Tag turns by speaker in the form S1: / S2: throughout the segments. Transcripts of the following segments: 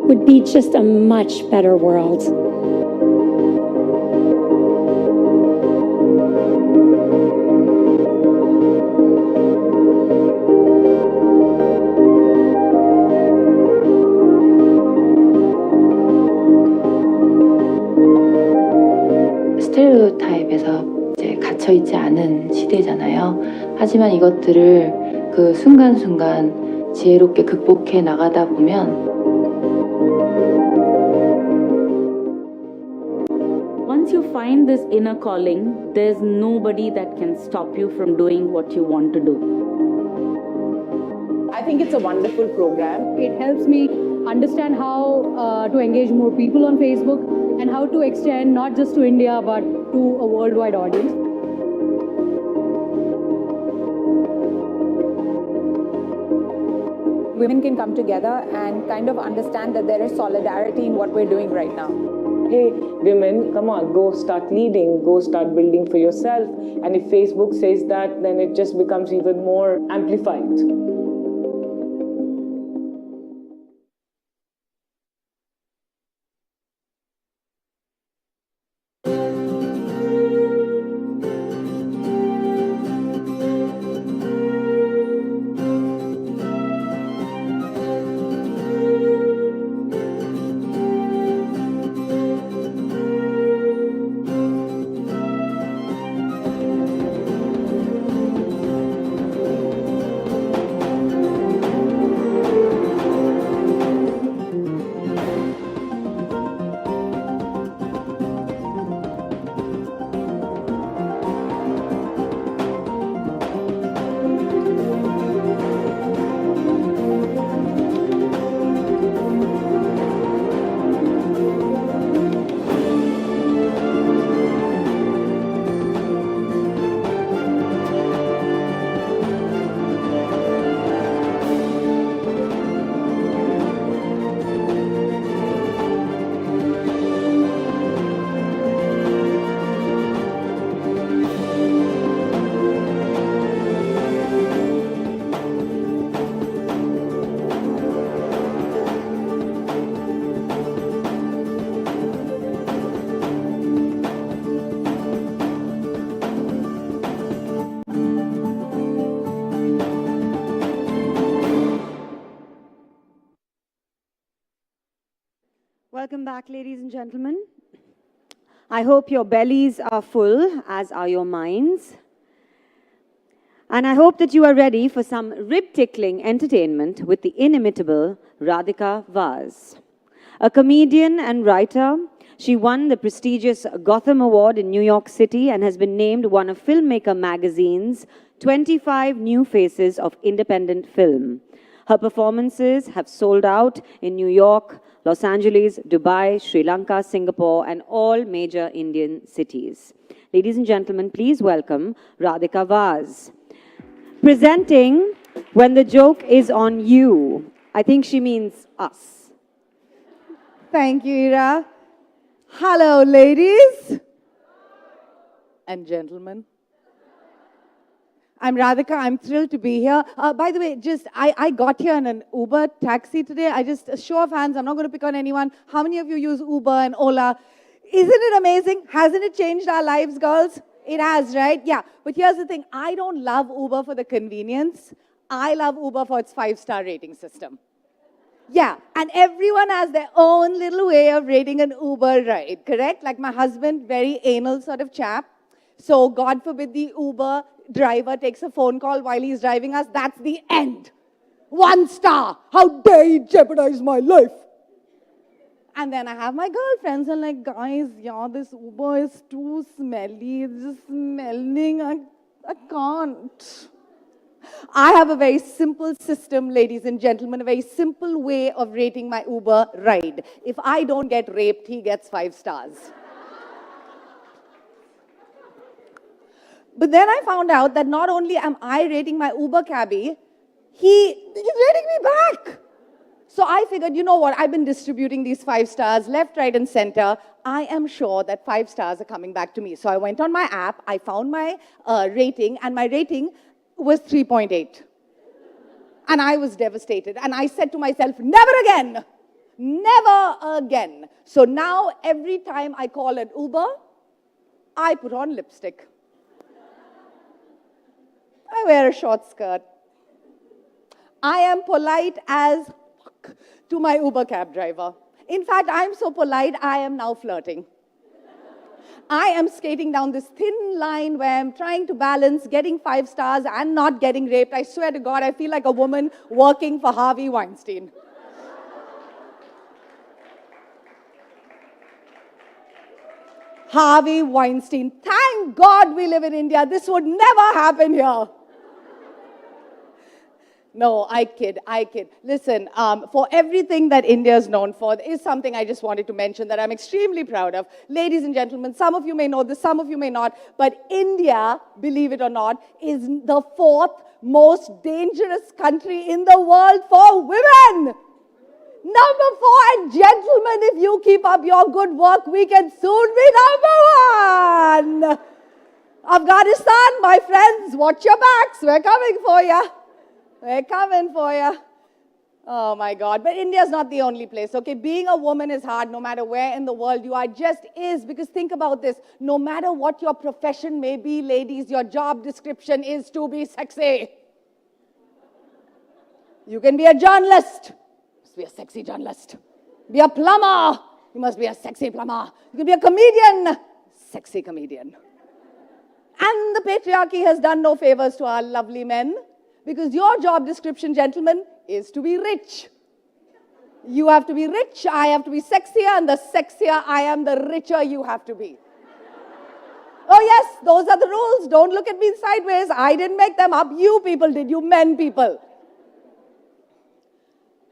S1: would be just a much better world.
S2: 스테레오타입에서 이제 갇혀 있지 않은 시대잖아요. 하지만 이것들을 그 순간순간 지혜롭게 극복해 나가다 보면
S3: Once you find this inner calling, there's nobody that can stop you from doing what you want to do.
S4: I think it's a wonderful program. It helps me understand how to engage more people on Facebook and how to extend not just to India but to a worldwide audience. Women can come together and kind of understand that there is solidarity in what we're doing right now.
S5: Hey, women, come on, go start leading, go start building for yourself. And if Facebook says that, then it just becomes even more amplified.
S6: Welcome back, ladies and gentlemen. I hope your bellies are full, as are your minds. And I hope that you are ready for some rib-tickling entertainment with the inimitable Radhika Vaz. A comedian and writer, she won the prestigious Gotham Award in New York City and has been named one of Filmmaker magazine's 25 New Faces of Independent Film. Her performances have sold out in New York, Los Angeles, Dubai, Sri Lanka, Singapore, and all major Indian cities. Ladies and gentlemen, please welcome Radhika Vaz. Presenting When the Joke is on You. I think she means us.
S7: Thank you, Ira. Hello, ladies and gentlemen. I'm Radhika. I'm thrilled to be here. By the way, I got here in an Uber taxi today. A show of hands, I'm not going to pick on anyone. How many of you use Uber and Ola? Isn't it amazing? Hasn't it changed our lives, girls? It has, right? Yeah. But here's the thing. I don't love Uber for the convenience. I love Uber for its 5-star rating system. Yeah, and everyone has their own little way of rating an Uber ride, correct? Like my husband, very anal sort of chap. So God forbid the Uber driver takes a phone call while he's driving us. That's the end. 1 star. How dare he jeopardize my life? And then I have my girlfriends and like, guys, yeah, this Uber is too smelly. It's just smelling. I can't. I have a very simple system, ladies and gentlemen, a very simple way of rating my Uber ride. If I don't get raped, he gets 5 stars. But then I found out that not only am I rating my Uber cabbie, he's rating me back. So I figured, you know what, I've been distributing these 5 stars left, right, and center. I am sure that 5 stars are coming back to me. So I went on my app, I found my rating, and my rating was 3.8. And I was devastated. And I said to myself, never again. Never again. So now every time I call an Uber, I put on lipstick. I wear a short skirt. I am polite as fuck to my Uber cab driver. In fact, I'm so polite, I am now flirting. I am skating down this thin line where I'm trying to balance getting 5 stars and not getting raped. I swear to God, I feel like a woman working for Harvey Weinstein. Harvey Weinstein. Thank God we live in India. This would never happen here. No, I kid. Listen, for everything that India is known for, there is something I just wanted to mention that I'm extremely proud of. Ladies and gentlemen, some of you may know this, some of you may not, but India, believe it or not, is the 4th most dangerous country in the world for women. Number 4, and gentlemen, if you keep up your good work, we can soon be number 1. Afghanistan, my friends, watch your backs. We're coming for you. We're coming for you. Oh my God. But India's not the only place, okay? Being a woman is hard no matter where in the world you are. Just is. Because think about this. No matter what your profession may be, ladies, your job description is to be sexy. You can be a journalist. You must be a sexy journalist. Be a plumber. You must be a sexy plumber. You can be a comedian. Sexy comedian. And the patriarchy has done no favors to our lovely men. Because your job description, gentlemen, is to be rich. You have to be rich, I have to be sexier, and the sexier I am, the richer you have to be. Oh yes, those are the rules. Don't look at me sideways. I didn't make them up. You people did, you men people.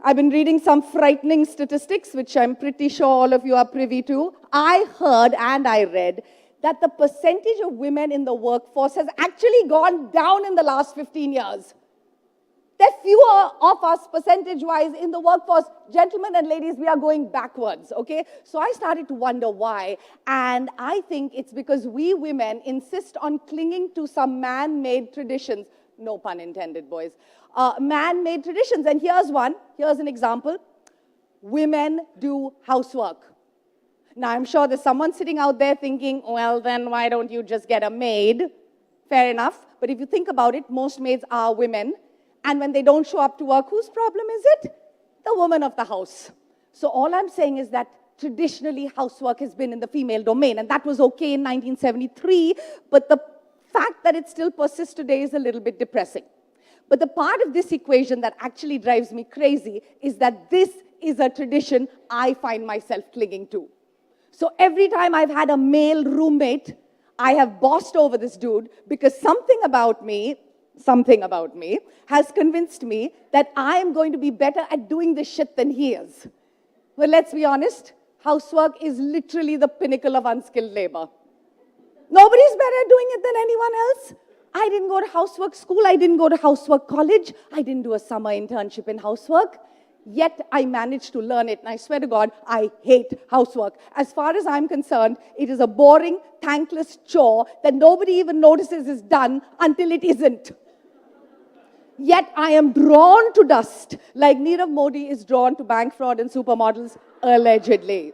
S7: I've been reading some frightening statistics, which I'm pretty sure all of you are privy to. I heard and I read that the percentage of women in the workforce has actually gone down in the last 15 years. There are fewer of us percentage-wise in the workforce. Gentlemen and ladies, we are going backwards, okay? So I started to wonder why. And I think it's because we women insist on clinging to some man-made traditions. No pun intended, boys. Man-made traditions. And here's one. Here's an example. Women do housework. Now, I'm sure there's someone sitting out there thinking, well, then why don't you just get a maid? Fair enough. But if you think about it, most maids are women. And when they don't show up to work, whose problem is it? The woman of the house. So all I'm saying is that traditionally housework has been in the female domain. And that was okay in 1973. But the fact that it still persists today is a little bit depressing. But the part of this equation that actually drives me crazy is that this is a tradition I find myself clinging to. So every time I've had a male roommate, I have bossed over this dude because something about me has convinced me that I am going to be better at doing this shit than he is. Well, let's be honest, housework is literally the pinnacle of unskilled labor. Nobody's better at doing it than anyone else. I didn't go to housework school, I didn't go to housework college, I didn't do a summer internship in housework. Yet I managed to learn it, and I swear to God, I hate housework. As far as I'm concerned, it is a boring, thankless chore that nobody even notices is done until it isn't. Yet I am drawn to dust, like Nirav Modi is drawn to bank fraud and supermodels, allegedly.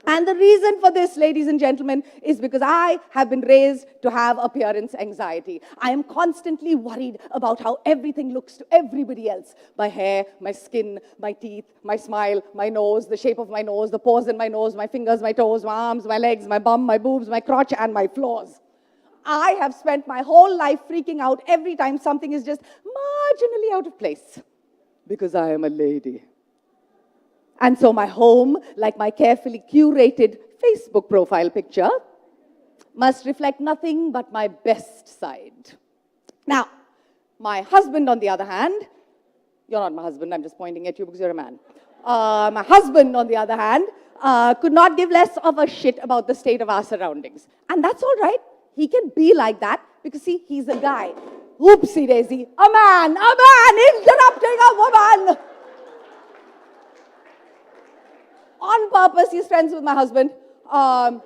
S7: And the reason for this, ladies and gentlemen, is because I have been raised to have appearance anxiety. I am constantly worried about how everything looks to everybody else. My hair, my skin, my teeth, my smile, my nose, the shape of my nose, the pores in my nose, my fingers, my toes, my arms, my legs, my bum, my boobs, my crotch, and my flaws. I have spent my whole life freaking out every time something is just marginally out of place. Because I am a lady. And so my home, like my carefully curated Facebook profile picture, must reflect nothing but my best side. Now, my husband, on the other hand, you're not my husband, I'm just pointing at you because you're a man. My husband, on the other hand, could not give less of a shit about the state of our surroundings. And that's all right. He can be like that because, see, he's a guy. Oopsie daisy, a man interrupting a woman. On purpose, he's friends with my husband. I've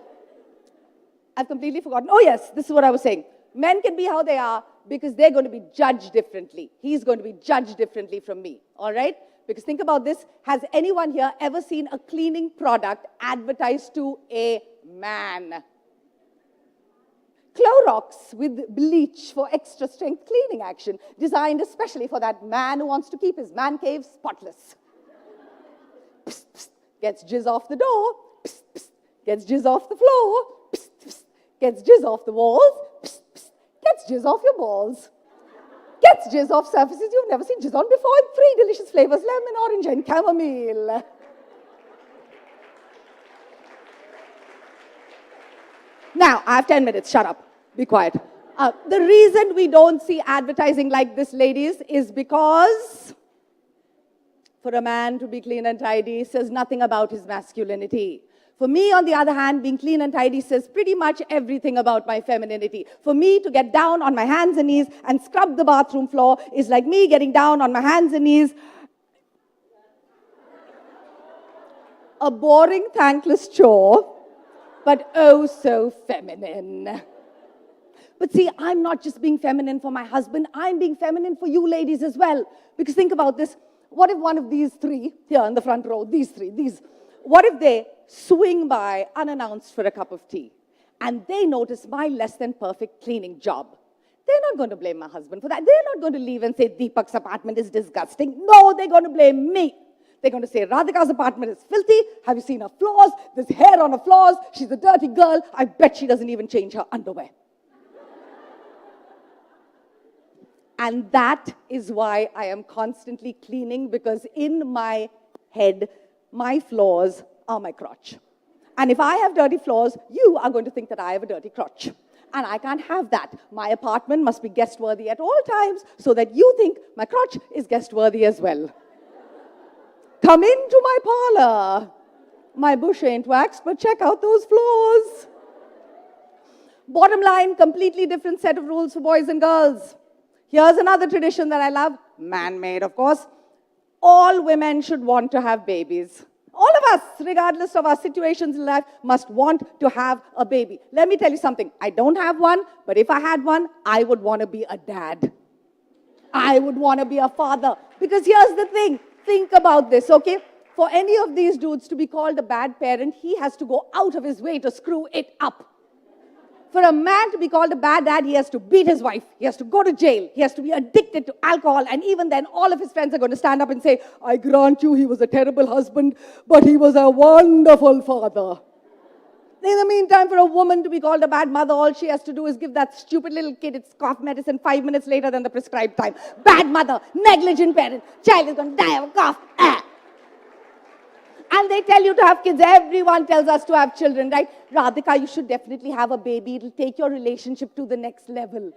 S7: completely forgotten. Oh yes, this is what I was saying. Men can be how they are because they're going to be judged differently. He's going to be judged differently from me, all right? Because think about this, has anyone here ever seen a cleaning product advertised to a man? Clorox with bleach for extra strength cleaning action, designed especially for that man who wants to keep his man cave spotless. Psst, psst, gets jizz off the door, psst, psst, gets jizz off the floor, psst, psst, gets jizz off the walls, psst, psst, gets jizz off your balls. Gets jizz off surfaces you've never seen jizz on before in 3 delicious flavors, lemon, orange, and chamomile. Now, I have 10 minutes. Shut up. Be quiet. The reason we don't see advertising like this, ladies, is because for a man to be clean and tidy says nothing about his masculinity. For me, on the other hand, being clean and tidy says pretty much everything about my femininity. For me to get down on my hands and knees and scrub the bathroom floor is like me getting down on my hands and knees. A boring, thankless chore, but oh so feminine. But see, I'm not just being feminine for my husband, I'm being feminine for you ladies as well. Because think about this, what if one of these three, here in the front row, what if they swing by unannounced for a cup of tea and they notice my less than perfect cleaning job? They're not going to blame my husband for that. They're not going to leave and say Deepak's apartment is disgusting. No, they're going to blame me. They're going to say, Radhika's apartment is filthy. Have you seen her floors? There's hair on her floors. She's a dirty girl. I bet she doesn't even change her underwear. And that is why I am constantly cleaning, because in my head, my floors are my crotch. And if I have dirty floors, you are going to think that I have a dirty crotch. And I can't have that. My apartment must be guest-worthy at all times so that you think my crotch is guest-worthy as well. Come into my parlor. My bush ain't waxed, but check out those floors. Bottom line, completely different set of rules for boys and girls. Here's another tradition that I love, man-made, of course. All women should want to have babies. All of us, regardless of our situations in life, must want to have a baby. Let me tell you something. I don't have one, but if I had one, I would want to be a dad. I would want to be a father. Because here's the thing. Think about this, okay? For any of these dudes to be called a bad parent, he has to go out of his way to screw it up. For a man to be called a bad dad, he has to beat his wife. He has to go to jail. He has to be addicted to alcohol. And even then, all of his friends are going to stand up and say, I grant you he was a terrible husband, but he was a wonderful father. In the meantime, for a woman to be called a bad mother, all she has to do is give that stupid little kid its cough medicine 5 minutes later than the prescribed time. Bad mother, negligent parent, child is going to die of a cough. And they tell you to have kids. Everyone tells us to have children, right? Radhika, you should definitely have a baby. It'll take your relationship to the next level.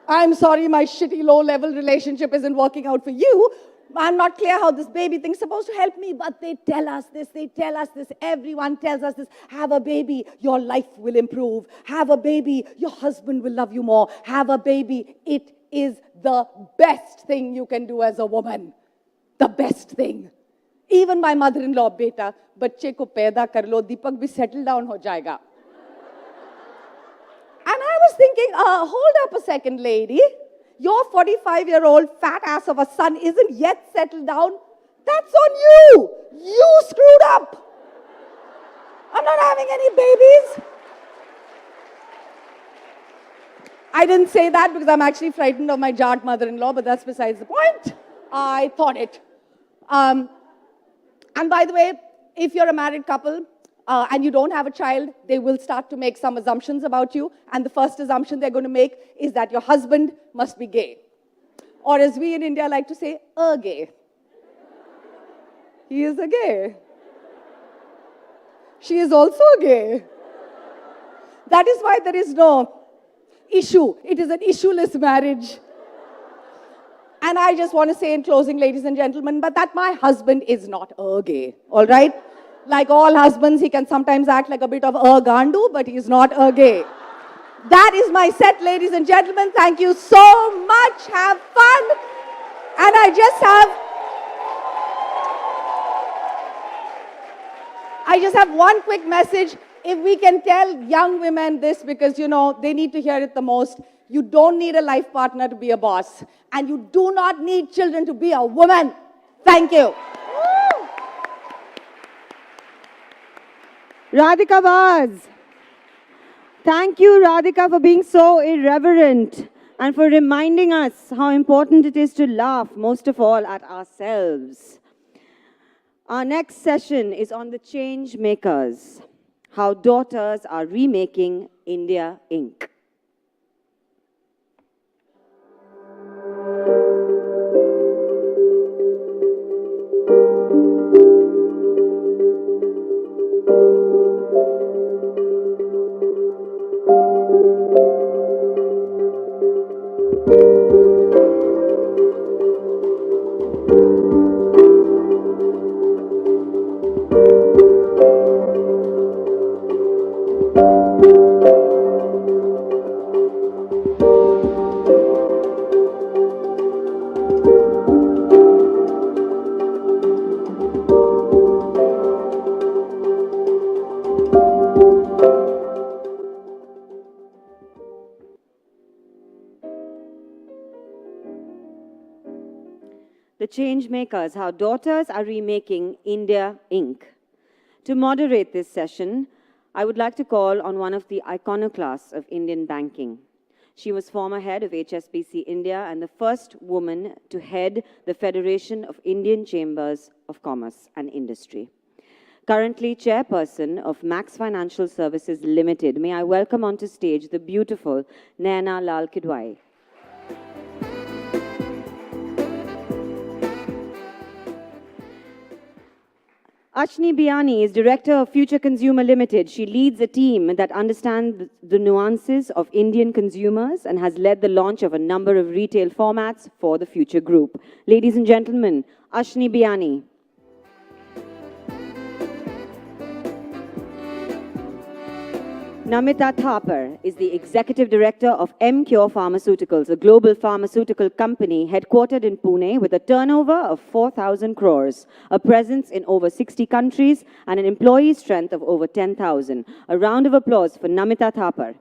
S7: I'm sorry, my shitty low-level relationship isn't working out for you. I'm not clear how this baby thing's supposed to help me, but they tell us this, everyone tells us this. Have a baby, your life will improve. Have a baby, your husband will love you more. Have a baby, it is the best thing you can do as a woman. The best thing. Even my mother-in-law, beta, bacche ko paida kar lo, Deepak bhi settle down ho jayega. And I was thinking, hold up a second, lady. Your 45-year-old fat ass of a son isn't yet settled down. That's on you. You screwed up. I'm not having any babies. I didn't say that because I'm actually frightened of my Jat mother-in-law, but that's besides the point. I thought it. And by the way, if you're a married couple and you don't have a child, they will start to make some assumptions about you. And the first assumption they're going to make is that your husband must be gay. Or as we in India like to say, a gay. He is a gay. She is also a gay. That is why there is no issue. It is an issueless marriage. And I just want to say in closing, ladies and gentlemen, but that my husband is not a gay, all right? Like all husbands, he can sometimes act like a bit of a gandu, but he's not a gay. That is my set, ladies and gentlemen. Thank you so much. Have fun. And I just have one quick message. If we can tell young women this, because, you know, they need to hear it the most. You don't need a life partner to be a boss. And you do not need children to be a woman. Thank you.
S6: Radhika Vaz. Thank you, Radhika, for being so irreverent and for reminding us how important it is to laugh, most of all, at ourselves. Our next session is on the change makers, how daughters are remaking India Inc. The Changemakers, how daughters are remaking India Inc. To moderate this session, I would like to call on one of the iconoclasts of Indian banking. She was former head of HSBC India and the first woman to head the Federation of Indian Chambers of Commerce and Industry. Currently chairperson of Max Financial Services Limited, may I welcome onto stage the beautiful Naina Lal Kidwai. Ashni Biani is Director of Future Consumer Limited. She leads a team that understands the nuances of Indian consumers and has led the launch of a number of retail formats for the Future Group. Ladies and gentlemen, Ashni Biani. Namita Thapar is the Executive Director of M-Cure Pharmaceuticals, a global pharmaceutical company headquartered in Pune with a turnover of 4,000 crores, a presence in over 60 countries, and an employee strength of over 10,000. A round of applause for Namita Thapar.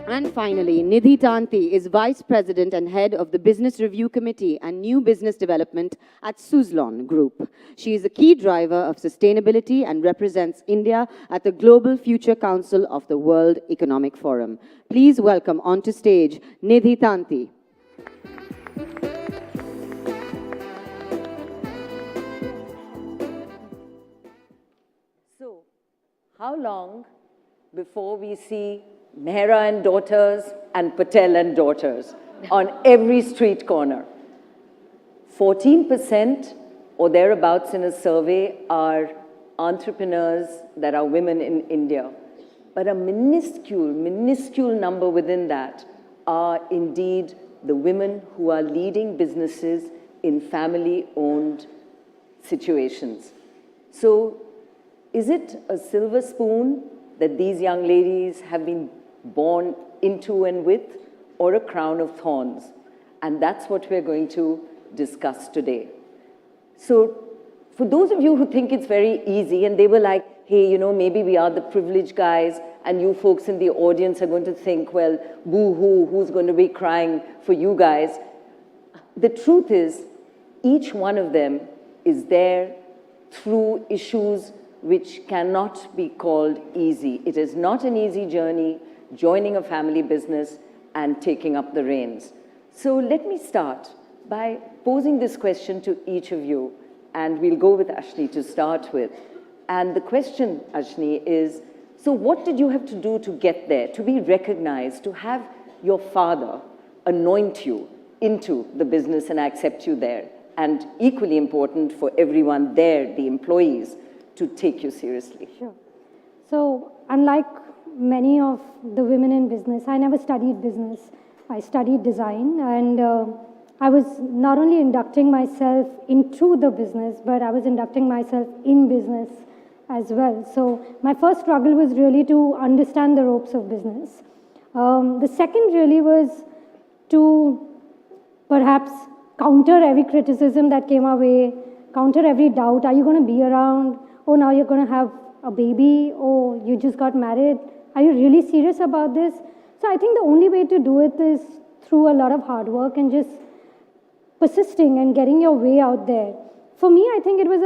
S6: And finally, Nidhi Tanti is Vice President and Head of the Business Review Committee and New Business Development at Suzlon Group. She is a key driver of sustainability and represents India at the Global Future Council of the World Economic Forum. Please welcome onto stage Nidhi Tanti.
S8: So, how long before we see Mehra and daughters and Patel and daughters on every street corner? 14% or thereabouts in a survey are entrepreneurs that are women in India. But a minuscule number within that are indeed the women who are leading businesses in family-owned situations. So, is it a silver spoon that these young ladies have been born into and with, or a crown of thorns? And that's what we're going to discuss today. So for those of you who think it's very easy, and they were like, hey, you know, maybe we are the privileged guys, and you folks in the audience are going to think, well, boo-hoo, who's going to be crying for you guys? The truth is, each one of them is there through issues which cannot be called easy. It is not an easy journey, joining a family business and taking up the reins. So let me start by posing this question to each of you, and we'll go with Ashni to start with. And the question, Ashni, is, so what did you have to do to get there, to be recognized, to have your father anoint you into the business and accept you there? And equally important for everyone there, the employees, to take you seriously.
S9: Sure. So, unlike many of the women in business, I never studied business. I studied design, and I was not only inducting myself into the business, but I was inducting myself in business as well. So, my first struggle was really to understand the ropes of business. The second really was to perhaps counter every criticism that came our way, counter every doubt. Are you going to be around? Oh, now you're going to have a baby. Oh, you just got married. Are you really serious about this? So I think the only way to do it is through a lot of hard work and just persisting and getting your way out there. For me, I think it was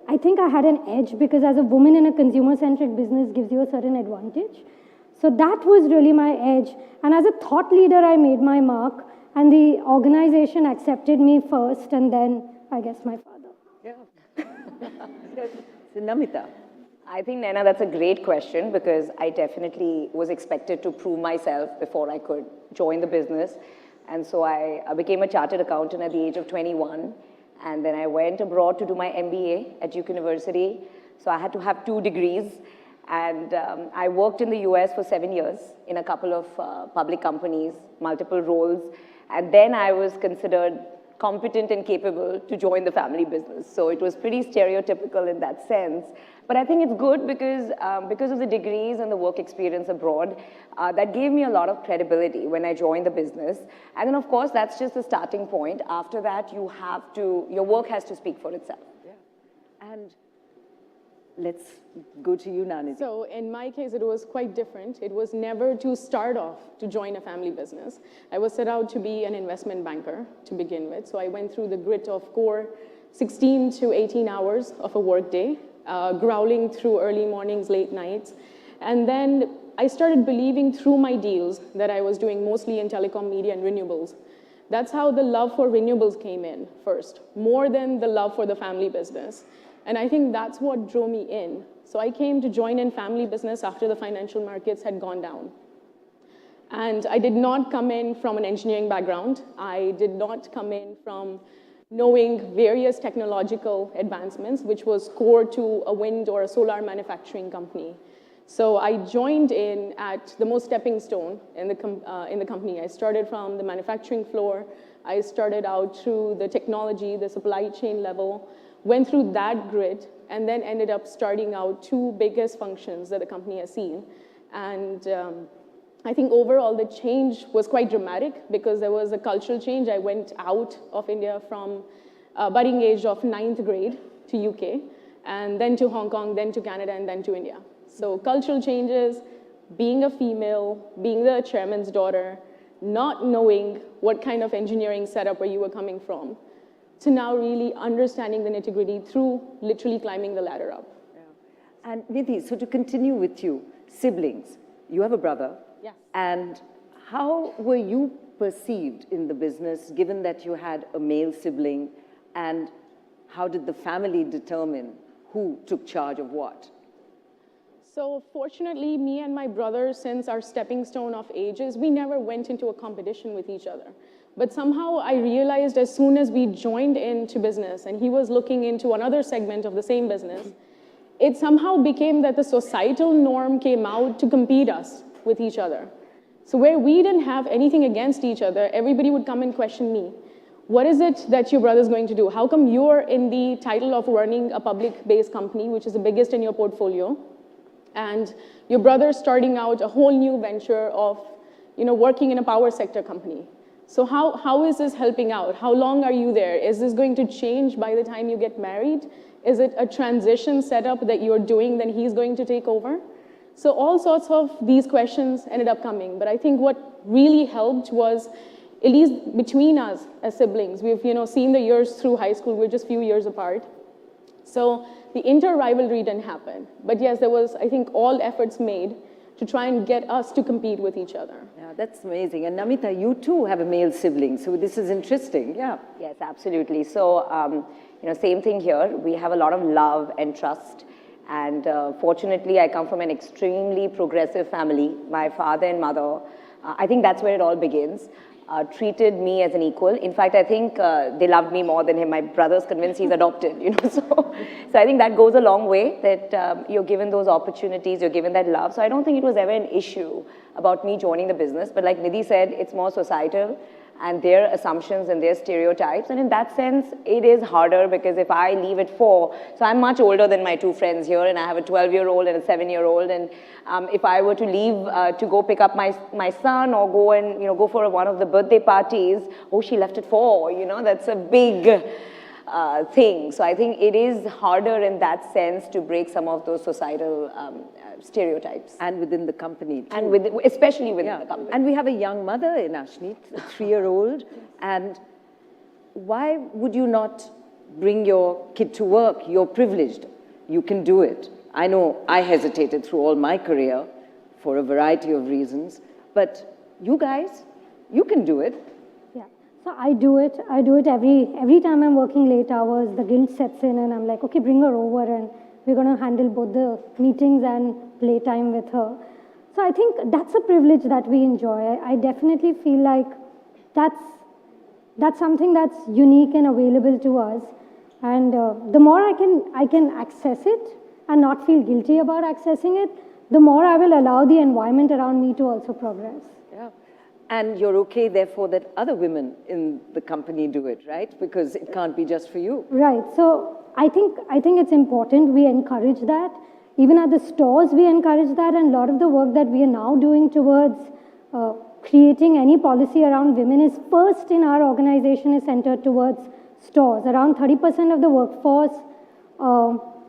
S9: I think I had an edge because as a woman in a consumer-centric business gives you a certain advantage. So that was really my edge. And as a thought leader, I made my mark, and the organization accepted me first, and then, I guess, my father.
S8: Yeah. So, Namita.
S10: I think, Naina, that's a great question because I definitely was expected to prove myself before I could join the business. And so I became a chartered accountant at the age of 21. And then I went abroad to do my MBA at Duke University. So I had to have 2 degrees. And I worked in the US for 7 years in a couple of public companies, multiple roles. And then I was considered competent and capable to join the family business. So it was pretty stereotypical in that sense. But I think it's good because of the degrees and the work experience abroad, that gave me a lot of credibility when I joined the business. And then, of course, that's just the starting point. After that, your work has to speak for itself.
S8: Yeah. And let's go to you, Nanit.
S11: So in my case, it was quite different. It was never to start off to join a family business. I was set out to be an investment banker to begin with. So I went through the grit of core 16 to 18 hours of a work day, growling through early mornings, late nights. And then I started believing through my deals that I was doing mostly in telecom, media, and renewables. That's how the love for renewables came in first, more than the love for the family business. And I think that's what drew me in. So I came to join in family business after the financial markets had gone down. And I did not come in from an engineering background. I did not come in from knowing various technological advancements, which was core to a wind or a solar manufacturing company. So I joined in at the most stepping stone in the company. I started from the manufacturing floor. I started out through the technology, the supply chain level, went through that grid, and then ended up starting out 2 biggest functions that the company has seen. And I think overall the change was quite dramatic because there was a cultural change. I went out of India from a budding age of 9th grade to UK, and then to Hong Kong, then to Canada, and then to India. So cultural changes, being a female, being the chairman's daughter, not knowing what kind of engineering setup where you were coming from, to now really understanding the nitty-gritty through literally climbing the ladder up.
S8: Yeah. And Nidhi, so to continue with you, siblings, you have a brother.
S11: Yes.
S8: And how were you perceived in the business, given that you had a male sibling, and how did the family determine who took charge of what?
S11: So fortunately, me and my brother, since our stepping stone of ages, we never went into a competition with each other. But somehow I realized as soon as we joined into business and he was looking into another segment of the same business, it somehow became that the societal norm came out to compete us with each other. So where we didn't have anything against each other, everybody would come and question me. What is it that your brother's going to do? How come you're in the title of running a public-based company, which is the biggest in your portfolio, and your brother's starting out a whole new venture of, working in a power sector company? So how is this helping out? How long are you there? Is this going to change by the time you get married? Is it a transition setup that you're doing, then he's going to take over? So all sorts of these questions ended up coming. But I think what really helped was, at least between us as siblings, we've seen the years through high school, we're just a few years apart. So the inter-rivalry didn't happen. But yes, there was, I think, all efforts made to try and get us to compete with each other.
S8: Yeah, that's amazing. And Namita, you too have a male sibling, so this is interesting. Yeah.
S10: Yes, absolutely. So, same thing here. We have a lot of love and trust. And fortunately, I come from an extremely progressive family. My father and mother, I think that's where it all begins, treated me as an equal. In fact, I think they loved me more than him. My brother's convinced he's adopted, So I think that goes a long way, that you're given those opportunities, you're given that love. So I don't think it was ever an issue about me joining the business. But like Nidhi said, it's more societal and their assumptions and their stereotypes. And in that sense, it is harder because if I leave at 4, so I'm much older than my 2 friends here, and I have a 12-year-old and a 7-year-old. And if I were to leave to go pick up my son or go and go for one of the birthday parties, oh, she left at 4, that's a big thing. So I think it is harder in that sense to break some of those societal stereotypes.
S8: And within the company too.
S10: And especially within the company.
S8: And we have a young mother in Ashni, a 3-year-old. And why would you not bring your kid to work? You're privileged. You can do it. I know I hesitated through all my career for a variety of reasons. But you guys, you can do it.
S9: Yeah. So I do it. I do it every time I'm working late hours, the guilt sets in and I'm like, okay, bring her over and we're going to handle both the meetings and playtime with her. So I think that's a privilege that we enjoy. I definitely feel like that's something that's unique and available to us. And the more I can access it and not feel guilty about accessing it, the more I will allow the environment around me to also progress.
S8: Yeah. And you're okay, therefore, that other women in the company do it, right? Because it can't be just for you.
S9: Right. So I think it's important we encourage that. Even at the stores, we encourage that. And a lot of the work that we are now doing towards creating any policy around women is first in our organization is centered towards stores. Around 30% of the workforce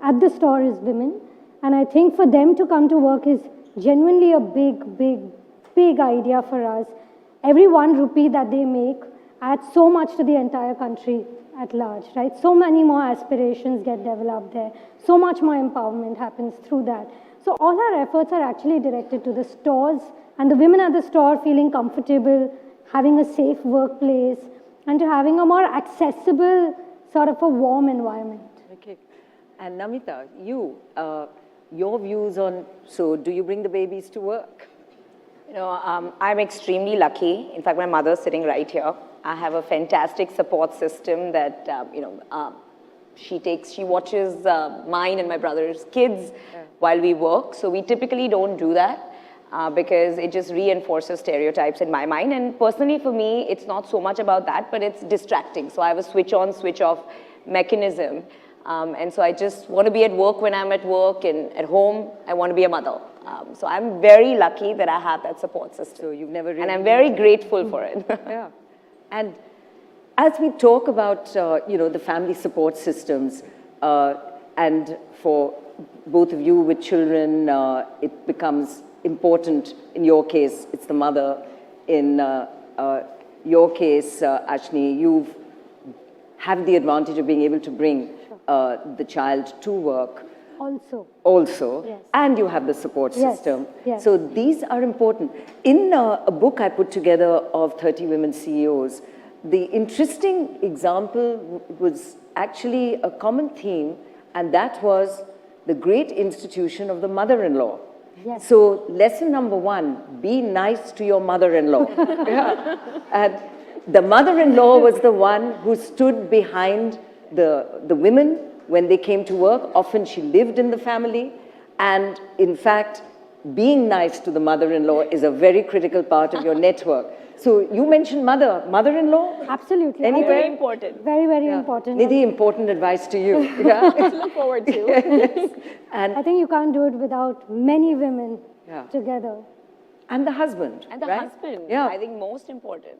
S9: at the store is women. And I think for them to come to work is genuinely a big idea for us. Every 1 rupee that they make adds so much to the entire country at large, right? So many more aspirations get developed there. So much more empowerment happens through that. So all our efforts are actually directed to the stores and the women at the store feeling comfortable, having a safe workplace, and to having a more accessible, sort of a warm environment.
S8: Okay. And Namita, your views on, so do you bring the babies to work?
S10: You know, I'm extremely lucky. In fact, my mother's sitting right here. I have a fantastic support system that, she watches mine and my brother's kids while we work. So we typically don't do that because it just reinforces stereotypes in my mind. And personally for me, it's not so much about that, but it's distracting. So I have a switch on, switch off mechanism. And so I just want to be at work when I'm at work, and at home, I want to be a mother. So I'm very lucky that I have that support system.
S8: So you've never really...
S10: And I'm very grateful for it.
S8: Yeah. And as we talk about, the family support systems, and for both of you with children, it becomes important. In your case, it's the mother. In your case, Ashni, you've had the advantage of being able to bring the child to work. Also,
S9: yes.
S8: And you have the support system.
S9: Yes.
S8: So these are important. In a book I put together of 30 women CEOs, the interesting example was actually a common theme, and that was the great institution of the mother-in-law.
S9: Yes.
S8: So lesson number 1, be nice to your mother-in-law. Yeah. And the mother-in-law was the one who stood behind the women when they came to work. Often she lived in the family, and in fact, being nice to the mother-in-law is a very critical part of your network. So you mentioned mother-in-law?
S9: Absolutely.
S8: Anywhere?
S10: Very important.
S9: Very important.
S8: Nidhi, important advice to you. Yeah.
S11: Look forward to.
S8: Yes. And
S9: I think you can't do it without many women together.
S8: And the husband.
S10: And the
S8: right?
S10: husband,
S8: Yeah.
S10: I think most important.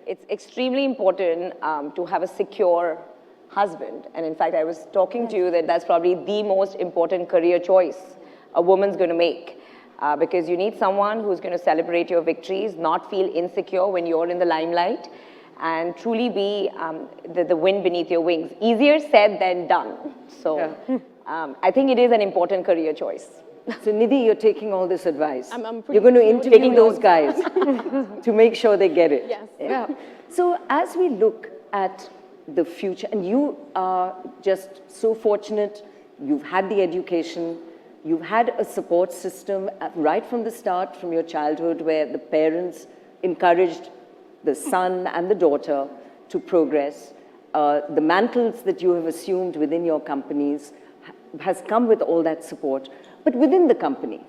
S10: It's extremely important to have a secure husband. And in fact, I was talking to you that that's probably the most important career choice a woman's going to make. Because you need someone who's going to celebrate your victories, not feel insecure when you're in the limelight, and truly be the wind beneath your wings. Easier said than done. So I think it is an important career choice.
S8: So Nidhi, you're taking all this advice.
S11: I'm pretty
S8: You're going to
S11: much
S8: interview
S11: taking
S8: those
S11: notes.
S8: guys to make sure they get it.
S11: Yes.
S8: Yeah. So as we look at the future, and you are just so fortunate, you've had the education, you've had a support system right from the start, from your childhood, where the parents encouraged the son and the daughter to progress. The mantles that you have assumed within your companies has come with all that support. But within the company,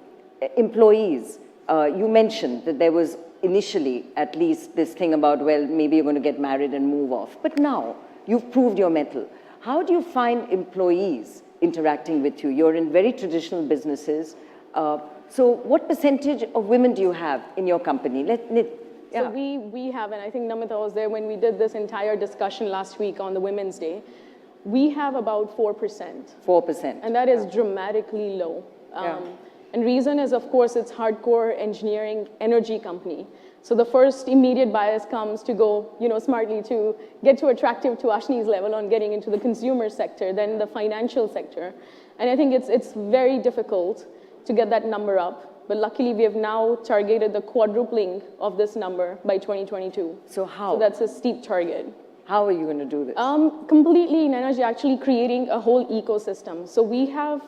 S8: employees, you mentioned that there was initially at least this thing about, well, maybe you're going to get married and move off. But now you've proved your mettle. How do you find employees interacting with you? You're in very traditional businesses. So what percentage of women do you have in your company?
S11: So we have, and I think Namita was there when we did this entire discussion last week on the Women's Day. We have about 4%.
S8: 4%.
S11: And that is dramatically low. And reason is, of course, it's hardcore engineering energy company. So the first immediate bias comes to go, smartly to get too attractive to Ashni's level on getting into the consumer sector, then the financial sector. And I think it's very difficult to get that number up. But luckily, we have now targeted the quadrupling of this number by 2022.
S8: So how?
S11: So that's a steep target.
S8: How are you going to do this?
S11: Completely in energy, actually creating a whole ecosystem. So we have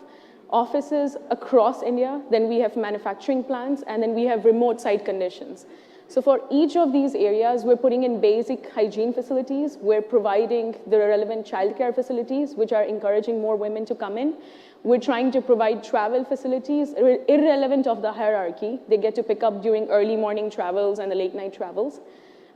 S11: offices across India, then we have manufacturing plants, and then we have remote site conditions. So for each of these areas, we're putting in basic hygiene facilities. We're providing the relevant childcare facilities, which are encouraging more women to come in. We're trying to provide travel facilities, irrelevant of the hierarchy. They get to pick up during early morning travels and the late night travels.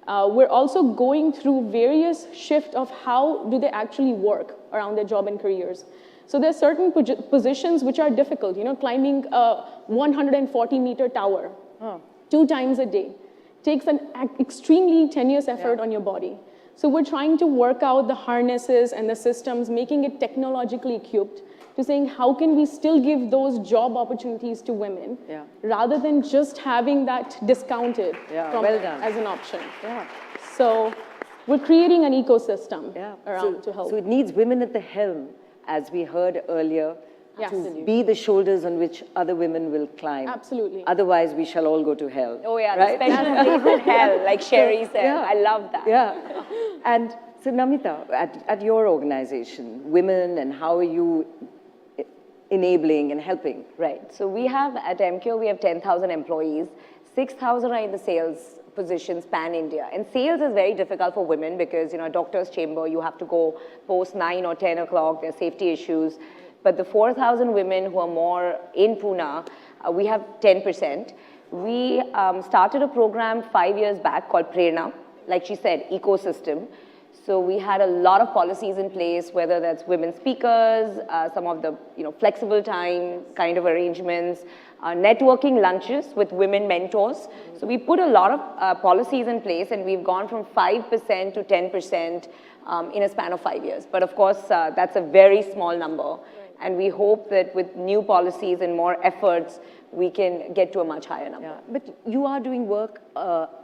S11: We're also going through various shifts of how do they actually work around their job and careers. So there's certain positions which are difficult, climbing a 140-meter tower 2 times a day. Takes an extremely tenuous effort on your body. So we're trying to work out the harnesses and the systems, making it technologically equipped, to saying how can we still give those job opportunities to women rather than just having that discounted as an option. So we're creating an ecosystem around to help.
S8: So it needs women at the helm, as we heard earlier, to be the shoulders on which other women will climb.
S11: Absolutely.
S8: Otherwise, we shall all go to hell.
S10: Oh yeah,
S8: right?
S10: the special place in hell, like Sherry said. I love that.
S8: Yeah. And so Namita, at your organization, women, and how are you enabling and helping?
S10: Right. So we have, at MQ, we have 10,000 employees. 6,000 are in the sales positions pan-India. And sales is very difficult for women because, doctor's chamber, you have to go post 9 or 10 o'clock, there are safety issues. But the 4,000 women who are more in Pune, we have 10%. We started a program 5 years back called Prerna, like she said, ecosystem. So we had a lot of policies in place, whether that's women speakers, some of the flexible time kind of arrangements, networking lunches with women mentors. So we put a lot of policies in place, and we've gone from 5% to 10% in a span of 5 years. But of course, that's a very small number. And we hope that with new policies and more efforts, we can get to a much higher number.
S8: Yeah. But you are doing work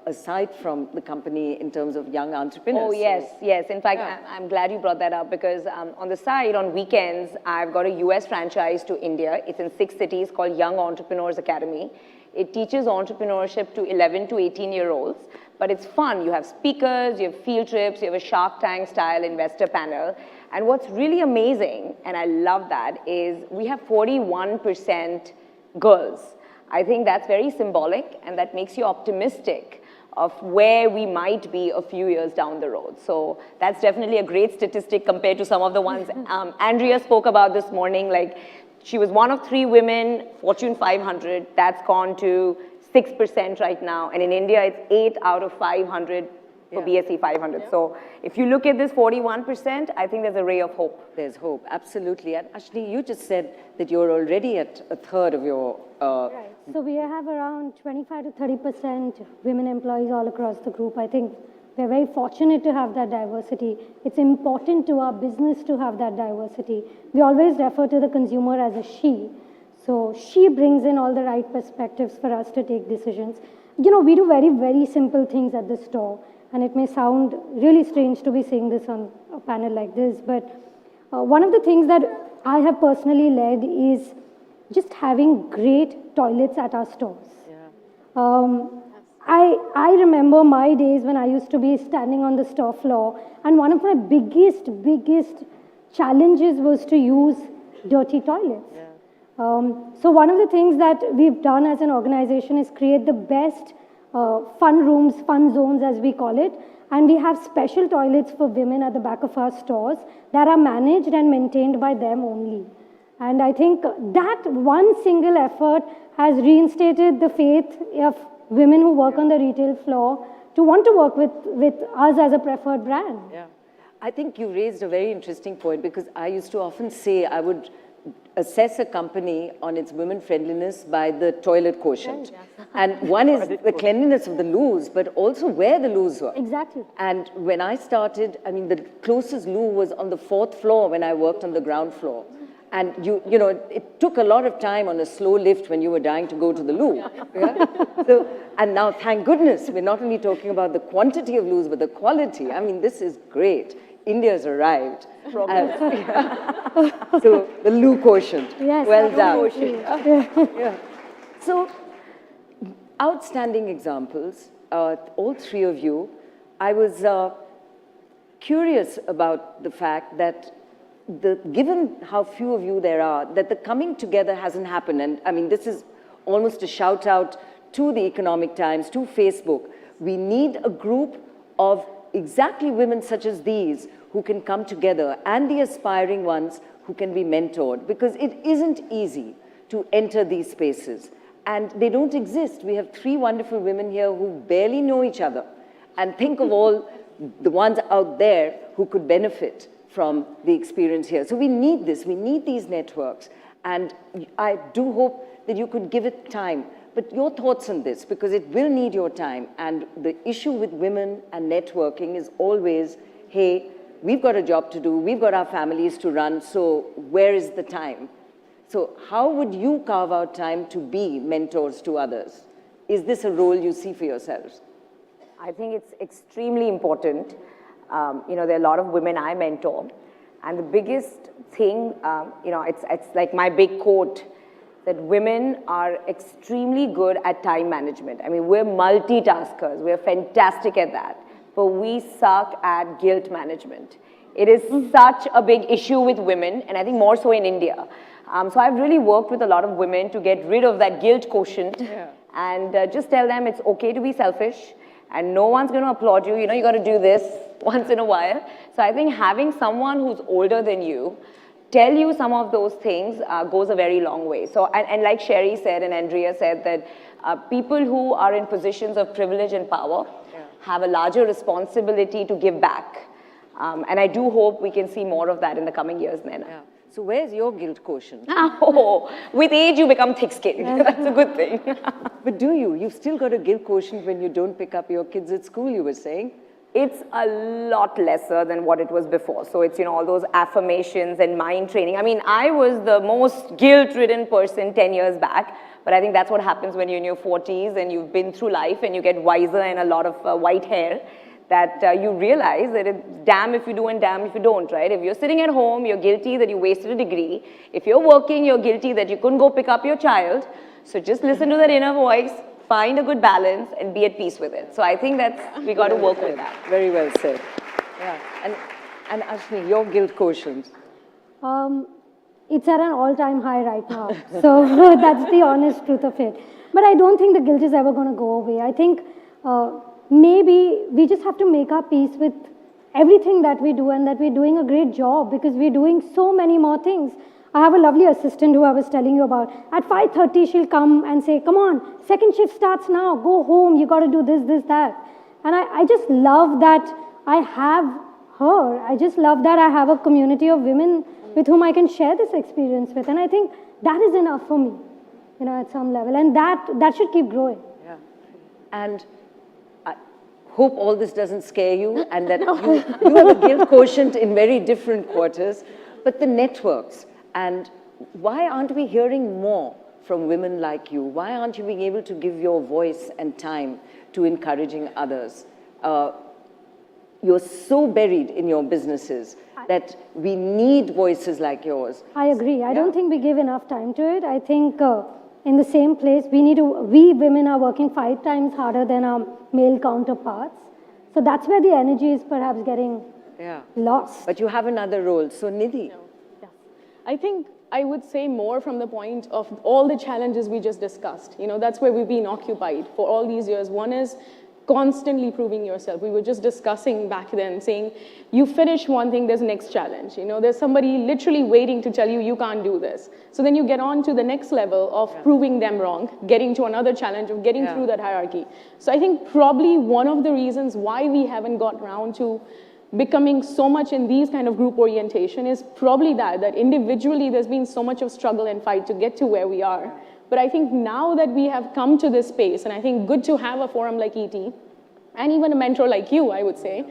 S8: aside from the company in terms of young entrepreneurs.
S10: Oh, yes. In fact, I'm glad you brought that up because on the side, on weekends, I've got a US franchise to India. It's in 6 cities called Young Entrepreneurs Academy. It teaches entrepreneurship to 11 to 18-year-olds. But it's fun. You have speakers, you have field trips, you have a Shark Tank style investor panel. And what's really amazing, and I love that, is we have 41% girls. I think that's very symbolic, and that makes you optimistic of where we might be a few years down the road. So that's definitely a great statistic compared to some of the ones Andrea spoke about this morning. Like, she was one of 3 women, Fortune 500. That's gone to 6% right now. And in India, it's 8 out of 500 for BSE 500. So if you look at this 41%, I think there's a ray of hope.
S8: There's hope, absolutely. And Ashni, you just said that you're already at a third of your...
S9: Right. So we have around 25 to 30% women employees all across the group. I think we're very fortunate to have that diversity. It's important to our business to have that diversity. We always refer to the consumer as a she. So she brings in all the right perspectives for us to take decisions. We do very, very simple things at the store. And it may sound really strange to be saying this on a panel like this, but one of the things that I have personally led is just having great toilets at our stores. I remember my days when I used to be standing on the store floor, and one of my biggest challenges was to use dirty toilets. So one of the things that we've done as an organization is create the best fun rooms, fun zones as we call it, and we have special toilets for women at the back of our stores that are managed and maintained by them only. And I think that one single effort has reinstated the faith of women who work on the retail floor to want to work with us as a preferred brand.
S8: Yeah. I think you raised a very interesting point because I used to often say I would assess a company on its women friendliness by the toilet quotient. And one is the cleanliness of the loos, but also where the loos were.
S9: Exactly.
S8: And when I started, the closest loo was on the 4th floor when I worked on the ground floor. And you know, it took a lot of time on a slow lift when you were dying to go to the loo. Yeah? So, and now, thank goodness, we're not only talking about the quantity of loos, but the quality. I mean, this is great. India's arrived. So, the loo quotient.
S9: Yes,
S8: well done.
S9: absolutely.
S8: So, outstanding examples, all three of you. I was curious about the fact that given how few of you there are, that the coming together hasn't happened. And I mean, this is almost a shout out to the Economic Times, to Facebook. We need a group of exactly women such as these who can come together, and the aspiring ones who can be mentored, because it isn't easy to enter these spaces. And they don't exist. We have three wonderful women here who barely know each other. And think of all the ones out there who could benefit from the experience here. So we need this, we need these networks. And I do hope that you could give it time. But your thoughts on this, because it will need your time. And the issue with women and networking is always, hey, we've got a job to do, we've got our families to run, so where is the time? So how would you carve out time to be mentors to others? Is this a role you see for yourselves?
S10: I think it's extremely important. You know, there are a lot of women I mentor, and the biggest thing, you know, it's like my big quote, that women are extremely good at time management. I mean, we're multitaskers, we're fantastic at that, but we suck at guilt management. It is such a big issue with women, and I think more so in India. So I've really worked with a lot of women to get rid of that guilt quotient and just tell them it's okay to be selfish, and no one's going to applaud you. You know, you got to do this once in a while. So I think having someone who's older than you tell you some of those things goes a very long way. So, and like Sherry said and Andrea said, that people who are in positions of privilege and power have a larger responsibility to give back. And I do hope we can see more of that in the coming years, Naina.
S8: Yeah. So where's your guilt quotient?
S10: Oh, with age you become thick-skinned. That's a good thing.
S8: But do you? You've still got a guilt quotient when you don't pick up your kids at school, you were saying?
S10: It's a lot lesser than what it was before. So it's, you know, all those affirmations and mind training. I mean, I was the most guilt-ridden person 10 years back, but I think that's what happens when you're in your 40s and you've been through life and you get wiser and a lot of white hair, that you realize that it's damn if you do and damn if you don't, right? If you're sitting at home, you're guilty that you wasted a degree. If you're working, you're guilty that you couldn't go pick up your child. So just listen to that inner voice, find a good balance, and be at peace with it. So I think that's, we got to work with that.
S8: Very well said. Yeah. And Ashmi, your guilt quotient?
S9: It's at an all-time high right now. So that's the honest truth of it. But I don't think the guilt is ever going to go away. I think maybe we just have to make our peace with everything that we do, and that we're doing a great job because we're doing so many more things. I have a lovely assistant who I was telling you about. At 5:30, she'll come and say, come on, second shift starts now, go home, you got to do this, this, that. And I just love that I have her. I just love that I have a community of women with whom I can share this experience with. And I think that is enough for me, you know, at some level. And that should keep growing.
S8: Yeah. And I hope all this doesn't scare you, and that you have a guilt quotient in very different quarters. But the networks, and why aren't we hearing more from women like you? Why aren't you being able to give your voice and time to encouraging others? You're so buried in your businesses that we need voices like yours.
S9: I agree. I don't think we give enough time to it. I think in the same place, we women are working 5 times harder than our male counterparts. So that's where the energy is perhaps getting lost.
S8: But you have another role. So Nidhi.
S11: I think I would say more from the point of all the challenges we just discussed. You know, that's where we've been occupied for all these years. One is constantly proving yourself. We were just discussing back then, saying, you finish one thing, there's next challenge. You know, there's somebody literally waiting to tell you, you can't do this. So then you get on to the next level of proving them wrong, getting to another challenge of getting through that hierarchy. So I think probably one of the reasons why we haven't got around to becoming so much in these kind of group orientation is probably that individually there's been so much of struggle and fight to get to where we are. But I think now that we have come to this space, and I think good to have a forum like ET, and even a mentor like you, I would say,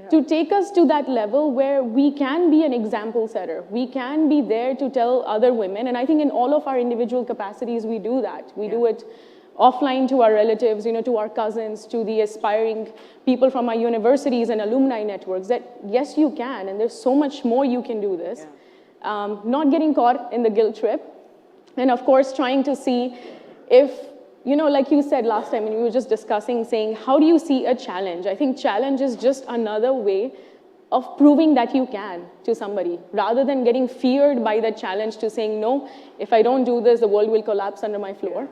S11: to take us to that level where we can be an example setter. We can be there to tell other women. And I think in all of our individual capacities, we do that. We do it offline to our relatives, to our cousins, to the aspiring people from our universities and alumni networks, that yes, you can, and there's so much more you can do this. Not getting caught in the guilt trip. And of course, trying to see if, like you said last time, and we were just discussing, saying, how do you see a challenge? I think challenge is just another way of proving that you can to somebody, rather than getting feared by the challenge to saying, no, if I don't do this, the world will collapse under my floor.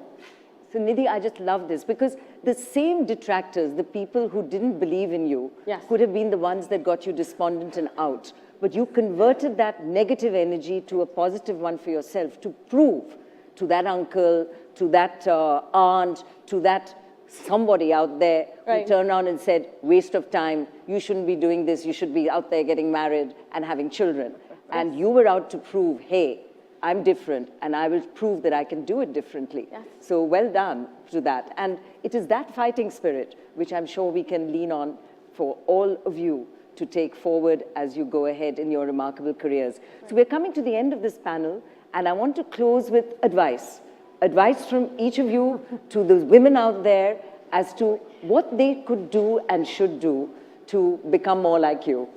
S8: So Nidhi, I just love this, because the same detractors, the people who didn't believe in you, could have been the ones that got you despondent and out. But you converted that negative energy to a positive one for yourself, to prove to that uncle, to that aunt, to that somebody out there who turned around and said, waste of time, you shouldn't be doing this, you should be out there getting married and having children. And you were out to prove, hey, I'm different, and I will prove that I can do it differently. So well done to that. And it is that fighting spirit which I'm sure we can lean on for all of you to take forward as you go ahead in your remarkable careers. So we're coming to the end of this panel, and I want to close with advice. Advice from each of you to the women out there as to what they could do and should do to become more like you.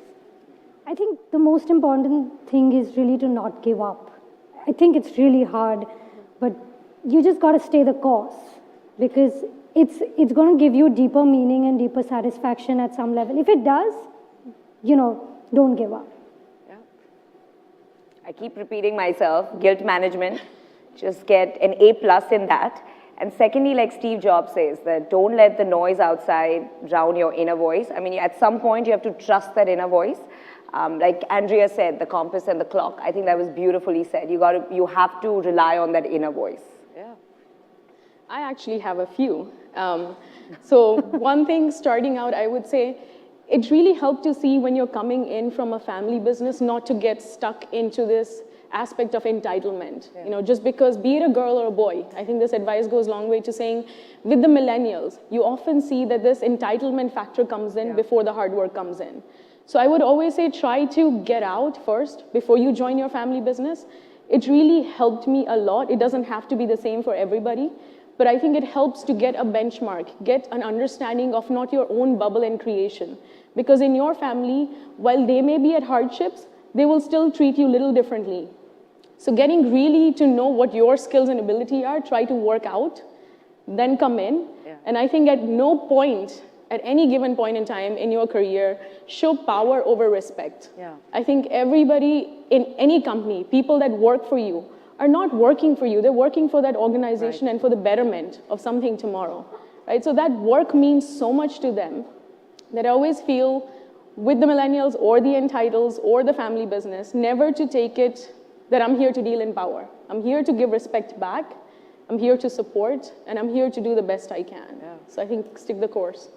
S9: I think the most important thing is really to not give up. I think it's really hard, but you just got to stay the course, because it's going to give you deeper meaning and deeper satisfaction at some level. If it does, don't give up.
S10: I keep repeating myself, guilt management, just get an A+ in that. And secondly, like Steve Jobs says, that don't let the noise outside drown your inner voice. I mean, at some point, you have to trust that inner voice. Like Andrea said, the compass and the clock, I think that was beautifully said. You have to rely on that inner voice.
S11: Yeah. I actually have a few. So one thing starting out, I would say, it really helped to see when you're coming in from a family business not to get stuck into this aspect of entitlement. Just because, be it a girl or a boy, I think this advice goes a long way to saying, with the millennials, you often see that this entitlement factor comes in before the hard work comes in. So I would always say, try to get out first before you join your family business. It really helped me a lot. It doesn't have to be the same for everybody, but I think it helps to get a benchmark, get an understanding of not your own bubble and creation. Because in your family, while they may be at hardships, they will still treat you a little differently. So getting really to know what your skills and ability are, try to work out, then come in. And I think at no point, at any given point in time in your career, show power over respect. I think everybody in any company, people that work for you, are not working for you. They're working for that organization and for the betterment of something tomorrow. Right? So that work means so much to them that I always feel with the millennials or the entitles or the family business, never to take it that I'm here to deal in power. I'm here to give respect back. I'm here to support, and I'm here to do the best I can. So I think stick the course.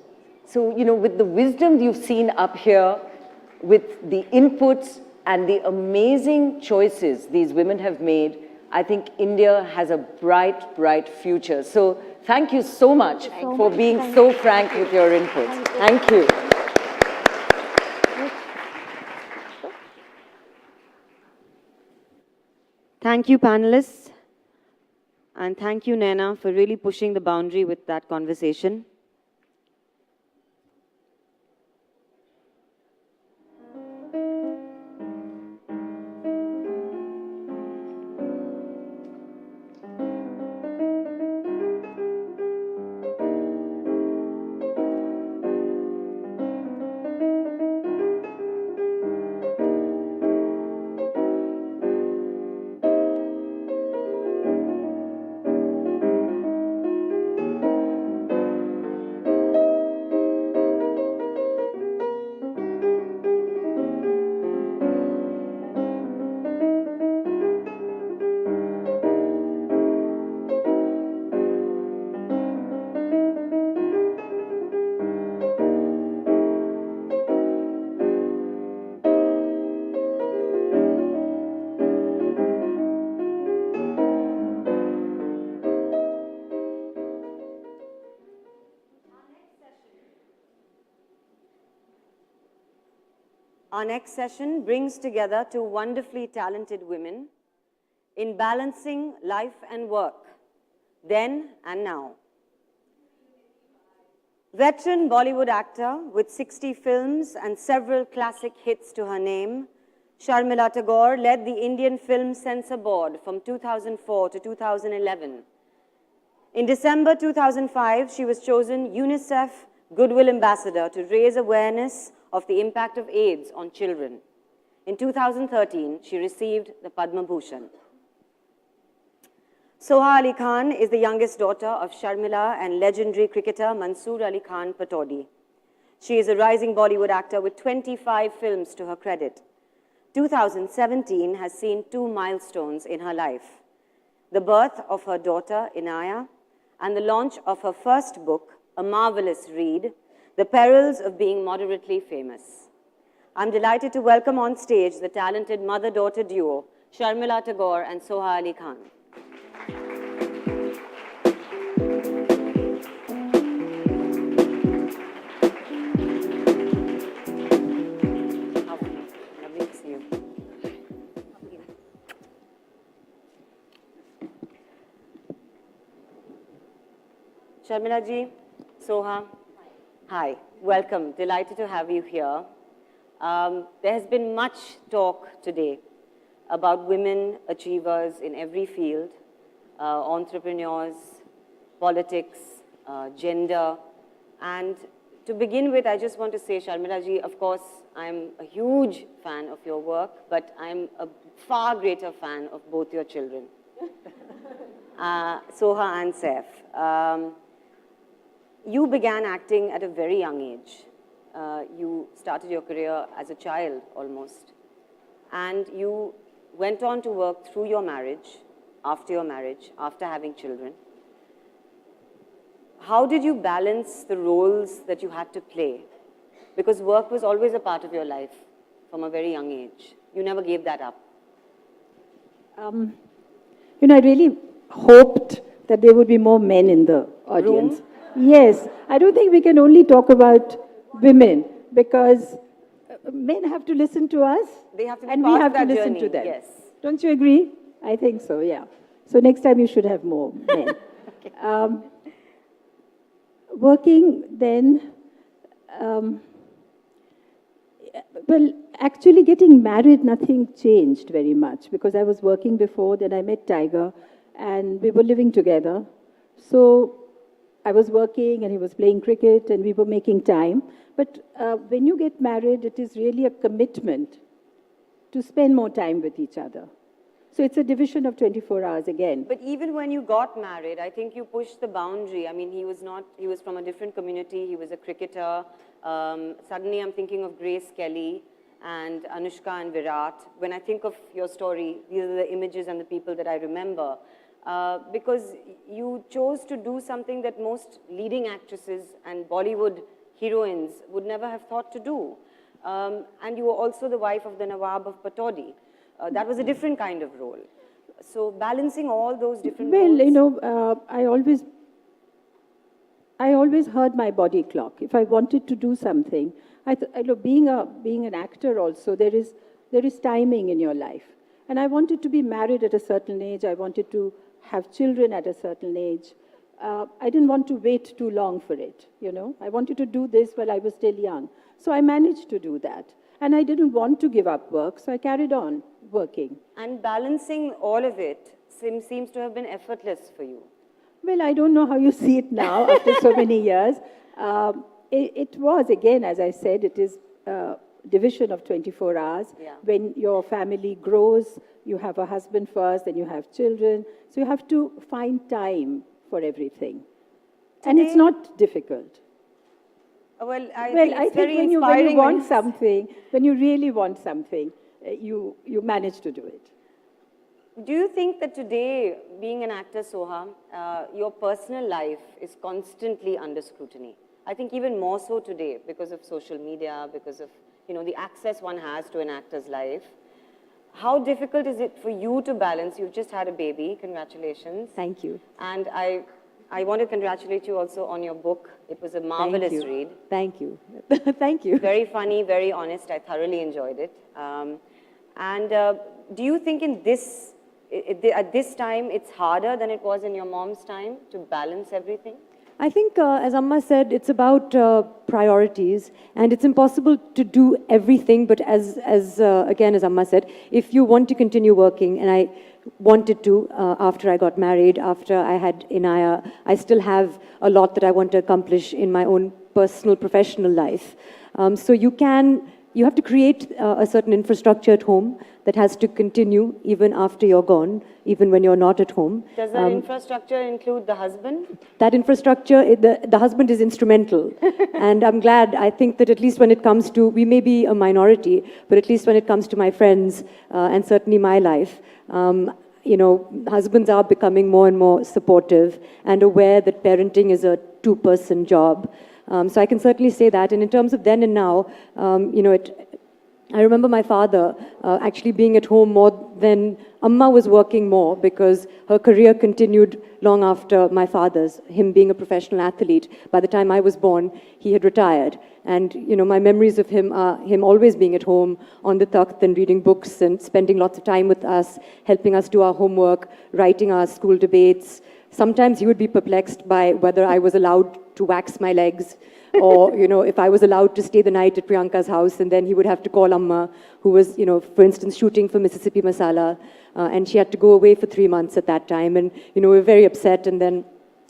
S8: So, with the wisdom you've seen up here, with the inputs and the amazing choices these women have made, I think India has a bright, bright future. So thank you so much for being so frank with your inputs. Thank you.
S6: Thank you, panelists. And thank you, Naina, for really pushing the boundary with that conversation. Our next session brings together two wonderfully talented women in balancing life and work, then and now. Veteran Bollywood actor with 60 films and several classic hits to her name, Sharmila Tagore led the Indian Film Censor Board from 2004 to 2011. In December 2005, she was chosen UNICEF Goodwill Ambassador to raise awareness of the impact of AIDS on children. In 2013, she received the Padma Bhushan. Soha Ali Khan is the youngest daughter of Sharmila and legendary cricketer Mansoor Ali Khan Patodi. She is a rising Bollywood actor with 25 films to her credit. 2017 has seen two milestones in her life: the birth of her daughter Inaya and the launch of her first book, a marvelous read, The Perils of Being Moderately Famous. I'm delighted to welcome on stage the talented mother-daughter duo, Sharmila Tagore and Soha Ali Khan. Lovely to see you. Sharmila ji, Soha, hi, welcome. Delighted to have you here. There has been much talk today about women achievers in every field, entrepreneurs, politics, gender. And to begin with, I just want to say, Sharmila ji, of course, I'm a huge fan of your work, but I'm a far greater fan of both your children, Soha and Saif. You began acting at a very young age. You started your career as a child almost. And you went on to work through your marriage, after having children. How did you balance the roles that you had to play? Because work was always a part of your life from a very young age. You never gave that up.
S12: You know, I really hoped that there would be more men in the audience.
S6: Room?
S12: Yes, I don't think we can only talk about women because men have to listen to us
S6: They have to be
S12: and
S6: part
S12: we have
S6: of that
S12: to listen
S6: journey,
S12: to them.
S6: yes.
S12: Don't you agree? I think so, yeah. So next time you should have more men. Working then, well, actually getting married, nothing changed very much because I was working before, then I met Tiger and we were living together. So I was working and he was playing cricket and we were making time. But when you get married, it is really a commitment to spend more time with each other. So it's a division of 24 hours again.
S6: But even when you got married, I think you pushed the boundary. I mean, he was from a different community. He was a cricketer. Suddenly I'm thinking of Grace Kelly and Anushka and Virat. When I think of your story, these are the images and the people that I remember. Because you chose to do something that most leading actresses and Bollywood heroines would never have thought to do. And you were also the wife of the Nawab of Patodi. That was a different kind of role. So balancing all those different roles.
S12: Well, you know, I always heard my body clock. If I wanted to do something, being an actor also, there is timing in your life. And I wanted to be married at a certain age. I wanted to have children at a certain age. I didn't want to wait too long for it, you know. I wanted to do this while I was still young. So I managed to do that. And I didn't want to give up work, so I carried on working.
S6: And balancing all of it seems to have been effortless for you.
S12: Well, I don't know how you see it now after so many years. It was, again, as I said, it is division of 24 hours.
S6: Yeah.
S12: When your family grows, you have a husband first, then you have children. So you have to find time for everything. And it's not difficult.
S6: Well, I
S12: think when you want something, when you really want something, you manage to do it.
S6: Do you think that today, being an actor, Soha, your personal life is constantly under scrutiny? I think even more so today because of social media, because of the access one has to an actor's life. How difficult is it for you to balance? You've just had a baby. Congratulations.
S1: Thank you.
S6: And I want to congratulate you also on your book. It was a marvelous read.
S13: Thank you. Thank you.
S6: Very funny, very honest. I thoroughly enjoyed it. Do you think in this, at this time, it's harder than it was in your mom's time to balance everything?
S13: I think, as Amma said, it's about priorities, and it's impossible to do everything. But again, as Amma said, if you want to continue working, and I wanted to after I got married, after I had Inaya, I still have a lot that I want to accomplish in my own personal, professional life. So you have to create a certain infrastructure at home that has to continue even after you're gone, even when you're not at home.
S6: Does that infrastructure include the husband?
S13: That infrastructure, the husband is instrumental. And I'm glad, I think that at least when it comes to, we may be a minority, but at least when it comes to my friends and certainly my life, husbands are becoming more and more supportive and aware that parenting is a two-person job. So I can certainly say that. And in terms of then and now, I remember my father actually being at home more than Amma was working more, because her career continued long after my father's, him being a professional athlete. By the time I was born, he had retired. And, my memories of him are him always being at home on the takht and reading books and spending lots of time with us, helping us do our homework, writing our school debates. Sometimes he would be perplexed by whether I was allowed to wax my legs, or, if I was allowed to stay the night at Priyanka's house, and then he would have to call Amma, who was, for instance, shooting for Mississippi Masala, and she had to go away for 3 months at that time, and, we were very upset,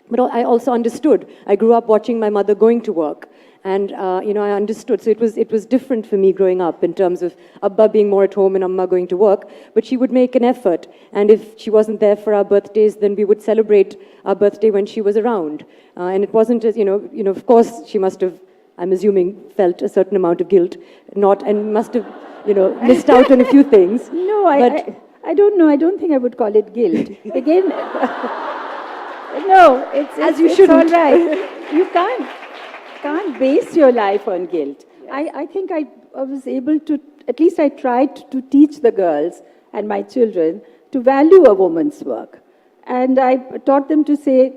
S13: but I also understood. I grew up watching my mother going to work, and, I understood. So it was different for me growing up in terms of Abba being more at home and Amma going to work, but she would make an effort, and if she wasn't there for our birthdays, then we would celebrate our birthday when she was around. And it wasn't as, of course, she must have, I'm assuming, felt a certain amount of guilt, and must have, missed out on a few things.
S12: No, I don't know. I don't think I would call it guilt. Again, no, it's all right. You can't base your life on guilt. Yes. I think I was able to, at least I tried to teach the girls and my children to value a woman's work. And I taught them to say,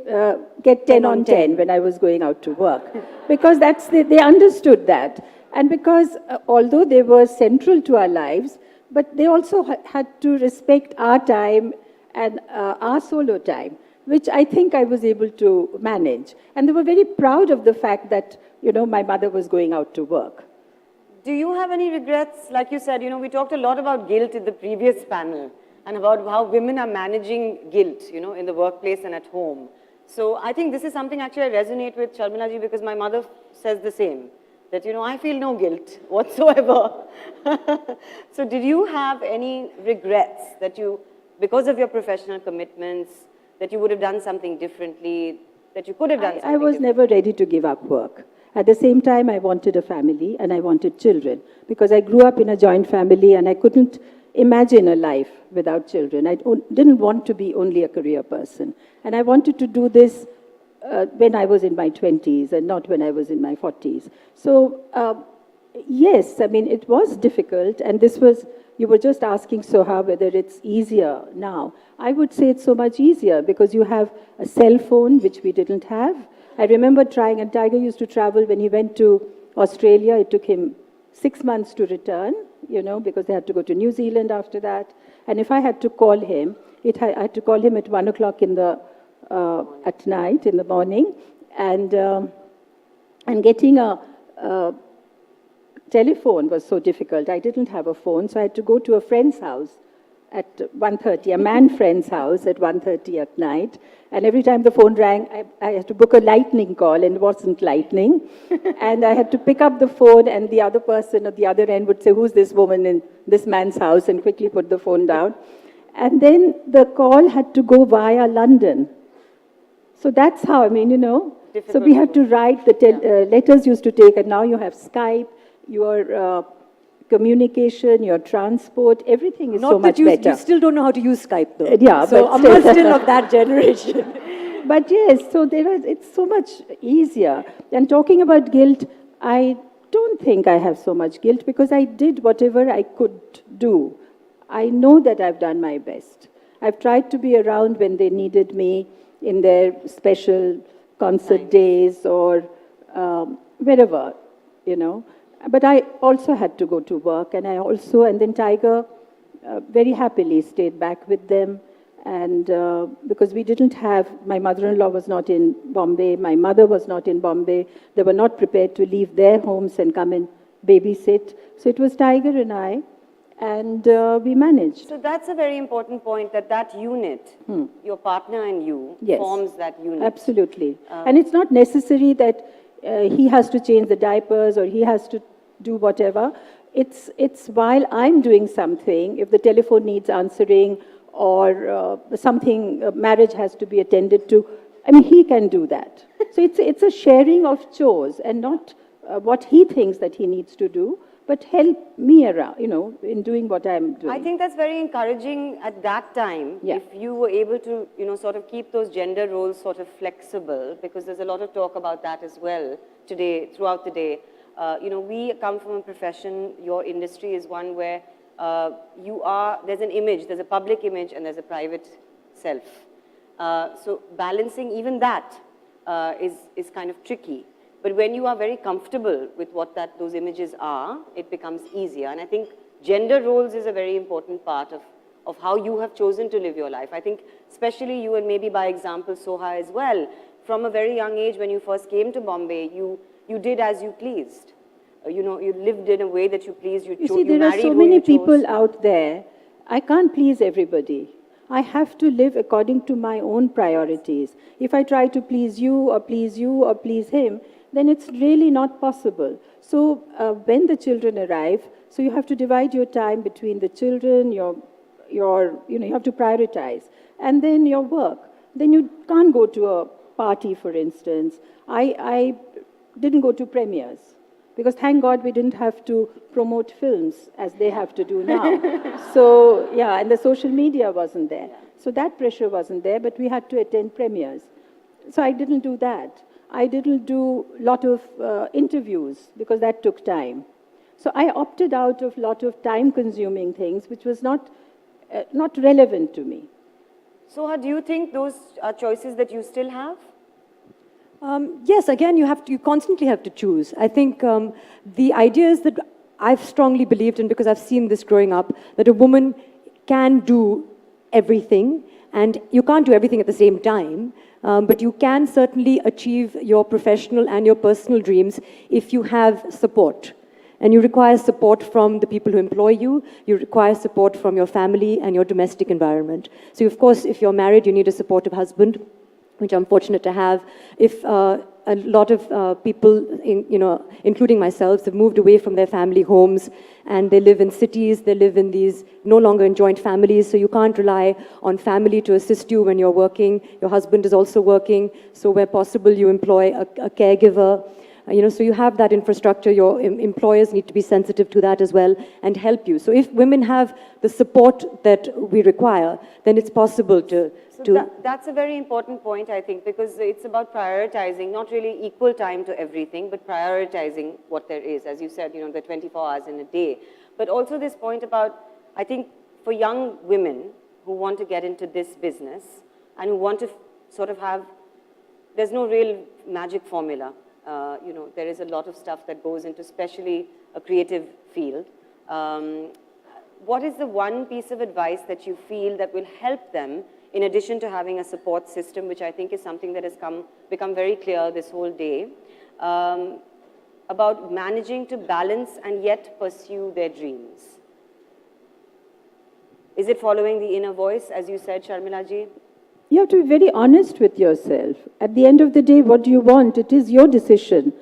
S12: get 10 on 10 when I was going out to work. Because they understood that. And because although they were central to our lives, but they also had to respect our time and our solo time, which I think I was able to manage. And they were very proud of the fact that, my mother was going out to work.
S6: Do you have any regrets? Like you said, we talked a lot about guilt in the previous panel, and about how women are managing guilt, in the workplace and at home. So I think this is something actually I resonate with Sharmila ji, because my mother says the same, that, I feel no guilt whatsoever. So did you have any regrets that because of your professional commitments, that you would have done something differently, that you could have done something
S12: I was never ready to give up work. At the same time, I wanted a family and I wanted children, because I grew up in a joint family and I couldn't imagine a life without children. I didn't want to be only a career person. And I wanted to do this when I was in my 20s and not when I was in my 40s. So, yes, it was difficult. And you were just asking Soha whether it's easier now. I would say it's so much easier because you have a cell phone, which we didn't have. I remember trying, and Tiger used to travel when he went to Australia. It took him 6 months to return, because they had to go to New Zealand after that. And if I had to call him, I had to call him at 1 o'clock at night, in the morning. And getting a telephone was so difficult. I didn't have a phone, so I had to go to a friend's house at 1:30, a man friend's house at 1:30 at night. And every time the phone rang, I had to book a lightning call, and it wasn't lightning. And I had to pick up the phone, and the other person at the other end would say, who's this woman in this man's house, and quickly put the phone down. And then the call had to go via London. So that's how,
S6: Difficult.
S12: So we had to write, letters used to take, and now you have Skype, your communication, your transport, everything is so much better.
S13: You still don't know how to use Skype, though.
S12: Yeah,
S13: so I'm still of that generation.
S12: But yes, so it's so much easier. And talking about guilt, I don't think I have so much guilt because I did whatever I could do. I know that I've done my best. I've tried to be around when they needed me. in their special concert days or wherever, you know. But I also had to go to work, and and then Tiger very happily stayed back with them. And because we didn't have, my mother-in-law was not in Bombay, my mother was not in Bombay, they were not prepared to leave their homes and come and babysit. So it was Tiger and I, and we managed.
S6: So that's a very important point, that unit, your partner and you,
S12: Yes.
S6: forms that unit.
S12: Absolutely. And it's not necessary that he has to change the diapers or he has to do whatever. It's while I'm doing something, if the telephone needs answering or something, marriage has to be attended to, I mean, he can do that. So it's a sharing of chores and not what he thinks that he needs to do, but help me around, you know, in doing what I'm doing.
S6: I think that's very encouraging at that time,
S12: Yeah.
S6: if you were able to, you know, sort of keep those gender roles sort of flexible, because there's a lot of talk about that as well today, throughout the day. You know, we come from a profession, your industry is one where there's an image, there's a public image and there's a private self. So balancing even that is kind of tricky. But when you are very comfortable with what those images are, it becomes easier. And I think gender roles is a very important part of how you have chosen to live your life. I think especially you, and maybe by example Soha as well, from a very young age when you first came to Bombay, you did as you pleased. You know, you lived in a way that you pleased.
S12: You see, there are so many people out there. I can't please everybody. I have to live according to my own priorities. If I try to please you or please him, then it's really not possible. So when the children arrive, so you have to divide your time between the children, you have to prioritize, and then your work. Then you can't go to a party, for instance. I didn't go to premieres, because thank God we didn't have to promote films as they have to do now. So, yeah, and the social media wasn't there. So that pressure wasn't there, but we had to attend premieres. So I didn't do that. I didn't do a lot of interviews, because that took time. So I opted out of a lot of time-consuming things, which was not relevant to me.
S6: So do you think those are choices that you still have?
S13: Yes, again, you constantly have to choose. I think the idea is that I've strongly believed in, because I've seen this growing up, that a woman can do everything, and you can't do everything at the same time, but you can certainly achieve your professional and your personal dreams if you have support. And you require support from the people who employ you. You require support from your family and your domestic environment. So, of course, if you're married, you need a supportive husband, which I'm fortunate to have. If a lot of people, including myself, have moved away from their family homes and they live in cities, they live in these no longer in joint families, so you can't rely on family to assist you when you're working. Your husband is also working, so where possible you employ a caregiver. So you have that infrastructure. Your employers need to be sensitive to that as well and help you. So if women have the support that we require, then it's possible to...
S6: That's a very important point, I think, because it's about prioritizing, not really equal time to everything, but prioritizing what there is. As you said, the 24 hours in a day. But also this point about, I think, for young women who want to get into this business and who want to sort of have... There's no real magic formula. There is a lot of stuff that goes into especially a creative field. What is the one piece of advice that you feel that will help them, in addition to having a support system, which I think is something that has become very clear this whole day, about managing to balance and yet pursue their dreams? Is it following the inner voice, as you said, Sharmila ji?
S12: You have to be very honest with yourself. At the end of the day, what do you want? It is your decision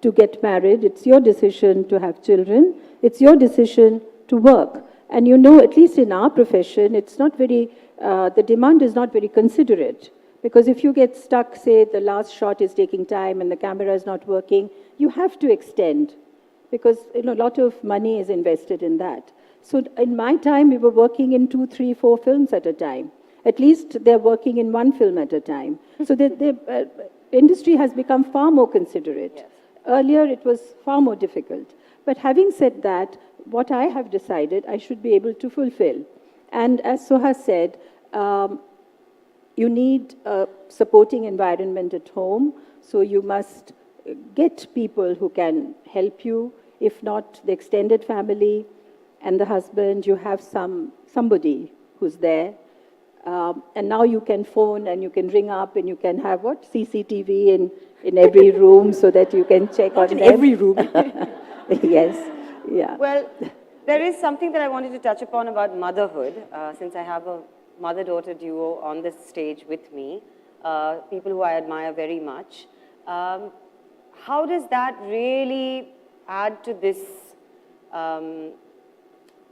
S12: to get married. It's your decision to have children. It's your decision to work. And at least in our profession, it's not very, the demand is not very considerate. Because if you get stuck, say the last shot is taking time and the camera is not working, you have to extend. Because a lot of money is invested in that. So in my time, we were working in 2, 3, 4 films at a time. At least they're working in one film at a time. So the industry has become far more considerate. Yes. Earlier, it was far more difficult. But having said that, what I have decided, I should be able to fulfill. And as Soha said, you need a supporting environment at home, so you must get people who can help you. If not the extended family and the husband, you have somebody who's there. And now you can phone and you can ring up and you can have CCTV in every room so that you can check on them.
S6: Every room.
S12: Yes, yeah.
S6: Well, there is something that I wanted to touch upon about motherhood, since I have a mother-daughter duo on this stage with me, people who I admire very much. How does that really add to this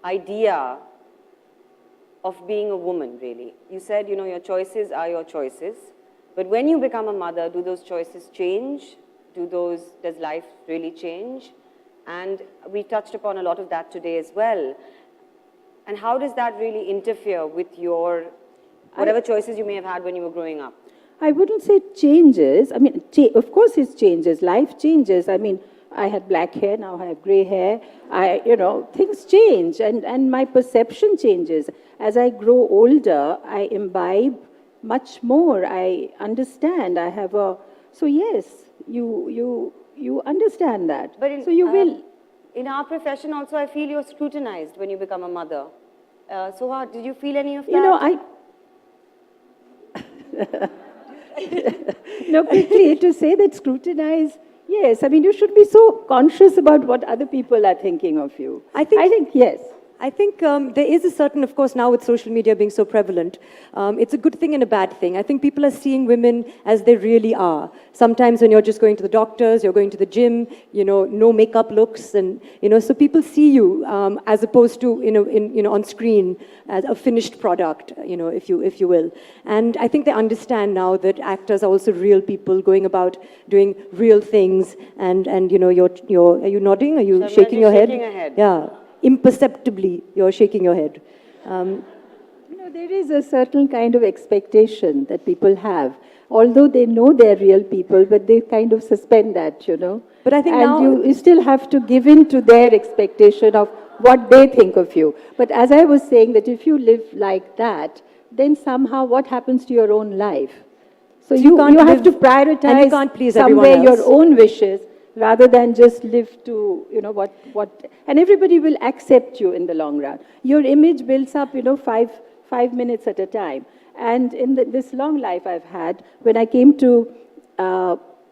S6: idea of being a woman, really? You said, your choices are your choices. But when you become a mother, do those choices change? Does life really change? And we touched upon a lot of that today as well. And how does that really interfere with your, whatever choices you may have had when you were growing up?
S12: I wouldn't say changes. I mean, of course it changes. Life changes. I mean, I had black hair, now I have gray hair. Things change and my perception changes. As I grow older, I imbibe much more. I understand. So yes, you understand that.
S6: But
S12: will.
S6: In our profession also, I feel you're scrutinized when you become a mother. So did you feel any of that?
S12: No, quickly to say that scrutinize, yes. I mean, you should be so conscious about what other people are thinking of you. I think yes.
S13: I think there is a certain, of course, now with social media being so prevalent, it's a good thing and a bad thing. I think people are seeing women as they really are. Sometimes when you're just going to the doctors, you're going to the gym, no makeup looks, and so people see you as opposed to on screen as a finished product, if you will. And I think they understand now that actors are also real people going about doing real things. And you're are you nodding? Are you shaking your head?
S6: Shaking her head.
S13: Yeah. Imperceptibly, you're shaking your head.
S12: There is a certain kind of expectation that people have, although they know they're real people, but they kind of suspend that,
S13: But I think
S12: now you still have to give in to their expectation of what they think of you. But as I was saying, that if you live like that, then somehow what happens to your own life? So you have to prioritize
S13: and you can't please
S12: somewhere
S13: everyone else.
S12: your own wishes, rather than just live to, and everybody will accept you in the long run. Your image builds up, 5 minutes at a time. And in this long life I've had, when I came to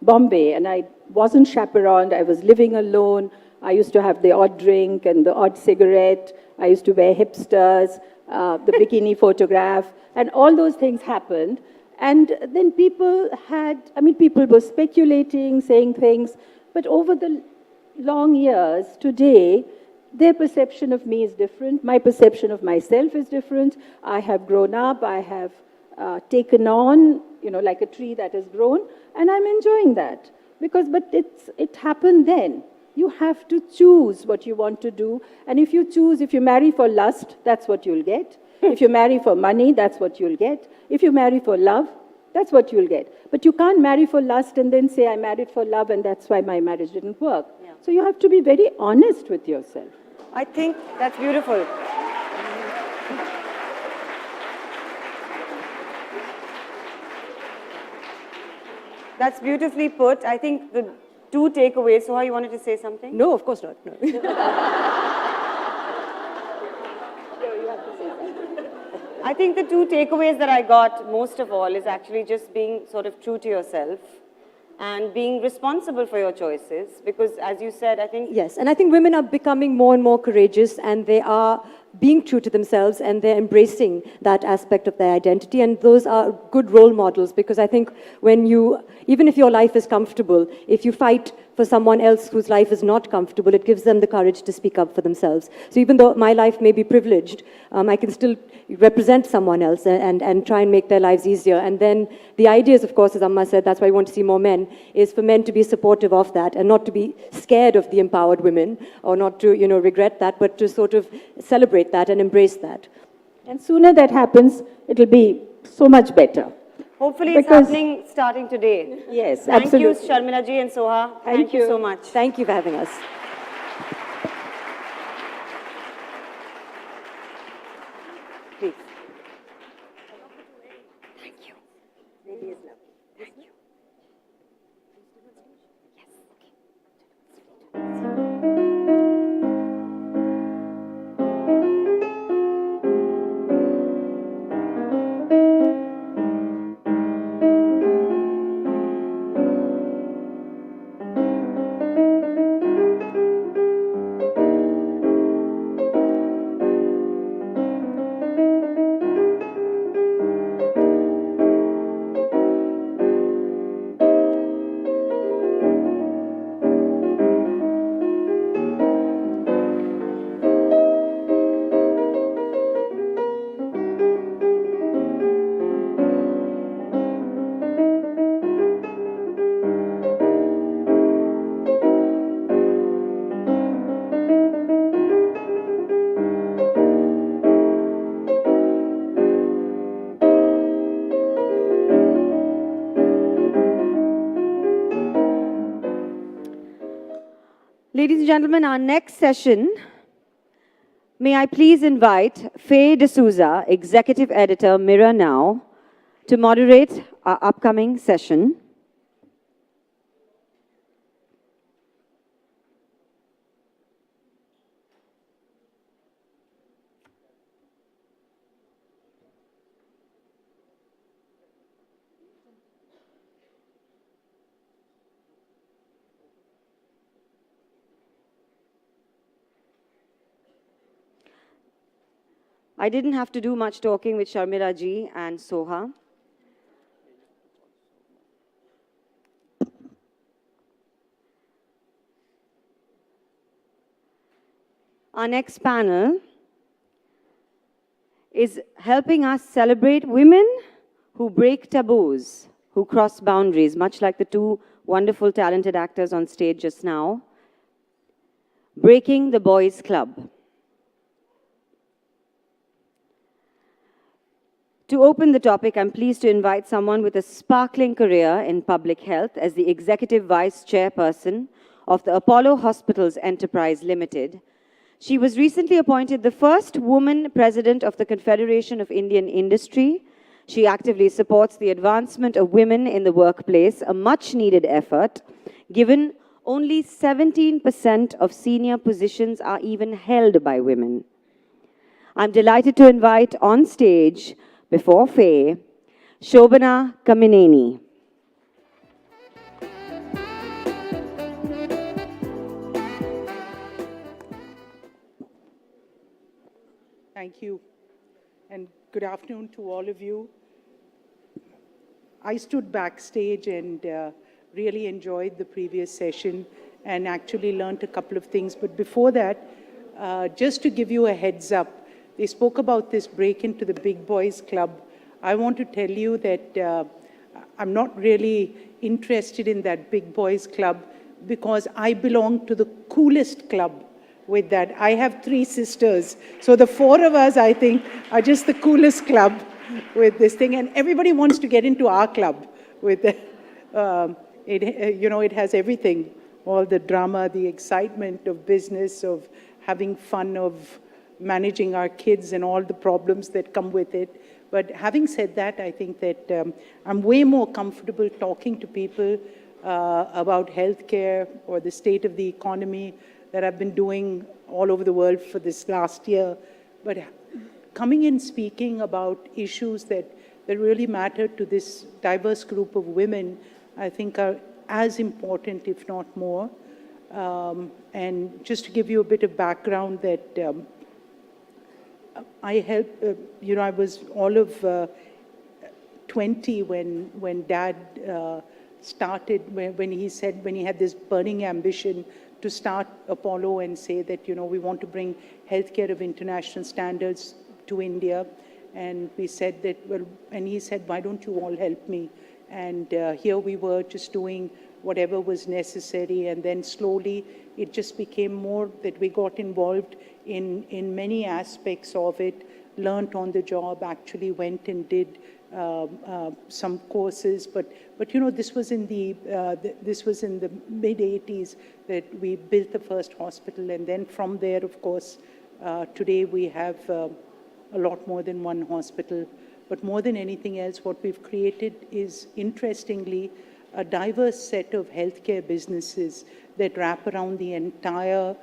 S12: Bombay and I wasn't chaperoned, I was living alone, I used to have the odd drink and the odd cigarette, I used to wear hipsters, the bikini photograph, and all those things happened. And then people were speculating, saying things. But over the long years, today, their perception of me is different. My perception of myself is different. I have grown up. I have taken on, like a tree that has grown. And I'm enjoying that. But it happened then. You have to choose what you want to do. And if you marry for lust, that's what you'll get. If you marry for money, that's what you'll get. If you marry for love, that's what you'll get. But you can't marry for lust and then say, I married for love and that's why my marriage didn't work. Yeah. So you have to be very honest with yourself.
S6: I think that's beautiful. That's beautifully put. I think the two takeaways. Soha, you wanted to say something?
S13: No, of course not. No.
S6: I think the two takeaways that I got most of all is actually just being sort of true to yourself and being responsible for your choices, because as you said, I think...
S13: Yes, and I think women are becoming more and more courageous, and they are being true to themselves, and they're embracing that aspect of their identity, and those are good role models, because I think even if your life is comfortable, if you fight for someone else whose life is not comfortable, it gives them the courage to speak up for themselves. So even though my life may be privileged, I can still represent someone else and try and make their lives easier. And then the idea is, of course, as Amma said, that's why we want to see more men, is for men to be supportive of that and not to be scared of the empowered women or not to, regret that, but to sort of celebrate that and embrace that.
S12: And sooner that happens, it'll be so much better.
S6: Hopefully it's happening starting today.
S12: Yes,
S6: absolutely. Thank you, Sharmila ji and Soha. Thank you so much.
S13: Thank you for having us.
S6: Please. Thank you. and gentlemen, our next session, may I please invite Faye D'Souza, Executive Editor, Mirror Now, to moderate our upcoming session. I didn't have to do much talking with Sharmila ji and Soha. Our next panel is helping us celebrate women who break taboos, who cross boundaries, much like the two wonderful, talented actors on stage just now. Breaking the Boys Club. To open the topic, I'm pleased to invite someone with a sparkling career in public health as the Executive Vice Chairperson of the Apollo Hospitals Enterprise Limited. She was recently appointed the first woman president of the Confederation of Indian Industry. She actively supports the advancement of women in the workplace, a much-needed effort, given only 17% of senior positions are even held by women. I'm delighted to invite on stage, before Faye, Shobhana Kamineni.
S14: Thank you, and good afternoon to all of you. I stood backstage and really enjoyed the previous session and actually learned a couple of things. But before that, just to give you a heads up, they spoke about this break into the Big Boys Club. I want to tell you that I'm not really interested in that Big Boys Club because I belong to the coolest club with that. I have 3 sisters. So the 4 of us, I think, are just the coolest club with this thing. And everybody wants to get into our club with the, it has everything. All the drama, the excitement of business, of having fun, of managing our kids and all the problems that come with it. But having said that, I think that I'm way more comfortable talking to people about healthcare or the state of the economy that I've been doing all over the world for this last year. But coming in speaking about issues that really matter to this diverse group of women, I think are as important, if not more. And just to give you a bit of background that I helped, I was all of 20 when Dad started, when he had this burning ambition to start Apollo and say that, we want to bring healthcare of international standards to India. And we said that, and he said, why don't you all help me? And here we were just doing whatever was necessary. And then slowly it just became more that we got involved in many aspects of it, learned on the job, actually went and did some courses, but this was in the mid 80s that we built the first hospital, and then from there, of course, today we have a lot more than one hospital. But more than anything else, what we've created is, interestingly, a diverse set of healthcare businesses that wrap around the entire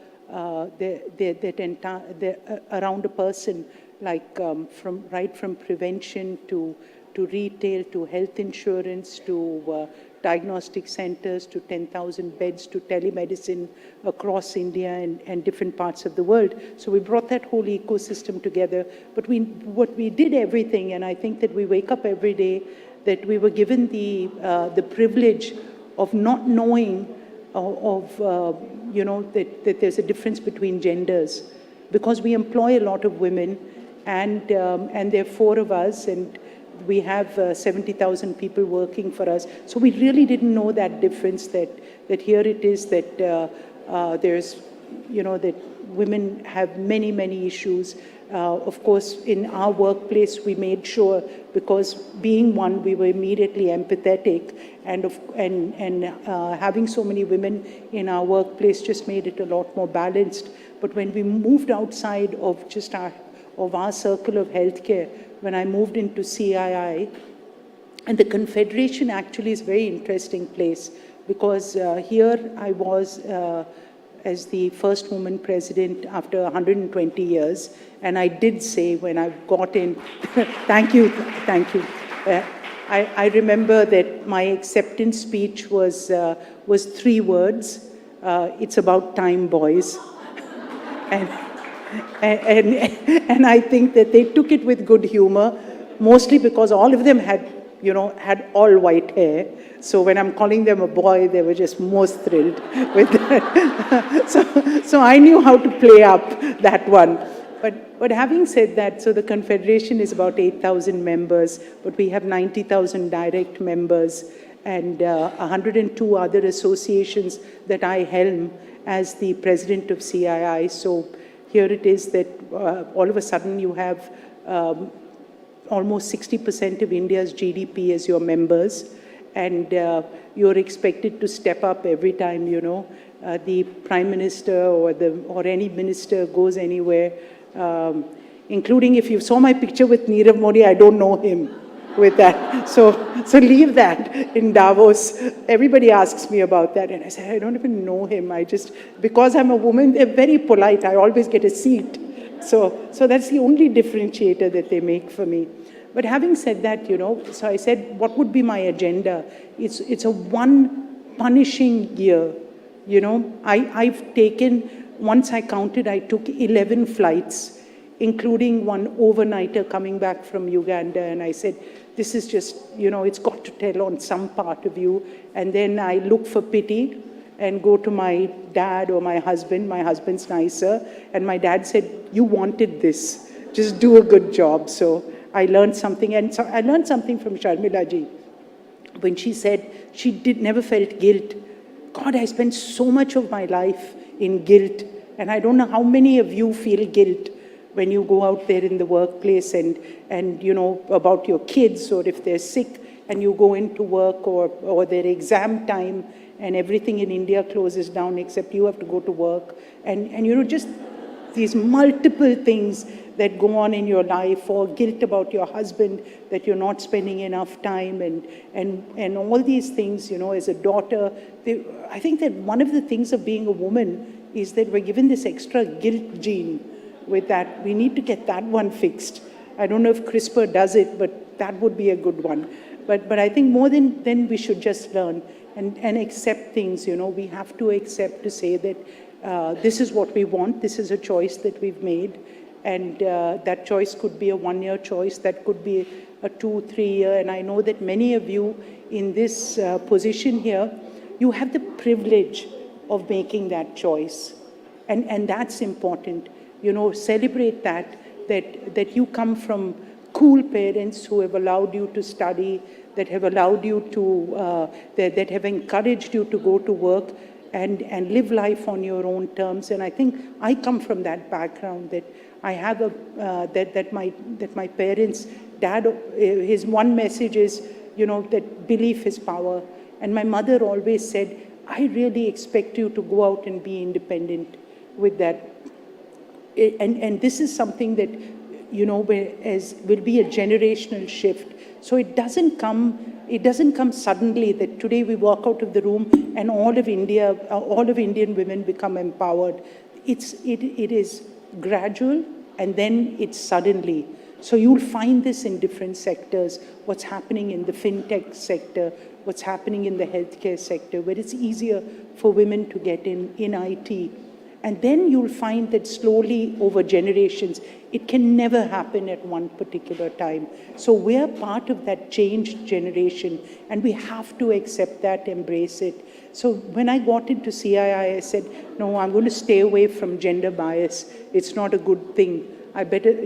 S14: around a person, like from prevention to retail, to health insurance, to diagnostic centers, to 10,000 beds, to telemedicine across India and different parts of the world. So we brought that whole ecosystem together. But what we did everything, and I think that we wake up every day, that we were given the privilege of not knowing that there's a difference between genders, because we employ a lot of women, and there are 4 of us, and we have 70,000 people working for us. So we really didn't know that difference, that here it is that there's that women have many, many issues. Of course, in our workplace, we made sure, because being one, we were immediately empathetic, and having so many women in our workplace just made it a lot more balanced. But when we moved outside of just our circle of healthcare, when I moved into CII, and the Confederation actually is a very interesting place, because here I was as the first woman president after 120 years. And I did say when I got in, thank you. I remember that my acceptance speech was 3 words. It's about time, boys. And I think that they took it with good humor, mostly because all of them had all white hair. So when I'm calling them a boy, they were just most thrilled with that. So I knew how to play up that one. But having said that, so the Confederation is about 8,000 members, but we have 90,000 direct members, and 102 other associations that I helm as the president of CII. So here it is that all of a sudden you have almost 60% of India's GDP as your members, and you're expected to step up every time, the Prime Minister or any minister goes anywhere, including if you saw my picture with Nirav Modi, I don't know him with that. So leave that in Davos. Everybody asks me about that, and I say, I don't even know him. Because I'm a woman, they're very polite. I always get a seat. So that's the only differentiator that they make for me. But having said that, so I said, what would be my agenda? It's a one punishing year. I've taken, once I counted, I took 11 flights, including one overnighter coming back from Uganda. And I said, this is just, it's got to tell on some part of you. And then I look for pity and go to my dad or my husband. My husband's nicer. And my dad said, you wanted this. Just do a good job. So I learned something. And so I learned something from Sharmila ji when she said she never felt guilt. God, I spent so much of my life in guilt. And I don't know how many of you feel guilt when you go out there in the workplace and about your kids, or if they're sick and you go into work, or their exam time and everything in India closes down except you have to go to work. And just these multiple things that go on in your life, or guilt about your husband that you're not spending enough time, and all these things, as a daughter. I think that one of the things of being a woman is that we're given this extra guilt gene with that. We need to get that one fixed. I don't know if CRISPR does it, but that would be a good one. But I think more than we should just learn and accept things. We have to accept to say that this is what we want. This is a choice that we've made. And that choice could be a 1-year choice, that could be a 2-3 year. And I know that many of you in this position here, you have the privilege of making that choice. And that's important. Celebrate that you come from cool parents who have allowed you to study, that have allowed you to, that have encouraged you to go to work and live life on your own terms. And I think I come from that background, that I have that my parents, dad, his one message is, that belief is power. And my mother always said, I really expect you to go out and be independent with that. And this is something that, will be a generational shift. So it doesn't come suddenly that today we walk out of the room and all of Indian women become empowered. It is gradual, and then it's suddenly. So you'll find this in different sectors, what's happening in the fintech sector, what's happening in the healthcare sector, where it's easier for women to get in IT. And then you'll find that slowly over generations, it can never happen at one particular time. So we're part of that changed generation, and we have to accept that, embrace it. So when I got into CII, I said, no, I'm going to stay away from gender bias. It's not a good thing. I better,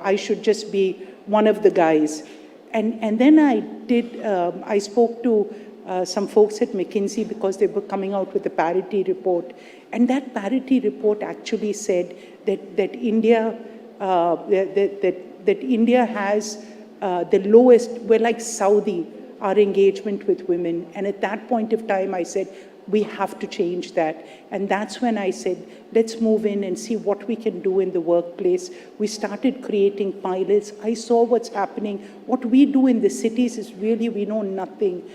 S14: I should just be one of the guys. And then I spoke to some folks at McKinsey because they were coming out with a parity report. And that parity report actually said that India that India has the lowest, we're like Saudi, our engagement with women. And at that point of time, I said, we have to change that. And that's when I said, let's move in and see what we can do in the workplace. We started creating pilots. I saw what's happening. What we do in the cities is really, we know nothing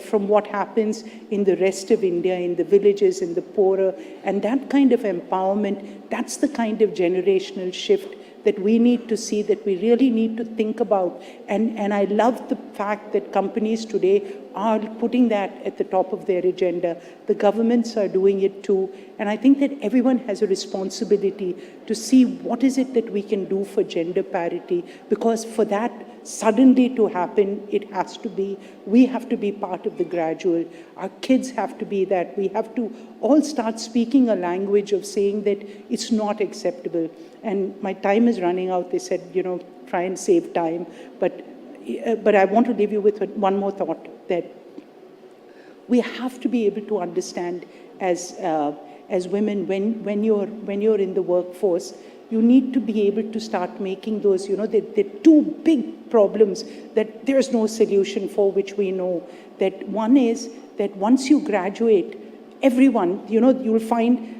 S14: from what happens in the rest of India, in the villages, in the poorer. And that kind of empowerment, that's the kind of generational shift that we need to see, that we really need to think about. And I love the fact that companies today are putting that at the top of their agenda. The governments are doing it too. And I think that everyone has a responsibility to see what is it that we can do for gender parity, because for that suddenly to happen, it has to be, we have to be part of the gradual. Our kids have to be that. We have to all start speaking a language of saying that it's not acceptable. And my time is running out. They said, you know, try and save time. But I want to leave you with one more thought, that we have to be able to understand as women, when you're in the workforce, you need to be able to start making those, you know, the two big problems that there's no solution for, which we know. That one is that once you graduate, everyone, you know, you'll find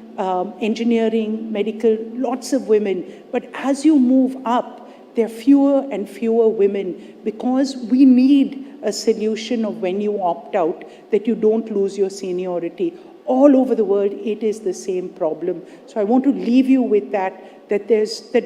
S14: engineering, medical, lots of women. But as you move up, there are fewer and fewer women, because we need a solution of when you opt out, that you don't lose your seniority. All over the world, it is the same problem. So I want to leave you with that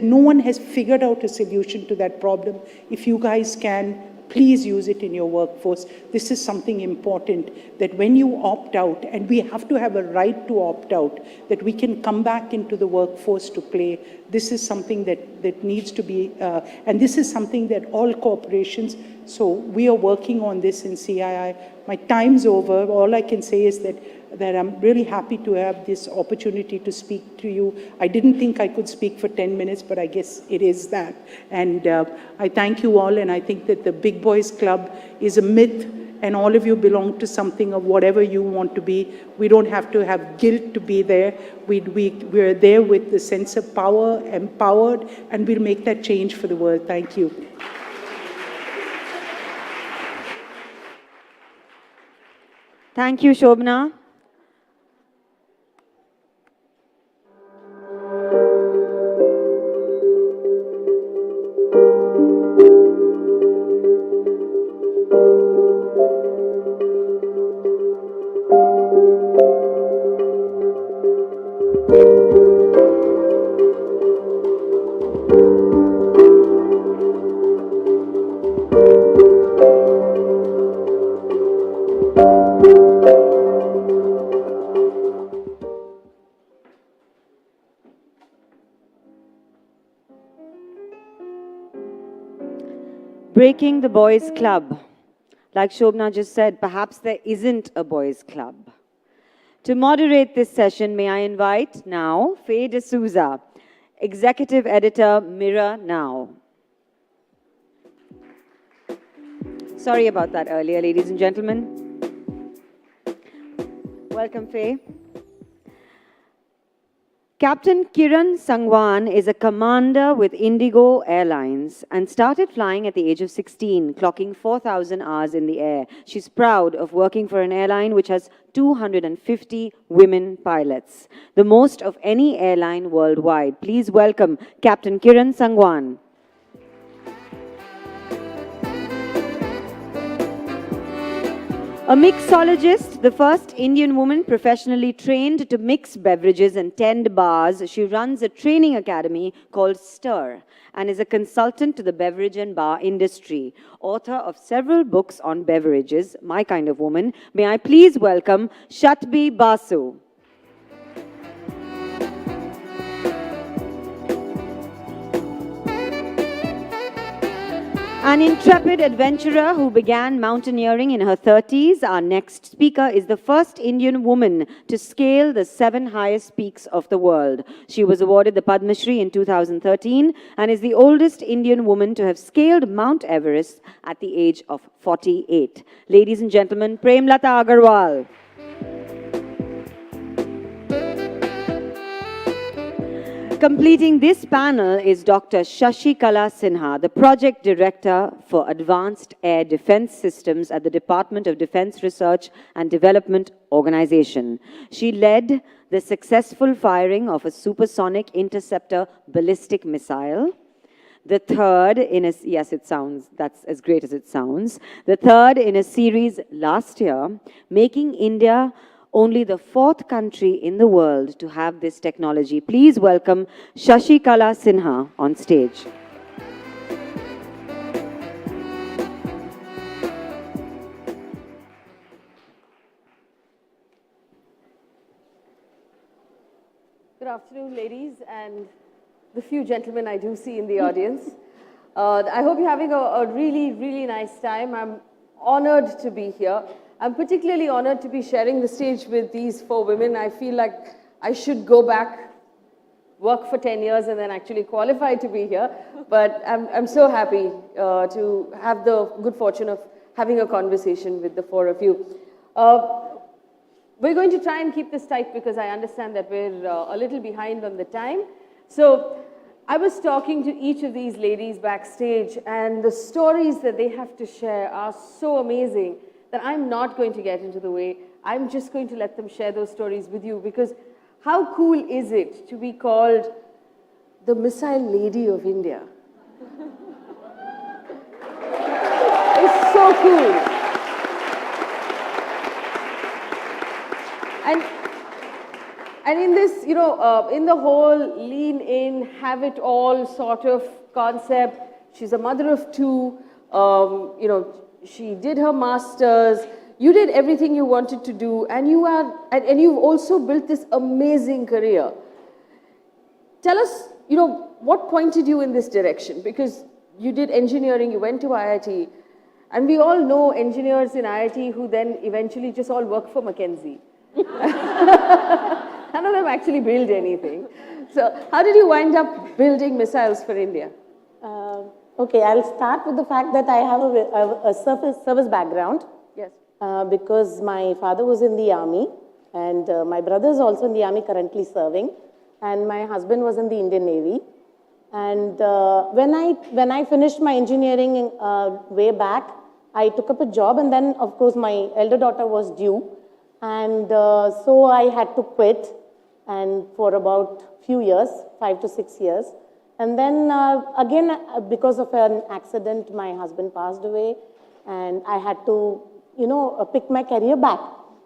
S14: no one has figured out a solution to that problem. If you guys can, please use it in your workforce. This is something important, that when you opt out, and we have to have a right to opt out, that we can come back into the workforce to play. This is something that needs to be, and this is something that all corporations, so we are working on this in CII. My time's over. All I can say is that I'm really happy to have this opportunity to speak to you. I didn't think I could speak for 10 minutes, but I guess it is that. And I thank you all, and I think that the Big Boys Club is a myth, and all of you belong to something of whatever you want to be. We don't have to have guilt to be there. We're there with the sense of power, empowered, and we'll make that change for the world. Thank you.
S6: Thank you, Shobna. Breaking the Boys Club. Like Shobna just said, perhaps there isn't a boys' club. To moderate this session, may I invite now Faye D'Souza, Executive Editor, Mirror Now. Sorry about that earlier, ladies and gentlemen. Welcome, Faye. Captain Kiran Sangwan is a commander with Indigo Airlines and started flying at the age of 16, clocking 4,000 hours in the air. She's proud of working for an airline which has 250 women pilots, the most of any airline worldwide. Please welcome Captain Kiran Sangwan. A mixologist, the first Indian woman professionally trained to mix beverages and tend bars, she runs a training academy called STIR and is a consultant to the beverage and bar industry. Author of several books on beverages, My Kind of Woman, may I please welcome Shatbi Basu. An intrepid adventurer who began mountaineering in her 30s, our next speaker is the first Indian woman to scale the 7 highest peaks of the world. She was awarded the Padma Shri in 2013 and is the oldest Indian woman to have scaled Mount Everest at the age of 48. Ladies and gentlemen, Premlata Agarwal. Completing this panel is Dr. Shashikala Sinha, the Project Director for Advanced Air Defense Systems at the Department of Defense Research and Development Organization. She led the successful firing of a supersonic interceptor ballistic missile. The third in a, yes, it sounds, that's as great as it sounds. The third in a series last year, making India only the fourth country in the world to have this technology. Please welcome Shashikala Sinha on stage.
S15: Good afternoon, ladies, and the few gentlemen I do see in the audience. I hope you're having a really, really nice time. I'm honored to be here. I'm particularly honored to be sharing the stage with these four women. I feel like I should go back, work for 10 years, and then actually qualify to be here. But I'm so happy to have the good fortune of having a conversation with the four of you. We're going to try and keep this tight because I understand that we're a little behind on the time. So I was talking to each of these ladies backstage, and the stories that they have to share are so amazing that I'm not going to get into the way. I'm just going to let them share those stories with you, because how cool is it to be called the Missile Lady of India? It's so cool. And in this, you know, in the whole lean in, have it all sort of concept, she's a mother of two, you know, she did her master's, you did everything you wanted to do, and you've also built this amazing career. Tell us, you know, what pointed you in this direction? Because you did engineering, you went to IIT, and we all know engineers in IIT who then eventually just all work for McKinsey. None of them actually build anything. So how did you wind up building missiles for India?
S16: Okay, I'll start with the fact that I have a service background.
S15: Yes.
S16: Because my father was in the army, and my brother is also in the army currently serving, and my husband was in the Indian Navy. And when I finished my engineering way back, I took up a job, and then of course my elder daughter was due, and so I had to quit, and for about few years, 5 to 6 years. And then again, because of an accident, my husband passed away, and I had to, you know, pick my career back.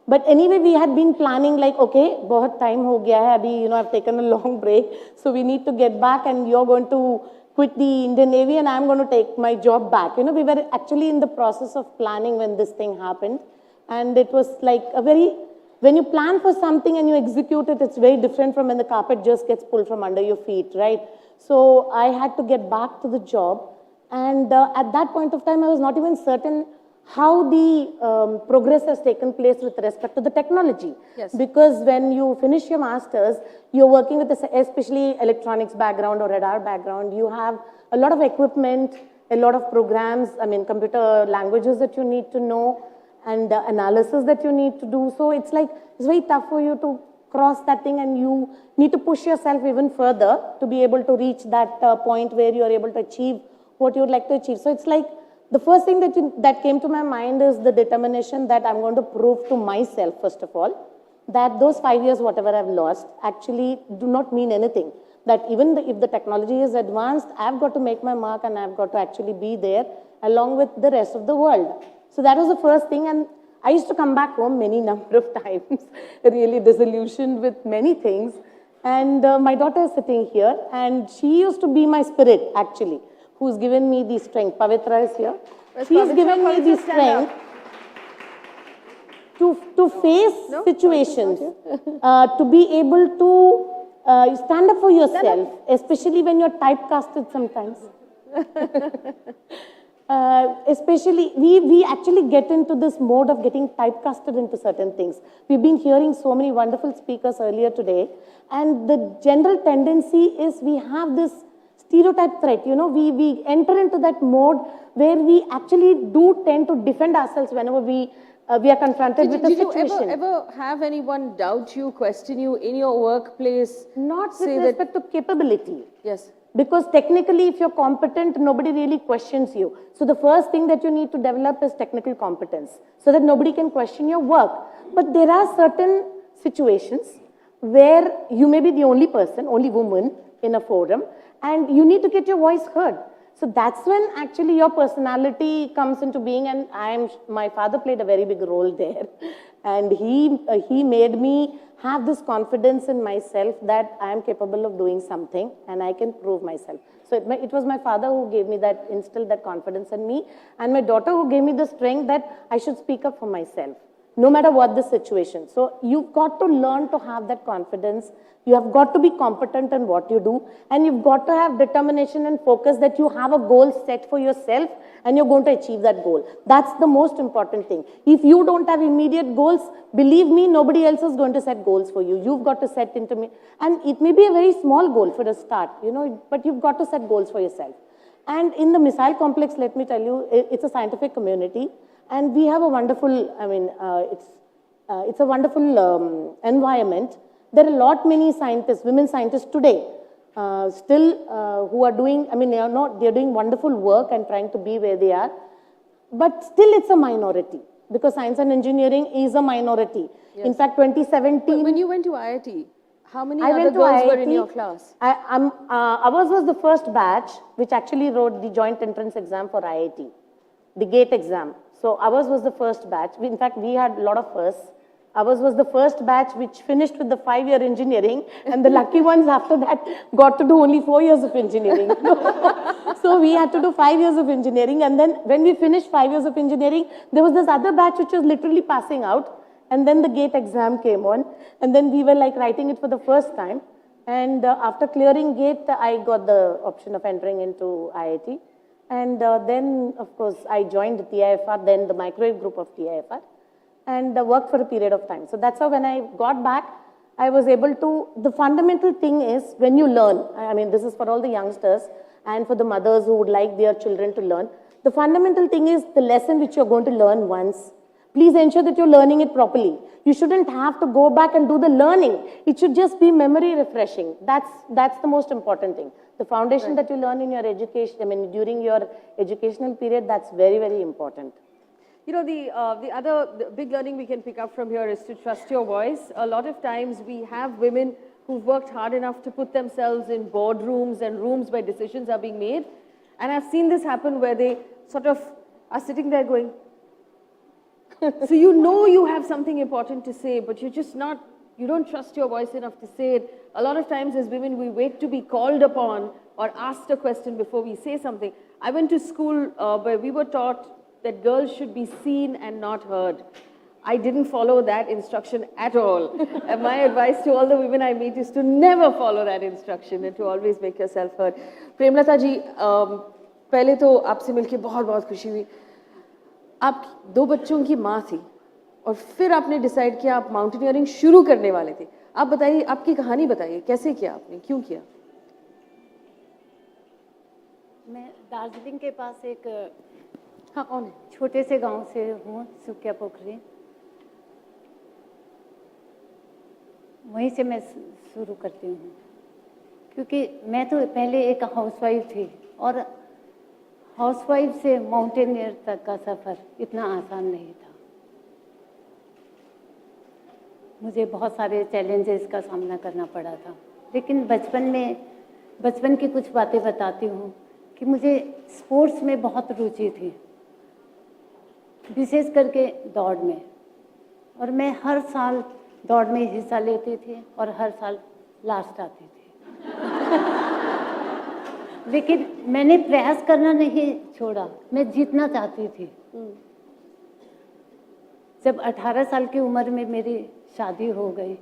S16: But anyway, we had been planning like, okay, bahut time ho gaya hai, abhi, you know, I've taken a long break, so we need to get back, and you're going to quit the Indian Navy, and I'm going to take my job back. You know, we were actually in the process of planning when this thing happened, and it was like a very, when you plan for something and you execute it, it's very different from when the carpet just gets pulled from under your feet, right? So I had to get back to the job, and at that point of time, I was not even certain how the progress has taken place with respect to the technology.
S15: Yes.
S16: Because when you finish your masters, you're working with especially electronics background or radar background, you have a lot of equipment, a lot of programs, I mean computer languages that you need to know, and analysis that you need to do. So it's like, it's very tough for you to cross that thing, and you need to push yourself even further to be able to reach that point where you are able to achieve what you would like to achieve. So it's like, the first thing that came to my mind is the determination that I'm going to prove to myself, first of all, that those 5 years, whatever I've lost, actually do not mean anything. That even if the technology is advanced, I've got to make my mark, and I've got to actually be there along with the rest of the world. So that was the first thing, and I used to come back home many number of times, really disillusioned with many things. And my daughter is sitting here, and she used to be my spirit, actually, who's given me the strength. Pavitra is here. She's given me the strength to face situations, to be able to stand up for yourself, especially when you're typecasted sometimes. Especially, we actually get into this mode of getting typecasted into certain things. We've been hearing so many wonderful speakers earlier today, and the general tendency is we have this stereotype threat. You know, we enter into that mode where we actually do tend to defend ourselves whenever we we are confronted with a
S15: Did
S16: situation.
S15: you ever have anyone doubt you, question you in your workplace?
S16: Not with
S15: say
S16: respect to capability.
S15: Yes.
S16: Because technically, if you're competent, nobody really questions you. So the first thing that you need to develop is technical competence, so that nobody can question your work. But there are certain situations where you may be the only person, only woman in a forum, and you need to get your voice heard. So that's when actually your personality comes into being, and my father played a very big role there. And he made me have this confidence in myself that I am capable of doing something and I can prove myself. So it was my father who gave me that, instilled that confidence in me, and my daughter who gave me the strength that I should speak up for myself, no matter what the situation. So you've got to learn to have that confidence. You have got to be competent in what you do, and you've got to have determination and focus that you have a goal set for yourself and you're going to achieve that goal. That's the most important thing. If you don't have immediate goals, believe me, nobody else is going to set goals for you. You've got to set and it may be a very small goal for a start, but you've got to set goals for yourself. And in the missile complex, let me tell you, it's a scientific community, and we have a wonderful, it's a wonderful environment. There are many scientists, women scientists today, still who are doing, they're doing wonderful work and trying to be where they are. But still it's a minority, because science and engineering is a minority. Yes. In fact, 2017...
S15: When you went to IIT, how many other girls were in your class?
S16: Ours was the first batch which actually wrote the joint entrance exam for IIT, the GATE exam. So ours was the first batch. In fact, we had a lot of firsts. Ours was the first batch which finished with the 5-year engineering, and the lucky ones after that got to do only 4 years of engineering. So we had to do 5 years of engineering, and then when we finished 5 years of engineering, there was this other batch which was literally passing out, and then the GATE exam came on, and then we were like writing it for the first time. And after clearing GATE, I got the option of entering into IIT. And then, of course, I joined the TIFR, then the microwave group of TIFR, and worked for a period of time. So that's how when I got back, I was able to, the fundamental thing is when you learn, this is for all the youngsters and for the mothers who would like their children to learn, the fundamental thing is the lesson which you're going to learn once. Please ensure that you're learning it properly. You shouldn't have to go back and do the learning. It should just be memory refreshing. That's the most important thing. The foundation that you learn in your education, during your educational period, that's very, very important.
S15: The other big learning we can pick up from here is to trust your voice. A lot of times we have women who've worked hard enough to put themselves in boardrooms and rooms where decisions are being made. And I've seen this happen where they sort of are sitting there going, so you have something important to say, but you don't trust your voice enough to say it. A lot of times as women, we wait to be called upon or asked a question before we say something. I went to school where we were taught that girls should be seen and not heard. I didn't follow that instruction at all. And my advice to all the women I meet is to never follow that instruction and to always make yourself heard. Premlata ji, पहले तो आपसे मिलके बहुत खुशी हुई. आप 2 बच्चों की माँ थी और फिर आपने डिसाइड किया आप माउंटेनियरिंग शुरू करने वाले थे. आप बताइए, आपकी कहानी बताइए, कैसे किया आपने, क्यों किया?
S17: मैं दार्जिलिंग के पास एक छोटे से गांव से हूँ, सुकिया पोखरी. वहीं से मैं शुरू करती हूँ, क्योंकि मैं तो पहले एक हाउसवाइफ थी और हाउसवाइफ से माउंटेनियर तक का सफ़र इतना आसान नहीं था. मुझे बहुत सारे चैलेंजेस का सामना करना पड़ा था, लेकिन बचपन की कुछ बातें बताती हूँ कि मुझे स्पोर्ट्स में बहुत रुचि थी, विशेष करके दौड़ में. और मैं हर साल दौड़ में हिस्सा लेती थी और हर साल लास्ट आती थी. लेकिन मैंने प्रयास करना नहीं छोड़ा, मैं जीतना चाहती थी. जब 18 साल की उम्र में मेरी शादी हो गई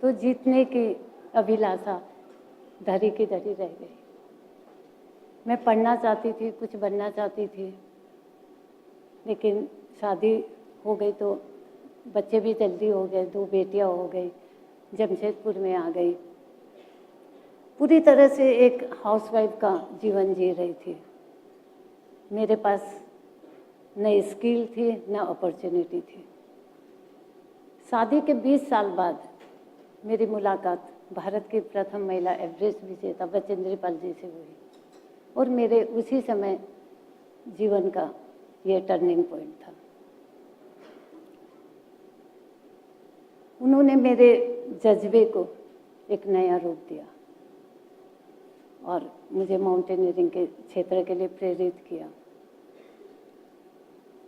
S17: तो जीतने की अभिलाषा धरी की धरी रह गई. मैं पढ़ना चाहती थी, कुछ बनना चाहती थी, लेकिन शादी हो गई तो बच्चे भी जल्दी हो गए, 2 बेटियां हो गई, जमशेदपुर में आ गई. पूरी तरह से एक हाउसवाइफ का जीवन जी रही थी. मेरे पास न स्किल थी न अपॉर्चुनिटी थी. शादी के 20 साल बाद मेरी मुलाकात भारत की प्रथम महिला एवरेस्ट विजेता बचेंद्री पाल जी से हुई और मेरे उसी समय जीवन का ये टर्निंग पॉइंट था। उन्होंने मेरे जज्बे को एक नया रूप दिया और मुझे माउंटेनियरिंग के क्षेत्र के लिए प्रेरित किया।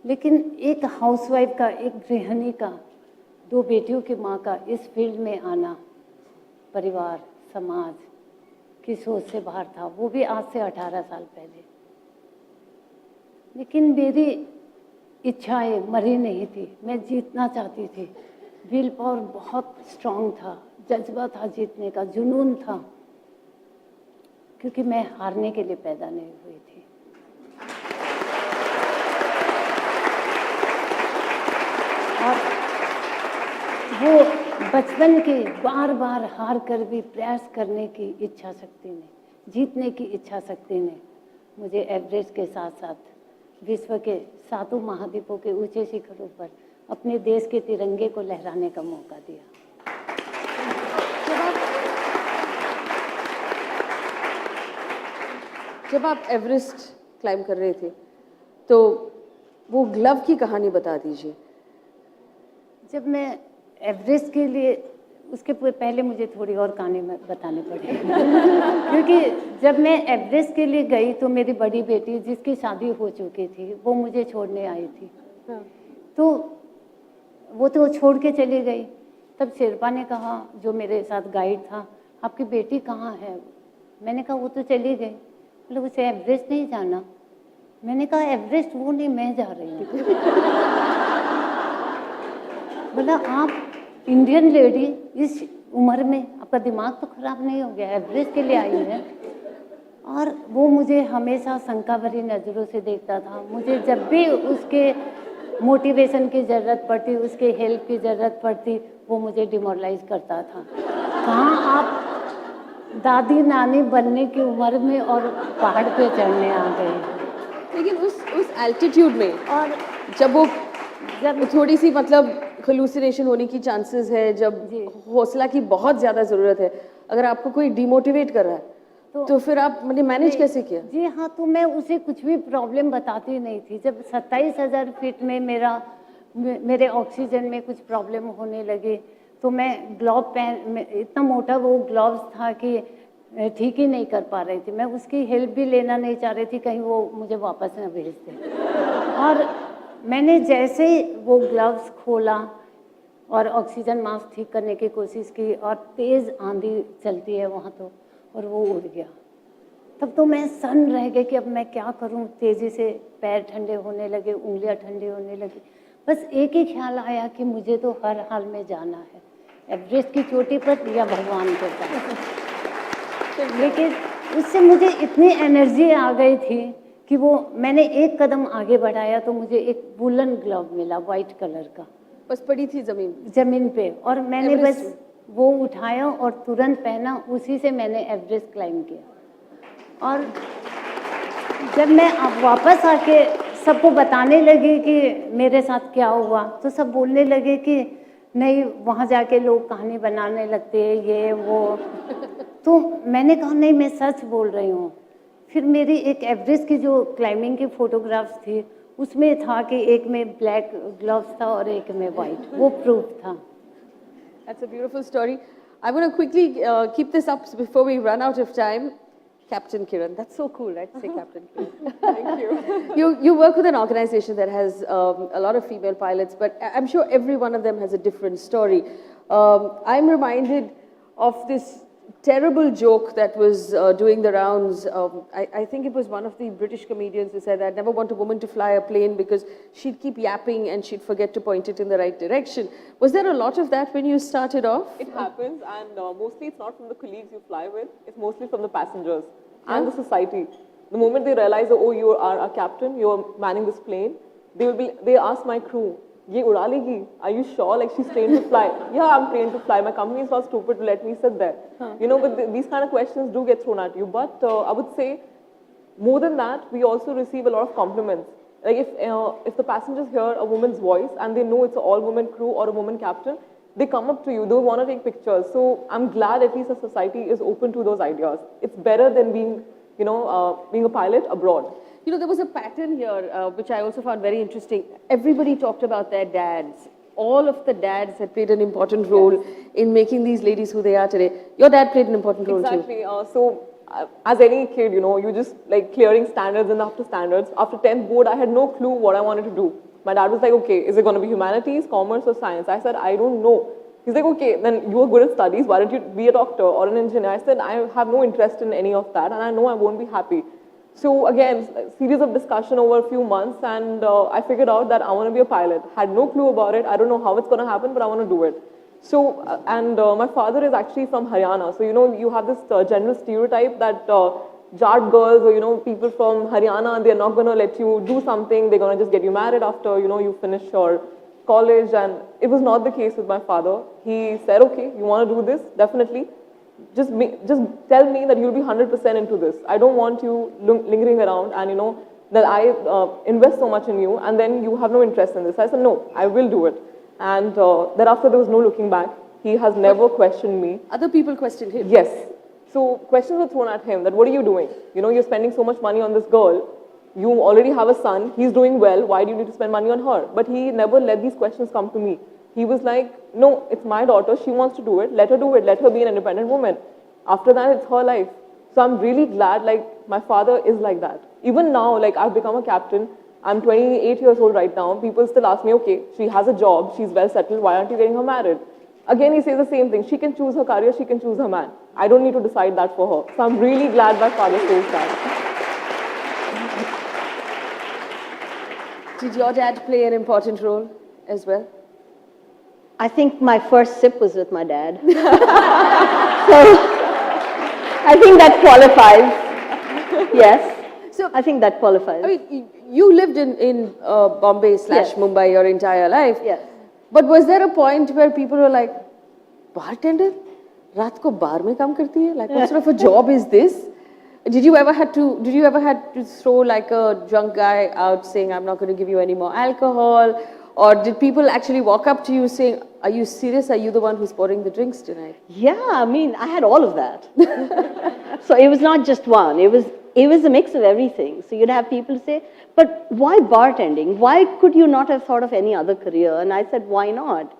S17: लेकिन एक हाउसवाइफ का, एक गृहिणी का, 2 बेटियों की माँ का इस फील्ड में आना परिवार समाज की सोच से बाहर था, वो भी आज से 18 साल पहले। लेकिन मेरी इच्छाएं मरी नहीं थी, मैं जीतना चाहती थी। विल पावर बहुत स्ट्रांग था, जज्बा था जीतने का, जुनून था, क्योंकि मैं हारने के लिए पैदा नहीं हुई थी। और वो बचपन की बार बार हार कर भी प्रयास करने की इच्छा शक्ति ने, जीतने की इच्छा शक्ति ने मुझे एवरेस्ट के साथ साथ विश्व के 7 महाद्वीपों के ऊंचे शिखरों पर अपने देश के तिरंगे को लहराने का मौका दिया।
S15: जब आप एवरेस्ट क्लाइंब कर रहे थे तो वो ग्लव की कहानी बता दीजिए।
S17: जब मैं एवरेस्ट के लिए, उसके पहले मुझे थोड़ी और कहानी बतानी पड़ी क्योंकि जब मैं एवरेस्ट के लिए गई तो मेरी बड़ी बेटी जिसकी शादी हो चुकी थी वो मुझे छोड़ने आई थी। तो वो तो छोड़ के चली गई। तब शेरपा ने कहा, जो मेरे साथ गाइड था, आपकी बेटी कहाँ है? मैंने कहा वो तो चली गई। बोले उसे एवरेस्ट नहीं जाना? मैंने कहा एवरेस्ट वो नहीं, मैं जा रही हूँ। बोला आप इंडियन लेडी इस उम्र में, आपका दिमाग तो खराब नहीं हो गया, एवरेस्ट के लिए आई है? और वो मुझे हमेशा शंका भरी नज़रों से देखता था। मुझे जब भी उसके मोटिवेशन की ज़रूरत पड़ती, उसके हेल्प की ज़रूरत पड़ती, वो मुझे डिमोरलाइज करता था। कहाँ आप दादी नानी बनने की उम्र में और पहाड़ पे चढ़ने आ गए।
S15: लेकिन उस एल्टीट्यूड में और जब थोड़ी सी मतलब हेलुसिनेशन होने की चांसेस है, जब हौसला की बहुत ज़्यादा ज़रूरत है, अगर आपको कोई डिमोटिवेट कर रहा है तो फिर आप मैनेज कैसे किया?
S17: जी हाँ, तो मैं उसे कुछ भी प्रॉब्लम बताती नहीं थी। जब 27,000 फीट में मेरे ऑक्सीजन में कुछ प्रॉब्लम होने लगी तो मैं ग्लव पहन, इतना मोटा वो ग्लव्स था कि ठीक ही नहीं कर पा रही थी। मैं उसकी हेल्प भी लेना नहीं चाह रही थी, कहीं वो मुझे वापस न भेज दे। और मैंने जैसे ही वो ग्लव्स खोला और ऑक्सीजन मास्क ठीक करने की कोशिश की और तेज़ आंधी चलती है वहाँ तो, और वो उड़ गया। तब तो मैं सन्न रह गई कि अब मैं क्या करूं। तेज़ी से पैर ठंडे होने लगे, उंगलियां ठंडी होने लगी। बस एक ही ख्याल आया कि मुझे तो हर हाल में जाना है, एवरेस्ट की चोटी पर या भगवान के पास। लेकिन उससे मुझे इतनी एनर्जी आ गई थी कि वो मैंने एक कदम आगे बढ़ाया तो मुझे एक वुलन ग्लव मिला वाइट कलर का,
S15: बस पड़ी थी
S17: जमीन पे, और मैंने बस वो उठाया और तुरंत पहना। उसी से मैंने एवरेस्ट क्लाइंब किया। और जब मैं अब वापस आके सबको बताने लगी कि मेरे साथ क्या हुआ, तो सब बोलने लगे कि नहीं, वहाँ जाके लोग कहानी बनाने लगते हैं, ये वो। तो मैंने कहा नहीं, मैं सच बोल रही हूँ। फिर मेरी एक एवरेस्ट की जो क्लाइंबिंग की फोटोग्राफ्स थी उसमें था कि एक में ब्लैक ग्लव्स था और एक में वाइट, वो प्रूफ था।
S15: That's a beautiful story. I'm going to quickly keep this up before we run out of time. Captain Kiran, that's so cool, right? Say Captain Kiran. Thank you. You work with an organization that has a lot of female pilots, but I'm sure every one of them has a different story. I'm reminded of this terrible joke that was doing the rounds. I think it was one of the British comedians who said that never want a woman to fly a plane because she'd keep yapping and she'd forget to point it in the right direction. Was there a lot of that when you started off?
S18: It happens, and mostly it's not from the colleagues you fly with, it's mostly from the passengers and the society. The moment they realize, oh, you are a captain, you're manning this plane, they ask my crew, ye uda legi? Are you sure? Like, she's trained to fly. Yeah, I'm trained to fly. My company is not stupid to let me sit there. You know, but these kind of questions do get thrown at you. But I would say, more than that, we also receive a lot of compliments. Like if the passengers hear a woman's voice and they know it's an all-woman crew or a woman captain, they come up to you, they want to take pictures. So I'm glad at least a society is open to those ideas. It's better than being, being a pilot abroad.
S15: You know, there was a pattern here, which I also found very interesting. Everybody talked about their dads. All of the dads had played an important role in making these ladies who they are today. Your dad played an important role too.
S18: Exactly. As any kid, you just like clearing standards and after standards. After 10th board, I had no clue what I wanted to do. My dad was like, okay, is it going to be humanities, commerce or science? I said, I don't know. He's like, okay, then you are good at studies. Why don't you be a doctor or an engineer? I said, I have no interest in any of that and I know I won't be happy. So again, a series of discussion over a few months and I figured out that I want to be a pilot. Had no clue about it. I don't know how it's going to happen, but I want to do it. So, my father is actually from Haryana. So, you have this general stereotype that Jat girls or, people from Haryana, they're not going to let you do something. They're going to just get you married after, you finish your college. And it was not the case with my father. He said, okay, you want to do this? Definitely. Just tell me that you'll be 100% into this. I don't want you lingering around and, that I invest so much in you and then you have no interest in this. I said, no, I will do it. And thereafter, there was no looking back. He has never questioned me.
S15: Other people questioned him?
S18: Yes. So questions were thrown at him that, what are you doing? You're spending so much money on this girl. You already have a son. He's doing well. Why do you need to spend money on her? But he never let these questions come to me. He was like, no, it's my daughter. She wants to do it. Let her do it. Let her be an independent woman. After that, it's her life. So I'm really glad, my father is like that. Even now, I've become a captain. I'm 28 years old right now. People still ask me, okay, she has a job, she's well settled, why aren't you getting her married? Again, he says the same thing. She can choose her career, she can choose her man. I don't need to decide that for her. So I'm really glad my father says that.
S15: Did your dad play an important role as well?
S19: I think my first sip was with my dad. So I think that qualifies. Yes. So I think that qualifies.
S15: I mean, you lived in Bombay / Mumbai your entire life.
S19: Yes.
S15: But was there a point where people were like, bartender? Raat ko bar mein kaam karti hai? Like, what sort of a job is this? Did you ever had to throw like a drunk guy out saying, I'm not going to give you any more alcohol? Or did people actually walk up to you saying, are you serious? Are you the one who's pouring the drinks tonight?
S19: Yeah, I mean, I had all of that. So it was not just one. It was a mix of everything. So you'd have people say, but why bartending? Why could you not have thought of any other career? And I said, why not?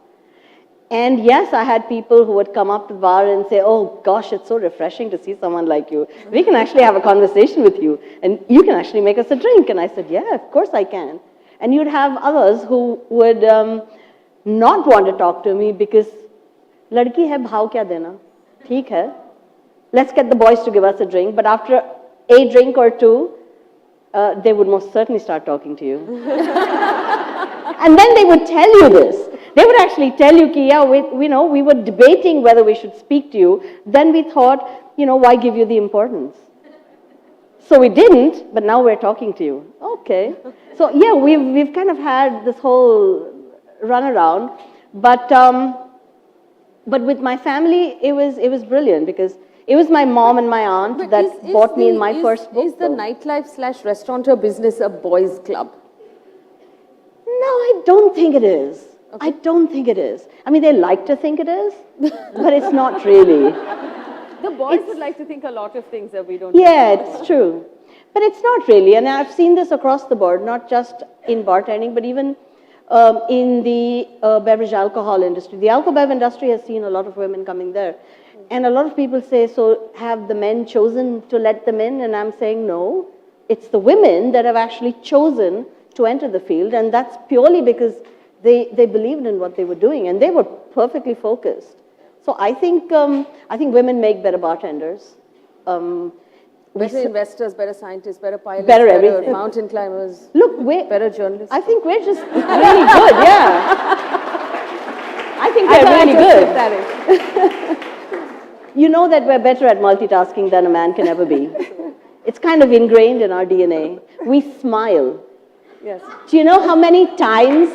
S19: And yes, I had people who would come up to the bar and say, oh gosh, it's so refreshing to see someone like you. We can actually have a conversation with you and you can actually make us a drink. And I said, yeah, of course I can. And you'd have others who would not want to talk to me because ladki hai bhav kya dena? Theek hai. Let's get the boys to give us a drink. But after a drink or two, they would most certainly start talking to you. And then they would tell you this. They would actually tell you, ki, yeah, we were debating whether we should speak to you. Then we thought, why give you the importance? So we didn't, but now we're talking to you. Okay. So yeah, we've kind of had this whole runaround. But with my family, it was brilliant because it was my mom and my aunt that bought me in my first book.
S15: Is the nightlife / restaurateur business a boys' club?
S19: No, I don't think it is. Okay. I don't think it is. I mean, they like to think it is, but it's not really.
S15: The boys would like to think a lot of things that we don't.
S19: Yeah, it's true. But it's not really. And I've seen this across the board, not just in bartending, but even in the beverage alcohol industry. The alcohol industry has seen a lot of women coming there. And a lot of people say, so have the men chosen to let them in? And I'm saying, no. It's the women that have actually chosen to enter the field. And that's purely because they believed in what they were doing. And they were perfectly focused. So I think women make better bartenders.
S15: Better investors, better scientists, better pilots,
S19: better everything.
S15: Mountain climbers.
S19: Look,
S15: better journalists.
S19: I think we're just really good, yeah. I think we're really good. You know that we're better at multitasking than a man can ever be. It's kind of ingrained in our DNA. We smile.
S15: Yes.
S19: Do you know how many times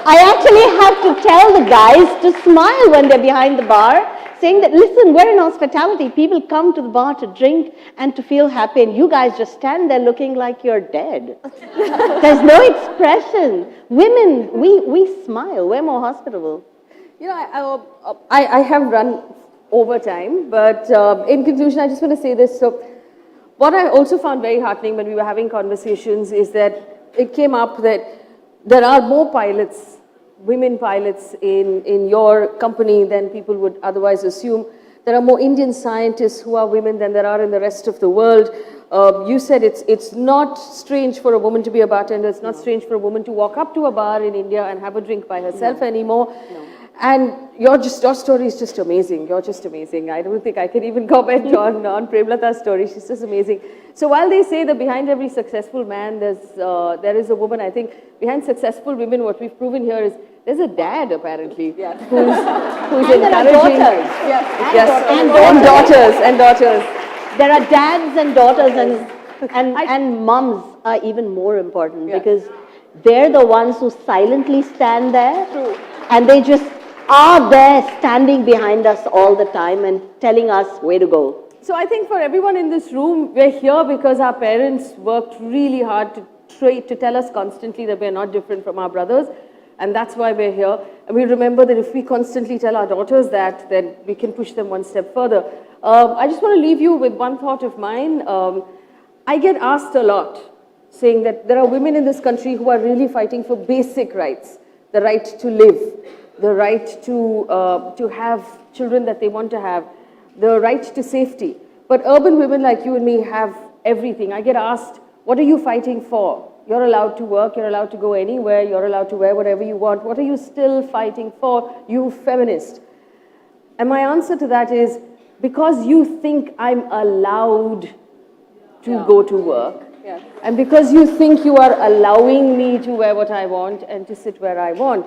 S19: I actually have to tell the guys to smile when they're behind the bar? saying that, listen, we're in hospitality. People come to the bar to drink and to feel happy, and you guys just stand there looking like you're dead. There's no expression. Women, we smile. We're more hospitable.
S15: You know, I have run over time, but in conclusion, I just want to say this. So, what I also found very heartening when we were having conversations is that it came up that there are more pilots, women pilots in your company than people would otherwise assume. There are more Indian scientists who are women than there are in the rest of the world. You said it's not strange for a woman to be a bartender. It's not strange for a woman to walk up to a bar in India and have a drink by herself anymore. And your story is just amazing. You're just amazing. I don't think I can even comment on Premlata's story. She's just amazing. So while they say that behind every successful man, there is a woman, I think behind successful women, what we've proven here is there's a dad, apparently, who's
S19: And there are
S15: encouraging.
S19: daughters.
S15: And daughters.
S19: There are dads and daughters, and mums are even more important because they're the ones who silently stand there.
S15: True.
S19: And they just are there standing behind us all the time and telling us where to go.
S15: So I think for everyone in this room, we're here because our parents worked really hard to tell us constantly that we're not different from our brothers. And that's why we're here. And we remember that if we constantly tell our daughters that, then we can push them one step further. I just want to leave you with one thought of mine. I get asked a lot, saying that there are women in this country who are really fighting for basic rights. The right to live, the right to have children that they want to have, the right to safety. But urban women like you and me have everything. I get asked, what are you fighting for? You're allowed to work, you're allowed to go anywhere, you're allowed to wear whatever you want. What are you still fighting for, you feminist? And my answer to that is, because you think I'm allowed to go to work, and because you think you are allowing me to wear what I want and to sit where I want,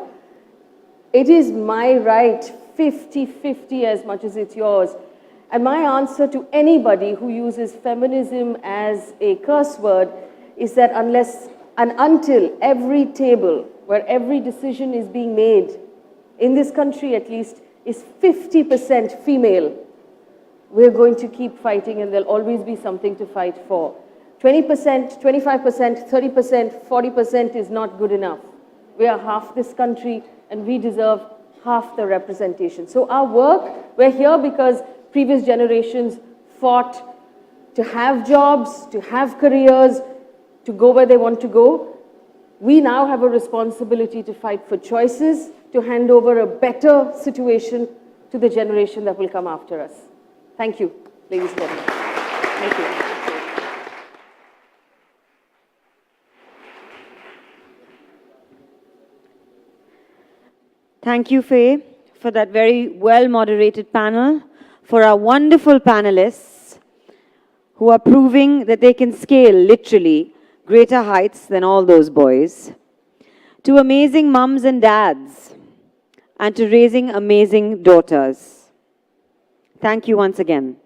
S15: it is my right, 50-50 as much as it's yours. And my answer to anybody who uses feminism as a curse word is that unless and until every table where every decision is being made, in this country at least, is 50% female, we're going to keep fighting and there'll always be something to fight for. 20%, 25%, 30%, 40% is not good enough. We are half this country and we deserve half the representation. So our work, we're here because previous generations fought to have jobs, to have careers, to go where they want to go. We now have a responsibility to fight for choices, to hand over a better situation to the generation that will come after us. Thank you, ladies and gentlemen. Thank you.
S6: Thank you, Faye, for that very well-moderated panel, for our wonderful panelists who are proving that they can scale, literally, greater heights than all those boys, to amazing mums and dads, and to raising amazing daughters. Thank you once again.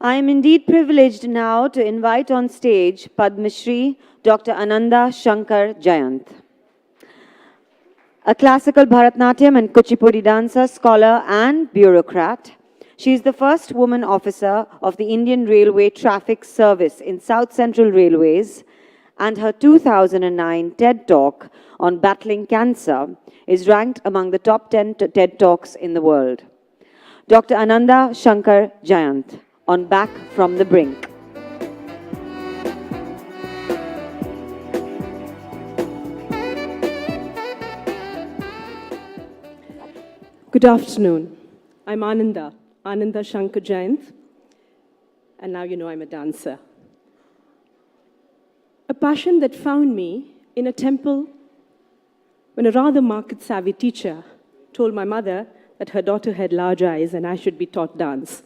S6: I am indeed privileged now to invite on stage Padma Shri Dr. Ananda Shankar Jayant, a classical Bharatnatyam and Kuchipudi dancer, scholar and bureaucrat. She is the first woman officer of the Indian Railway Traffic Service in South Central Railways, and her 2009 TED Talk on battling cancer is ranked among the top 10 TED Talks in the world. Dr. Ananda Shankar Jayant, on Back from the Brink.
S20: Good afternoon. I'm Ananda Shankar Jayanth, and now you know I'm a dancer. A passion that found me in a temple when a rather market-savvy teacher told my mother that her daughter had large eyes and I should be taught dance.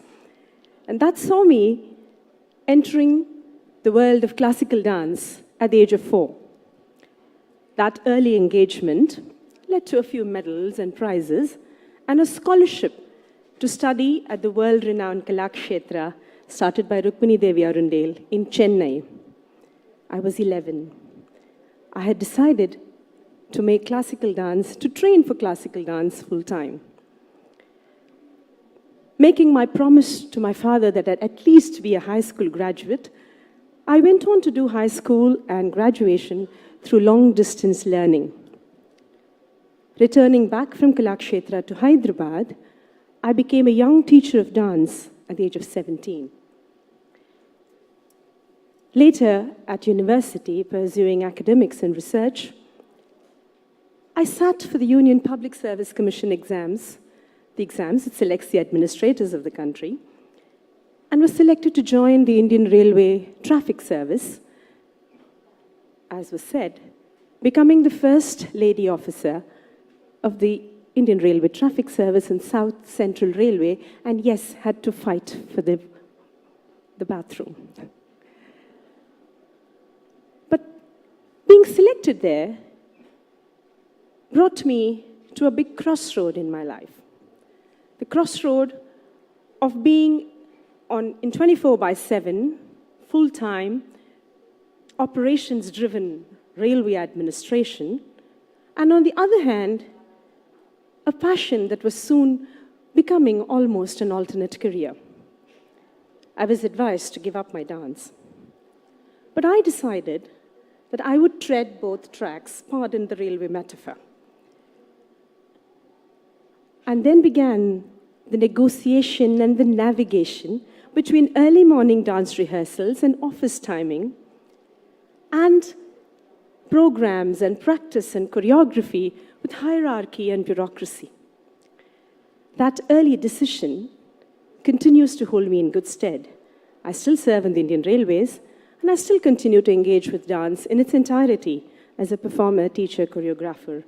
S20: And that saw me entering the world of classical dance at the age of 4. That early engagement led to a few medals and prizes and a scholarship to study at the world-renowned Kalakshetra started by Rukmini Devi Arundale in Chennai. I was 11. I had decided to make classical dance, to train for classical dance full-time. Making my promise to my father that I'd at least be a high school graduate, I went on to do high school and graduation through long-distance learning. Returning back from Kalakshetra to Hyderabad, I became a young teacher of dance at the age of 17. Later, at university, pursuing academics and research, I sat for the Union Public Service Commission exams, the exams that selects the administrators of the country, and was selected to join the Indian Railway Traffic Service, as was said, becoming the first lady officer of the Indian Railway Traffic Service and South Central Railway, and yes, had to fight for the bathroom. But being selected there brought me to a big crossroad in my life. The crossroad of being in 24/7, full-time, operations-driven railway administration, and on the other hand, a passion that was soon becoming almost an alternate career. I was advised to give up my dance. But I decided that I would tread both tracks, pardon the railway metaphor. And then began the negotiation and the navigation between early morning dance rehearsals and office timing and programs and practice and choreography with hierarchy and bureaucracy. That early decision continues to hold me in good stead. I still serve in the Indian Railways, and I still continue to engage with dance in its entirety as a performer, teacher, choreographer,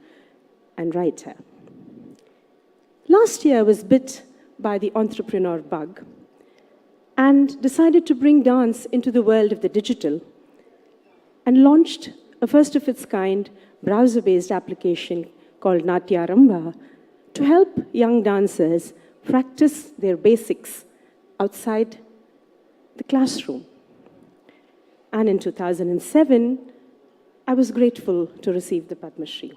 S20: and writer. Last year I was bit by the entrepreneur bug and decided to bring dance into the world of the digital and launched a first-of-its-kind browser-based application called Natyarambha to help young dancers practice their basics outside the classroom. And in 2007, I was grateful to receive the Padma Shri.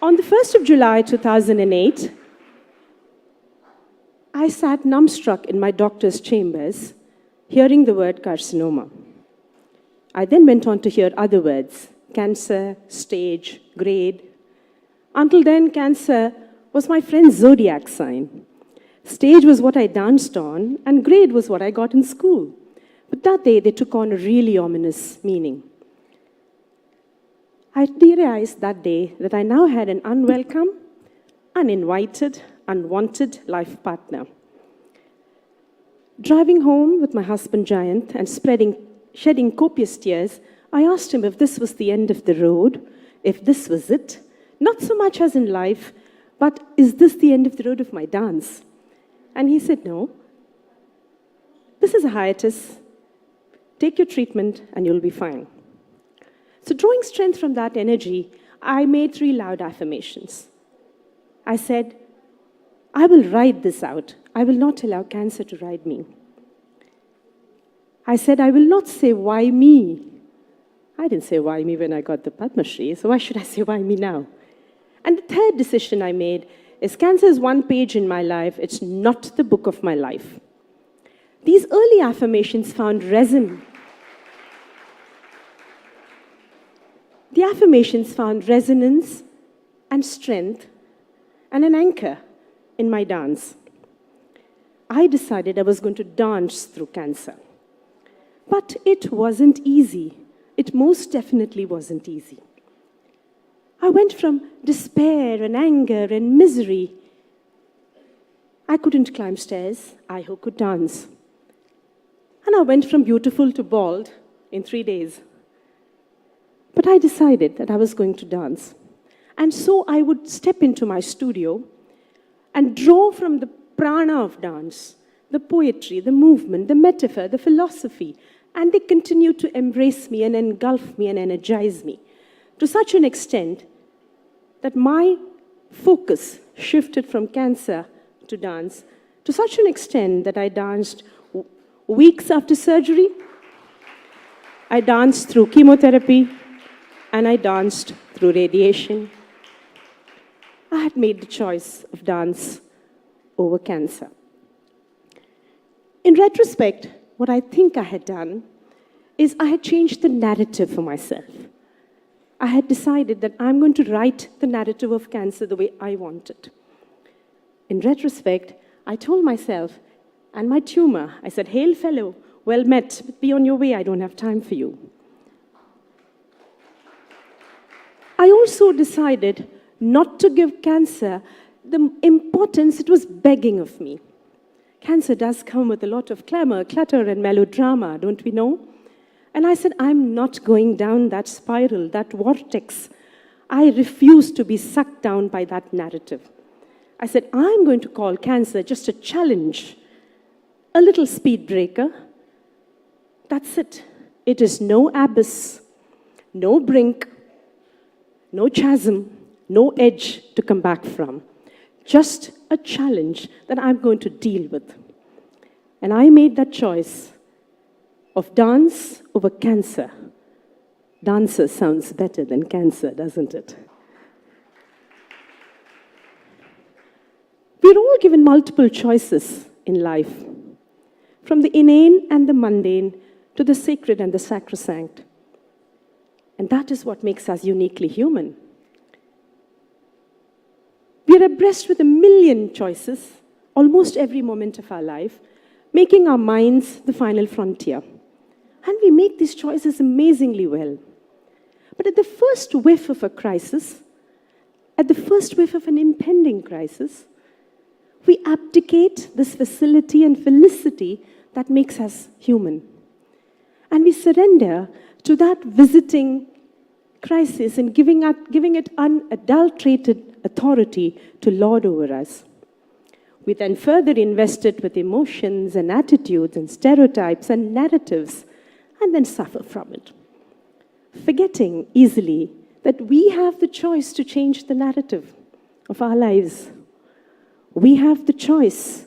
S20: On the 1st of July 2008, I sat numbstruck in my doctor's chambers, hearing the word carcinoma. I then went on to hear other words: cancer, stage, grade. Until then, cancer was my friend's zodiac sign. Stage was what I danced on, and grade was what I got in school. But that day, they took on a really ominous meaning. I realized that day that I now had an unwelcome, uninvited, unwanted life partner. Driving home with my husband Jayant and shedding copious tears, I asked him if this was the end of the road, if this was it, not so much as in life, but is this the end of the road of my dance? And he said, no. This is a hiatus. Take your treatment and you'll be fine. So drawing strength from that energy, I made 3 loud affirmations. I said, I will ride this out. I will not allow cancer to ride me. I said, I will not say, why me? I didn't say why me when I got the Padma Shri, so why should I say why me now? And the third decision I made is cancer is one page in my life. It's not the book of my life. These early affirmations found resonance. The affirmations found resonance and strength and an anchor in my dance. I decided I was going to dance through cancer. But it wasn't easy. It most definitely wasn't easy. I went from despair and anger and misery. I couldn't climb stairs, I who could dance. And I went from beautiful to bald in 3 days. But I decided that I was going to dance. And so I would step into my studio and draw from the prana of dance, the poetry, the movement, the metaphor, the philosophy, and they continued to embrace me and engulf me and energize me to such an extent that my focus shifted from cancer to dance to such an extent that I danced weeks after surgery, I danced through chemotherapy, and I danced through radiation. I had made the choice of dance over cancer. In retrospect, what I think I had done is I had changed the narrative for myself. I had decided that I'm going to write the narrative of cancer the way I want it. In retrospect, I told myself and my tumor, I said, "Hail fellow, well met, but be on your way, I don't have time for you." I also decided not to give cancer the importance it was begging of me. Cancer does come with a lot of clamor, clutter, and melodrama, don't we know? And I said, I'm not going down that spiral, that vortex. I refuse to be sucked down by that narrative. I said, I'm going to call cancer just a challenge, a little speed breaker. That's it. It is no abyss, no brink, no chasm, no edge to come back from. Just a challenge that I'm going to deal with. And I made that choice of dance over cancer. Dancer sounds better than cancer, doesn't it? We're all given multiple choices in life, from the inane and the mundane to the sacred and the sacrosanct. And that is what makes us uniquely human. We are abreast with 1 million choices, almost every moment of our life, making our minds the final frontier. And we make these choices amazingly well. But at the first whiff of a crisis, at the first whiff of an impending crisis, we abdicate this facility and felicity that makes us human. And we surrender to that visiting crisis and giving it unadulterated authority to lord over us. We then further invest it with emotions and attitudes and stereotypes and narratives, and then suffer from it, forgetting easily that we have the choice to change the narrative of our lives. We have the choice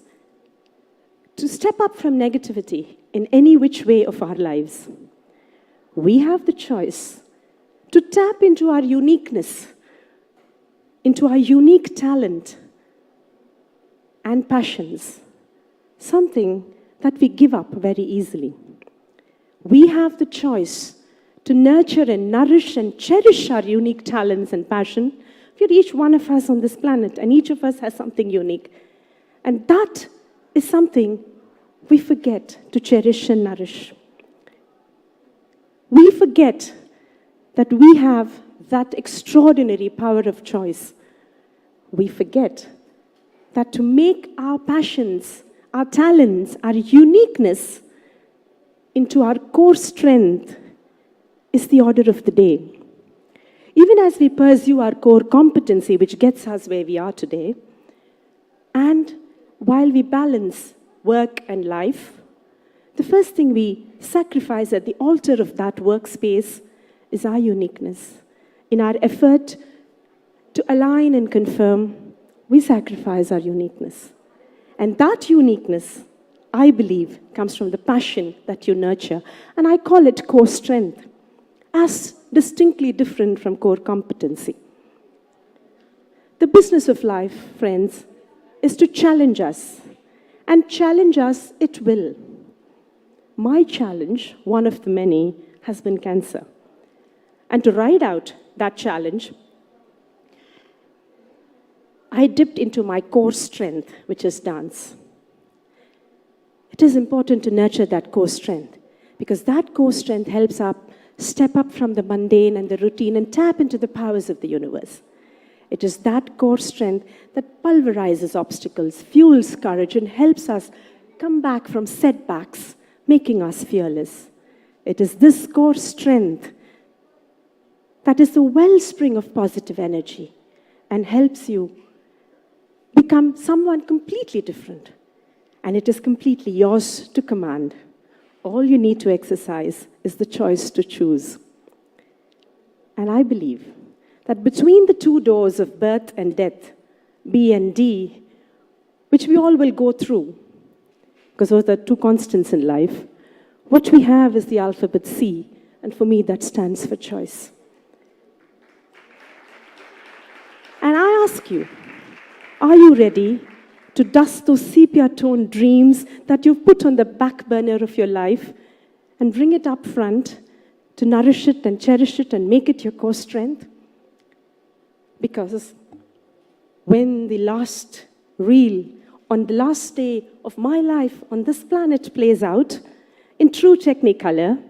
S20: to step up from negativity in any which way of our lives. We have the choice to tap into our uniqueness, into our unique talent and passions, something that we give up very easily. We have the choice to nurture and nourish and cherish our unique talents and passion. We're each one of us on this planet, and each of us has something unique. And that is something we forget to cherish and nourish. We forget that we have that extraordinary power of choice. We forget that to make our passions, our talents, our uniqueness into our core strength is the order of the day. Even as we pursue our core competency, which gets us where we are today, and while we balance work and life, the first thing we sacrifice at the altar of that workspace is our uniqueness. In our effort to align and confirm, we sacrifice our uniqueness. And that uniqueness, I believe, comes from the passion that you nurture. And I call it core strength, as distinctly different from core competency. The business of life, friends, is to challenge us. And challenge us it will. My challenge, one of the many, has been cancer. And to ride out that challenge, I dipped into my core strength, which is dance. It is important to nurture that core strength, because that core strength helps us Step up from the mundane and the routine and tap into the powers of the universe. It is that core strength that pulverizes obstacles, fuels courage, and helps us come back from setbacks, making us fearless. It is this core strength that is the wellspring of positive energy and helps you become someone completely different. And it is completely yours to command. All you need to exercise is the choice to choose. And I believe that between the two doors of birth and death, B and D, which we all will go through, because those are two constants in life, what we have is the alphabet C, and for me that stands for choice. And I ask you, are you ready to dust those sepia-toned dreams that you've put on the back burner of your life and bring it up front to nourish it and cherish it and make it your core strength? Because when the last reel on the last day of my life on this planet plays out in true Technicolor,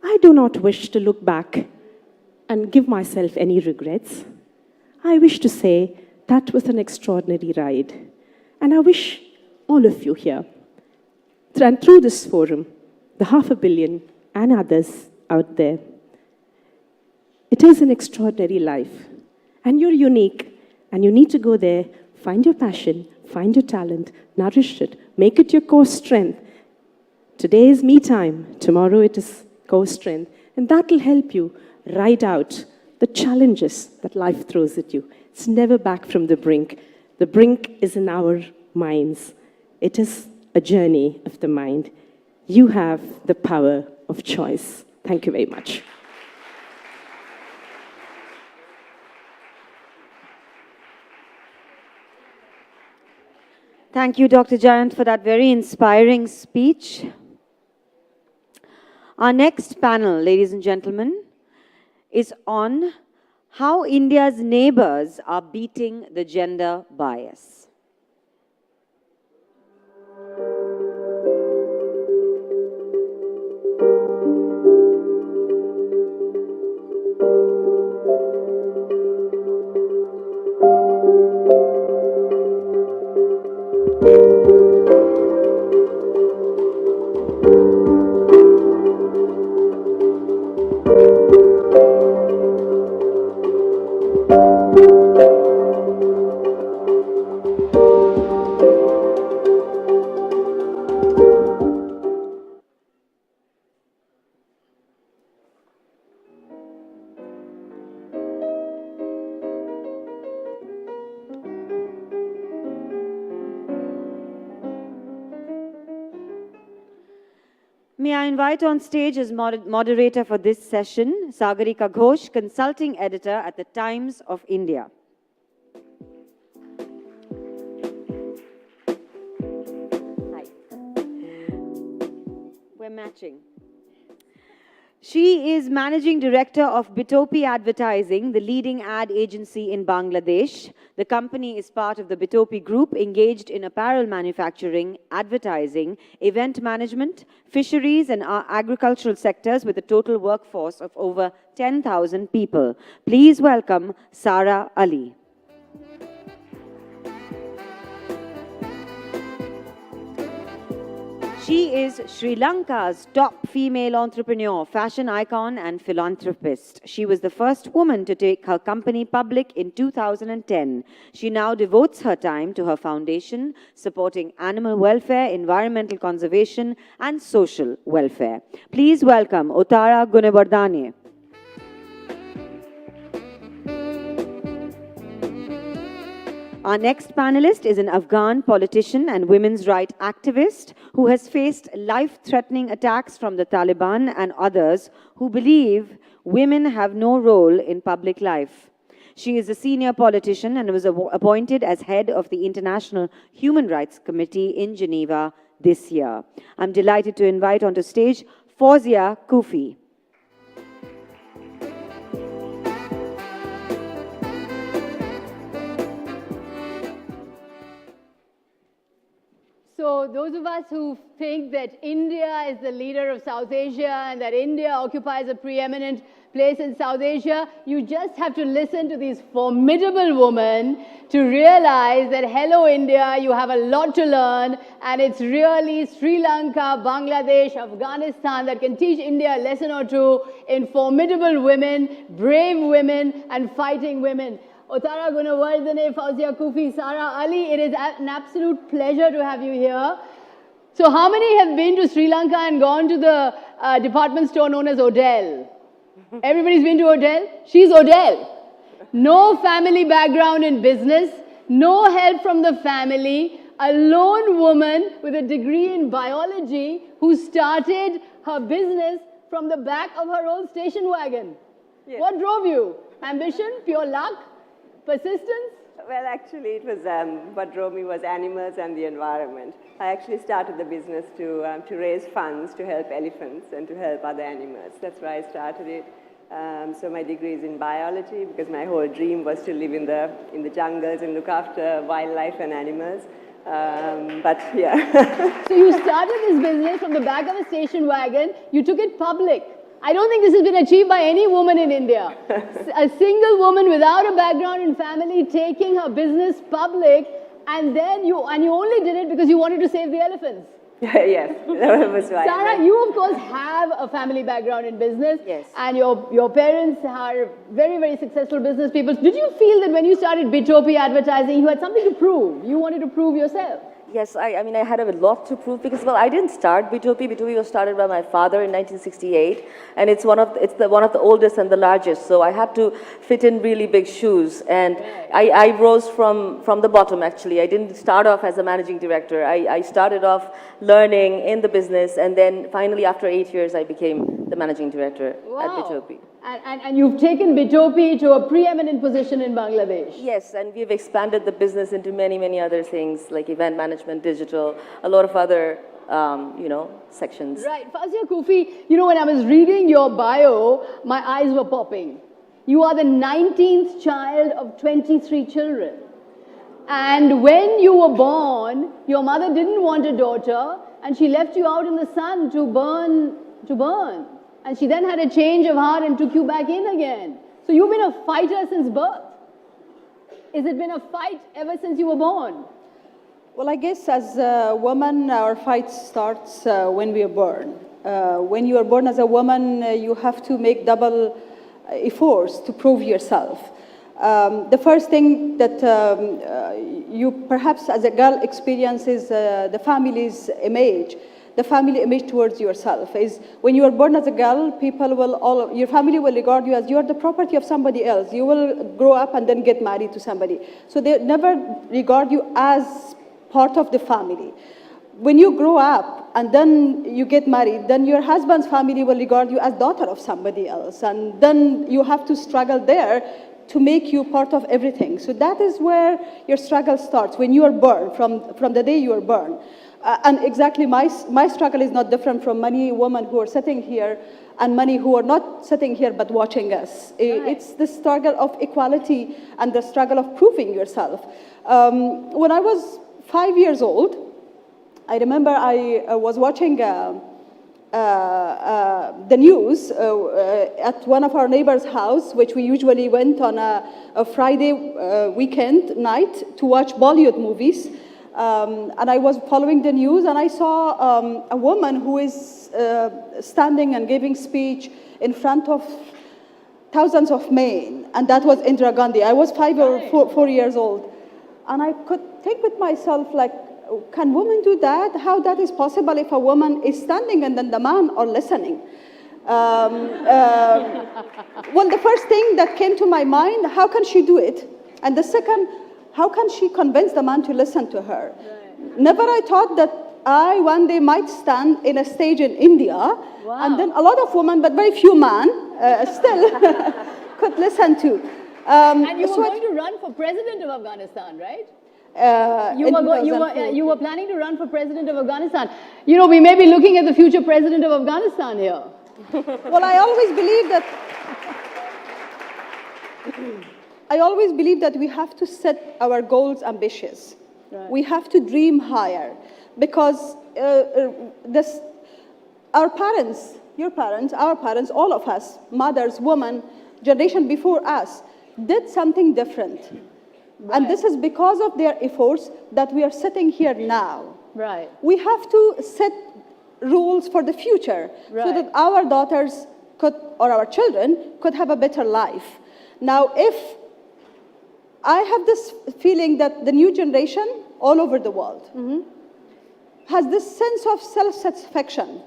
S20: I do not wish to look back and give myself any regrets. I wish to say that was an extraordinary ride. And I wish all of you here, and through this forum, the 500 million and others out there, it is an extraordinary life. And you're unique, and you need to go there, find your passion, find your talent, nourish it, make it your core strength. Today is me time, tomorrow it is core strength. And that will help you ride out the challenges that life throws at you. It's never back from the brink. The brink is in our minds. It is a journey of the mind. You have the power of choice. Thank you very much.
S6: Thank you, Dr. Jayant, for that very inspiring speech. Our next panel, ladies and gentlemen, is on how India's neighbors are beating the gender bias. May I invite on stage as moderator for this session, Sagarika Ghosh, consulting editor at the Times of India. Hi. We're matching. She is managing director of Bitopi Advertising, the leading ad agency in Bangladesh. The company is part of the Bitopi Group, engaged in apparel manufacturing, advertising, event management, fisheries and agricultural sectors with a total workforce of over 10,000 people. Please welcome Sara Ali. She is Sri Lanka's top female entrepreneur, fashion icon and philanthropist. She was the first woman to take her company public in 2010. She now devotes her time to her foundation, supporting animal welfare, environmental conservation and social welfare. Please welcome Uttara Gunawardene. Our next panelist is an Afghan politician and women's rights activist who has faced life-threatening attacks from the Taliban and others who believe women have no role in public life. She is a senior politician and was appointed as head of the International Human Rights Committee in Geneva this year. I'm delighted to invite onto stage Fawzia Kufi.
S21: So those of us who think that India is the leader of South Asia and that India occupies a preeminent place in South Asia, you just have to listen to these formidable women to realize that, hello India, you have a lot to learn, and it's really Sri Lanka, Bangladesh, Afghanistan that can teach India a lesson or two in formidable women, brave women, and fighting women. Uttara Gunawardene, Fawzia Kufi, Sara Ali, it is an absolute pleasure to have you here. So how many have been to Sri Lanka and gone to the department store known as Odell? Everybody's been to Odell? She's Odell. No family background in business, no help from the family, a lone woman with a degree in biology who started her business from the back of her old station wagon.
S22: Yes.
S21: What drove you? Ambition? Pure luck? Persistence?
S22: Well, actually, it was what drove me was animals and the environment. I actually started the business to raise funds to help elephants and to help other animals. That's why I started it. So my degree is in biology because my whole dream was to live in the jungles and look after wildlife and animals. But yeah.
S21: So you started this business from the back of a station wagon. You took it public. I don't think this has been achieved by any woman in India. A single woman without a background in family taking her business public, and then you only did it because you wanted to save the elephants.
S22: Yes, that was why.
S21: Sarah, you of course have a family background in business.
S22: Yes.
S21: And your parents are very, very successful business people. Did you feel that when you started Bitopi advertising, you had something to prove? You wanted to prove yourself?
S23: Yes, I mean, I had a lot to prove because, well, I didn't start Bitopi. Bitopi was started by my father in 1968, and it's one of the oldest and the largest. So I had to fit in really big shoes, and I rose from the bottom. Actually, I didn't start off as a managing director. I started off learning in the business, and then finally, after 8 years, I became the managing director at Bitopi.
S21: And you've taken Bitopi to a preeminent position in Bangladesh.
S23: Yes, and we've expanded the business into many, many other things like event management, digital, a lot of other, sections.
S21: Right. Fawzia Kufi, when I was reading your bio, my eyes were popping. You are the 19th child of 23 children. And when you were born, your mother didn't want a daughter, and she left you out in the sun to burn. And she then had a change of heart and took you back in again. So you've been a fighter since birth. Has it been a fight ever since you were born?
S24: Well, I guess as a woman, our fight starts when we are born. When you are born as a woman, you have to make double efforts to prove yourself. The first thing that you perhaps as a girl experience is the family's image. The family image towards yourself is when you are born as a girl, your family will regard you as you are the property of somebody else. You will grow up and then get married to somebody. So they never regard you as part of the family. When you grow up and then you get married, then your husband's family will regard you as daughter of somebody else. And then you have to struggle there to make you part of everything. So that is where your struggle starts, when you are born, from the day you are born. And exactly, my struggle is not different from many women who are sitting here and many who are not sitting here but watching us. Right. It's the struggle of equality and the struggle of proving yourself. When I was 5 years old, I remember I was watching the news at one of our neighbors' house, which we usually went on a Friday weekend night to watch Bollywood movies. And I was following the news, and I saw a woman who is standing and giving speech in front of thousands of men, and that was Indira Gandhi. I was 5 or 4 years old, and I could think with myself, like, can women do that? How that is possible if a woman is standing and then the man are listening? Well, the first thing that came to my mind, how can she do it? And the second, how can she convince the man to listen to her? Right. Never I thought that I one day might stand in a stage in India, and then a lot of women, but very few men, still could listen to.
S21: And you were going to run for president of Afghanistan, right? You were planning to run for president of Afghanistan. We may be looking at the future president of Afghanistan here.
S24: Well, I always believe that we have to set our goals ambitious. Right. We have to dream higher. because our parents, your parents, our parents, all of us, mothers, women, generation before us, did something different. Right. And this is because of their efforts that we are sitting here now.
S21: Right.
S24: We have to set rules for the future so that our daughters could, or our children could have a better life. Now, if I have this feeling that the new generation all over the world has this sense of self-satisfaction.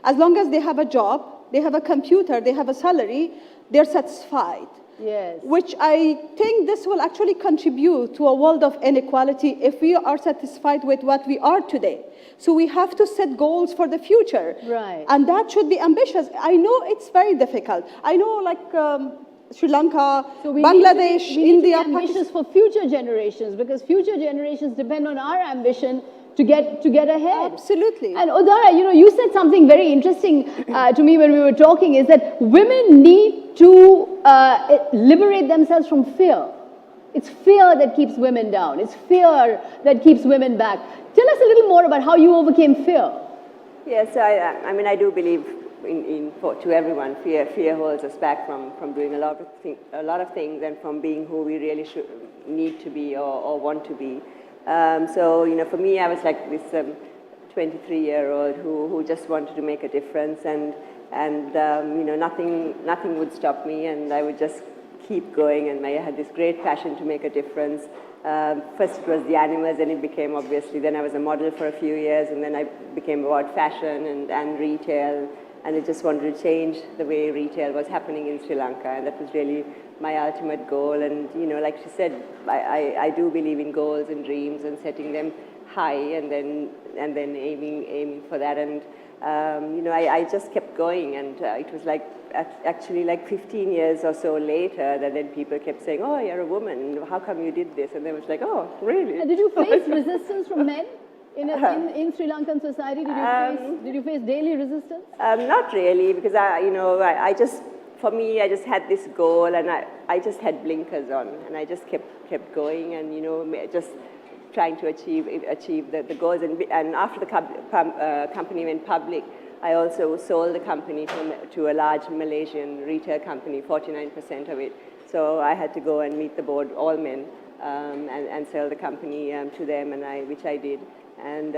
S24: As long as they have a job, they have a computer, they have a salary, they're satisfied.
S21: Yes.
S24: Which I think this will actually contribute to a world of inequality if we are satisfied with what we are today. So we have to set goals for the future.
S21: Right.
S24: And that should be ambitious. I know it's very difficult. I know like Sri Lanka, Bangladesh,
S21: we need
S24: India,
S21: to be ambitious for future generations, because future generations depend on our ambition to get ahead.
S24: Absolutely.
S21: And Udara, you said something very interesting to me when we were talking, is that women need to liberate themselves from fear. It's fear that keeps women down. It's fear that keeps women back. Tell us a little more about how you overcame fear.
S22: Yes, I mean, I do believe to everyone, fear holds us back from doing a lot of things and from being who we really need to be or want to be. So, for me, I was like this 23-year-old who just wanted to make a difference, and nothing would stop me, and I would just keep going, and I had this great passion to make a difference. First it was the animals, and it became obviously, then I was a model for a few years, and then I became about fashion and retail, and I just wanted to change the way retail was happening in Sri Lanka, and that was really my ultimate goal. And like she said, I do believe in goals and dreams and setting them high, and then aiming for that. And I just kept going, and it was like actually like 15 years or so later that then people kept saying, "Oh, you're a woman. How come you did this?" And then it was like, "Oh, really?"
S21: And did you face resistance from men in Sri Lankan society? Did you face daily resistance?
S22: Not really, because I just. For me, I just had this goal, and I just had blinkers on, and I just kept going, and just trying to achieve the goals. And after the company went public, I also sold the company to a large Malaysian retail company, 49% of it. So I had to go and meet the board, all men, and sell the company to them, which I did, and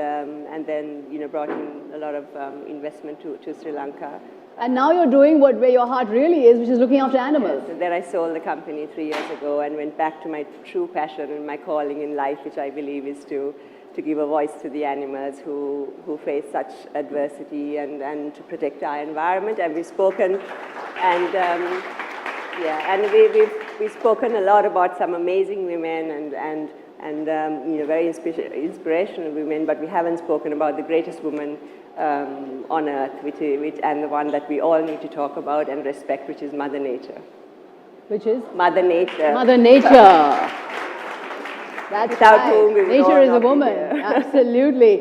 S22: then brought in a lot of investment to Sri Lanka.
S21: And now you're doing where your heart really is, which is looking after animals.
S22: Yes, and then I sold the company 3 years ago and went back to my true passion and my calling in life, which I believe is to give a voice to the animals who face such adversity, and to protect our environment. And we've spoken, we've spoken a lot about some amazing women and very inspirational women, but we haven't spoken about the greatest woman on earth, and the one that we all need to talk about and respect, which is Mother Nature.
S21: Which is?
S22: Mother Nature.
S21: Mother Nature. That's
S22: Without
S21: right.
S22: whom we would
S21: Nature
S22: all
S21: is a
S22: not be
S21: woman.
S22: here.
S21: Absolutely.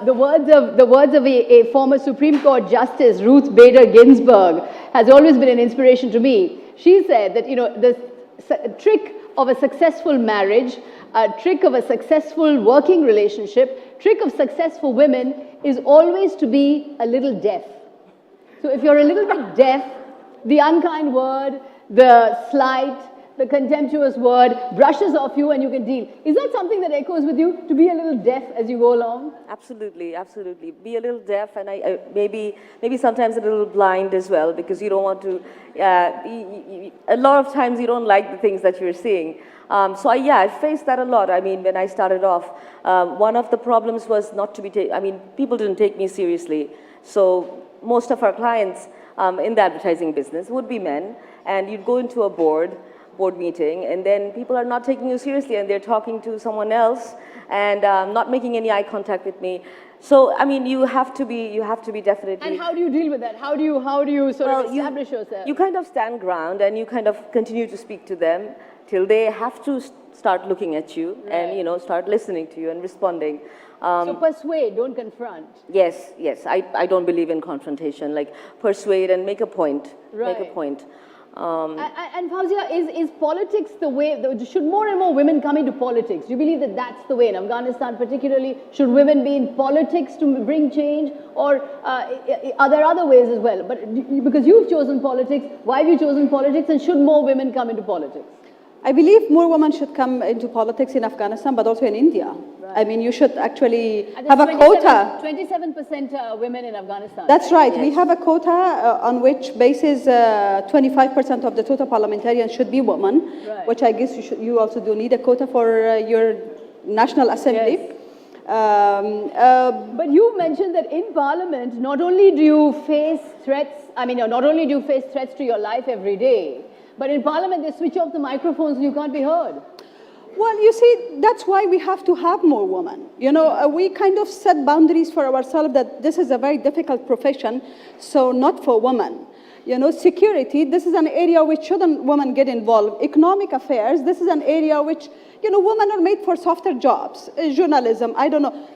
S21: The words of a former Supreme Court Justice, Ruth Bader Ginsburg, has always been an inspiration to me. She said that the trick of a successful marriage, a trick of a successful working relationship, trick of successful women is always to be a little deaf. So if you're a little bit deaf, the unkind word, the slight, the contemptuous word brushes off you and you can deal. Is that something that echoes with you, to be a little deaf as you go along?
S23: Absolutely, absolutely. Be a little deaf, and I maybe sometimes a little blind as well, because you don't want to, a lot of times you don't like the things that you're seeing. So I faced that a lot. I mean, when I started off, one of the problems was not to be people didn't take me seriously. So most of our clients in the advertising business would be men, and you'd go into a board meeting, and then people are not taking you seriously, and they're talking to someone else and not making any eye contact with me. So I mean, you have to be definitely.
S21: And how do you deal with that? How do you sort of establish yourself?
S23: You kind of stand ground, and you kind of continue to speak to them till they have to start looking at you, right, and start listening to you and responding.
S21: So persuade, don't confront.
S23: Yes. I don't believe in confrontation. Like, persuade and make a point.
S21: Right.
S23: Make a point.
S21: And Fauzia, is politics the way, should more and more women come into politics? Do you believe that that's the way in Afghanistan particularly? Should women be in politics to bring change? Or are there other ways as well? But because you've chosen politics, why have you chosen politics, and should more women come into politics?
S24: I believe more women should come into politics in Afghanistan, but also in India. Right. I mean, you should actually have a quota.
S21: 27% women in Afghanistan.
S24: That's right. Yes. We have a quota on which basis 25% of the total parliamentarians should be women, right. Which I guess you also do need a quota for your National Assembly.
S21: Yes. But you mentioned that in Parliament, not only do you face threats, not only do you face threats to your life every day, but in Parliament, they switch off the microphones and you can't be heard.
S24: Well, you see, that's why we have to have more women. You know, we kind of set boundaries for ourselves that this is a very difficult profession, so not for women. You know, security, this is an area which shouldn't women get involved. Economic affairs, this is an area which, you know, women are made for softer jobs. Journalism, I don't know.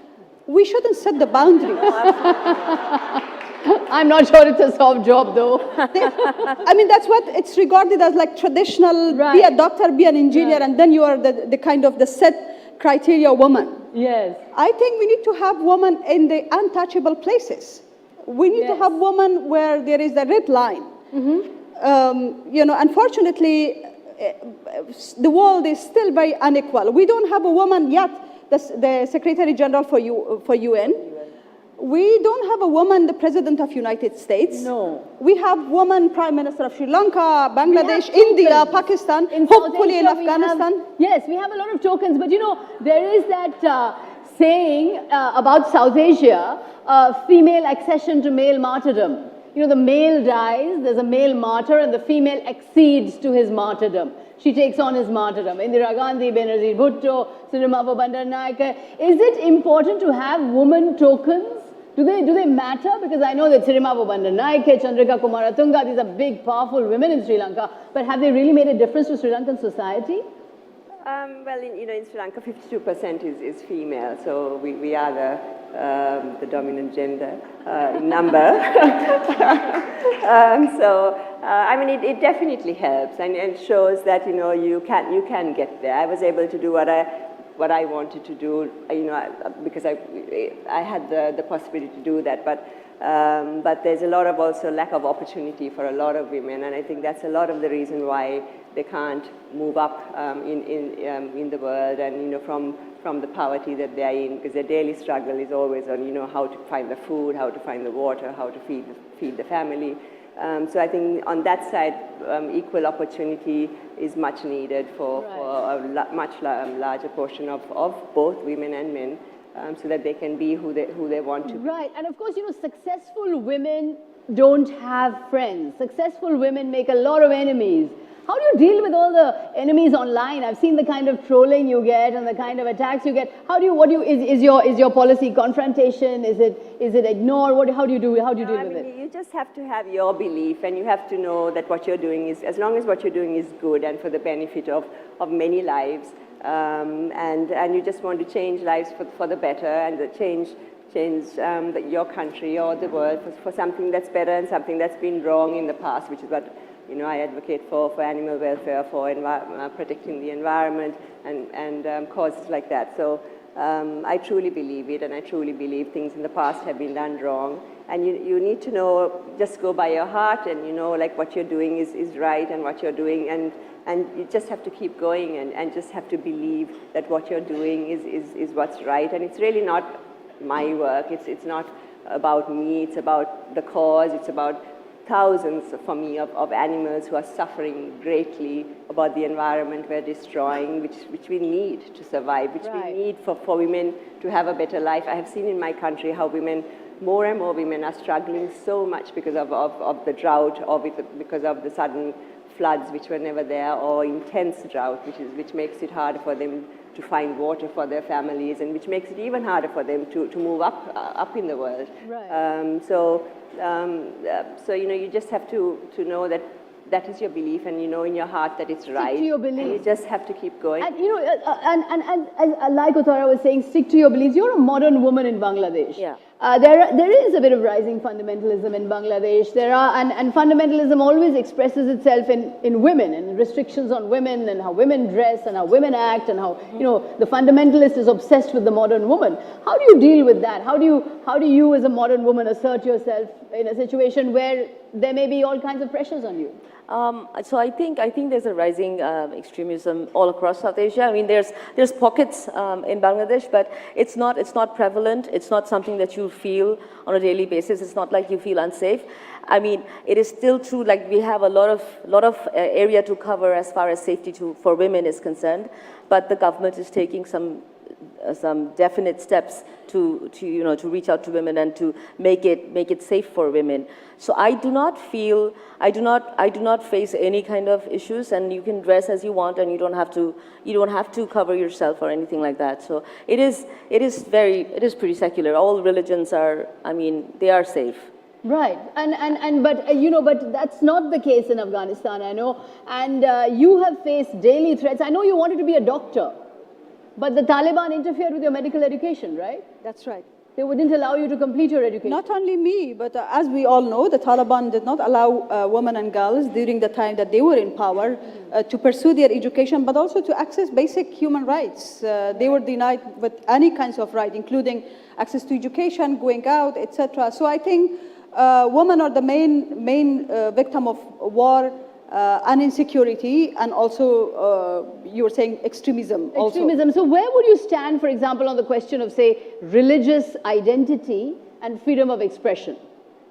S24: We shouldn't set the boundaries.
S21: I'm not sure it's a soft job, though.
S24: I mean, that's what it's regarded as, like traditional, right. Be a doctor, be an engineer, right. And then you are the kind of the set criteria woman.
S21: Yes.
S24: I think we need to have women in the untouchable places. We need to have women where there is a red line. Mm-hmm. You know, unfortunately, the world is still very unequal. We don't have a woman yet, the Secretary General for UN. We don't have a woman, the President of United States.
S21: No.
S24: We have woman Prime Minister of Sri Lanka, Bangladesh, India, Pakistan, hopefully in Afghanistan.
S21: Yes, we have a lot of tokens. But you know, there is that saying about South Asia, female accession to male martyrdom. You know, the male dies, there's a male martyr, and the female accedes to his martyrdom. She takes on his martyrdom. Indira Gandhi, Benazir Bhutto, Sirima Bandaranaike. Is it important to have woman tokens? Do they matter? Because I know that Sirima Bandaranaike, Chandrika Kumaratunga, these are big, powerful women in Sri Lanka. But have they really made a difference to Sri Lankan society?
S22: Well, in Sri Lanka, 52% is female, so we are the dominant gender in number. I mean, it definitely helps and shows that you can get there. I was able to do what I wanted to do, because I had the possibility to do that, but there's a lot of also lack of opportunity for a lot of women, and I think that's a lot of the reason why they can't move up in the world, and from the poverty that they are in, because their daily struggle is always on how to find the food, how to find the water, how to feed the family. So I think on that side, equal opportunity is much needed for a much larger portion of both women and men, so that they can be who they want to be.
S21: Right, and of course, successful women don't have friends. Successful women make a lot of enemies. How do you deal with all the enemies online? I've seen the kind of trolling you get and the kind of attacks you get. Is your policy confrontation? Is it ignore? How do you deal with it?
S22: You just have to have your belief, and you have to know that what you're doing is, as long as what you're doing is good and for the benefit of many lives, and you just want to change lives for the better, and change your country or the world for something that's better and something that's been wrong in the past, which is what I advocate for animal welfare, for protecting the environment, and causes like that. So I truly believe it, and I truly believe things in the past have been done wrong. And you need to know, just go by your heart, and like what you're doing is right, and what you're doing, and you just have to keep going, and just have to believe that what you're doing is what's right. And it's really not my work. It's not about me. It's about the cause. It's about thousands, for me, of animals who are suffering greatly about the environment we're destroying, which we need to survive, which we need for women to have a better life. I have seen in my country how more and more women are struggling so much because of the drought, or because of the sudden floods which were never there, or intense drought, which makes it harder for them to find water for their families, and which makes it even harder for them to move up in the world.
S21: Right.
S22: So you just have to know that is your belief, and in your heart that it's right.
S21: Stick to your beliefs.
S22: And you just have to keep going.
S21: And and like Uttara was saying, stick to your beliefs. You're a modern woman in Bangladesh.
S23: Yeah.
S21: There is a bit of rising fundamentalism in Bangladesh. And fundamentalism always expresses itself in women and restrictions on women and how women dress and how women act and how, the fundamentalist is obsessed with the modern woman. How do you deal with that? How do you as a modern woman assert yourself in a situation where there may be all kinds of pressures on you?
S23: So I think there's a rising extremism all across South Asia. I mean, there's pockets in Bangladesh, but it's not prevalent. It's not something that you feel on a daily basis. It's not like you feel unsafe. I mean, it is still true. Like we have a lot of area to cover as far as safety for women is concerned, but the government is taking some definite steps to reach out to women and to make it safe for women. So I do not face any kind of issues, and you can dress as you want, and you don't have to cover yourself or anything like that. So it is pretty secular. All religions are, I mean, they are safe.
S21: Right, but that's not the case in Afghanistan, I know. And you have faced daily threats. I know you wanted to be a doctor, but the Taliban interfered with your medical education, right?
S24: That's right.
S21: They wouldn't allow you to complete your education.
S24: Not only me, but as we all know, the Taliban did not allow women and girls during the time that they were in power to pursue their education, but also to access basic human rights. They were denied with any kinds of right, including access to education, going out, etc. So I think women are the main victim of war and insecurity, and also you were saying extremism.
S21: Extremism. So where would you stand, for example, on the question of, say, religious identity and freedom of expression?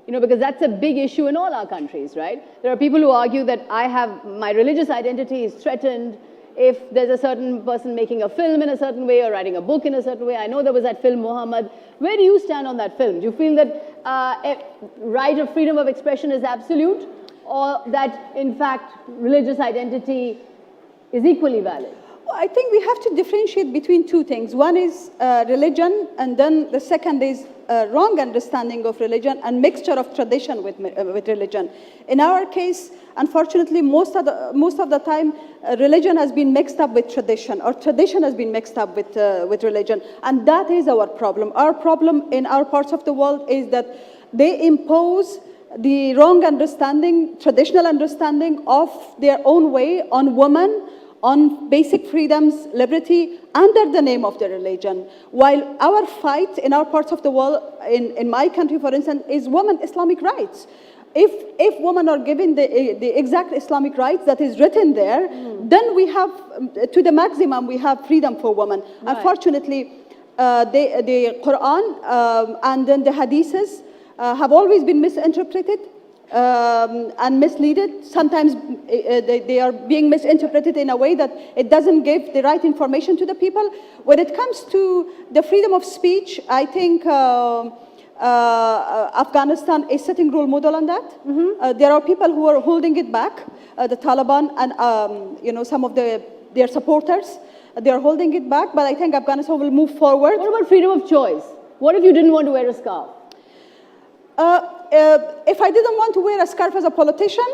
S21: Because that's a big issue in all our countries, right? There are people who argue that my religious identity is threatened if there's a certain person making a film in a certain way or writing a book in a certain way. I know there was that film, Muhammad. Where do you stand on that film? Do you feel that right of freedom of expression is absolute, or that, in fact, religious identity is equally valid?
S24: Well, I think we have to differentiate between two things. One is religion, and then the second is wrong understanding of religion and mixture of tradition with religion. In our case, unfortunately, most of the time, religion has been mixed up with tradition, or tradition has been mixed up with religion, and that is our problem. Our problem in our parts of the world is that they impose the wrong understanding, traditional understanding of their own way on women, on basic freedoms, liberty, under the name of their religion. While our fight in our parts of the world, in my country, for instance, is women Islamic rights. If women are given the exact Islamic rights that is written there, then we have, to the maximum, we have freedom for women. Right. Unfortunately, the Quran and then the Hadiths have always been misinterpreted and misleaded. Sometimes they are being misinterpreted in a way that it doesn't give the right information to the people. When it comes to the freedom of speech, I think Afghanistan is setting role model on that. Mm-hmm. There are people who are holding it back, the Taliban and some of their supporters. They are holding it back, but I think Afghanistan will move forward.
S21: What about freedom of choice? What if you didn't want to wear a scarf?
S24: If I didn't want to wear a scarf as a politician,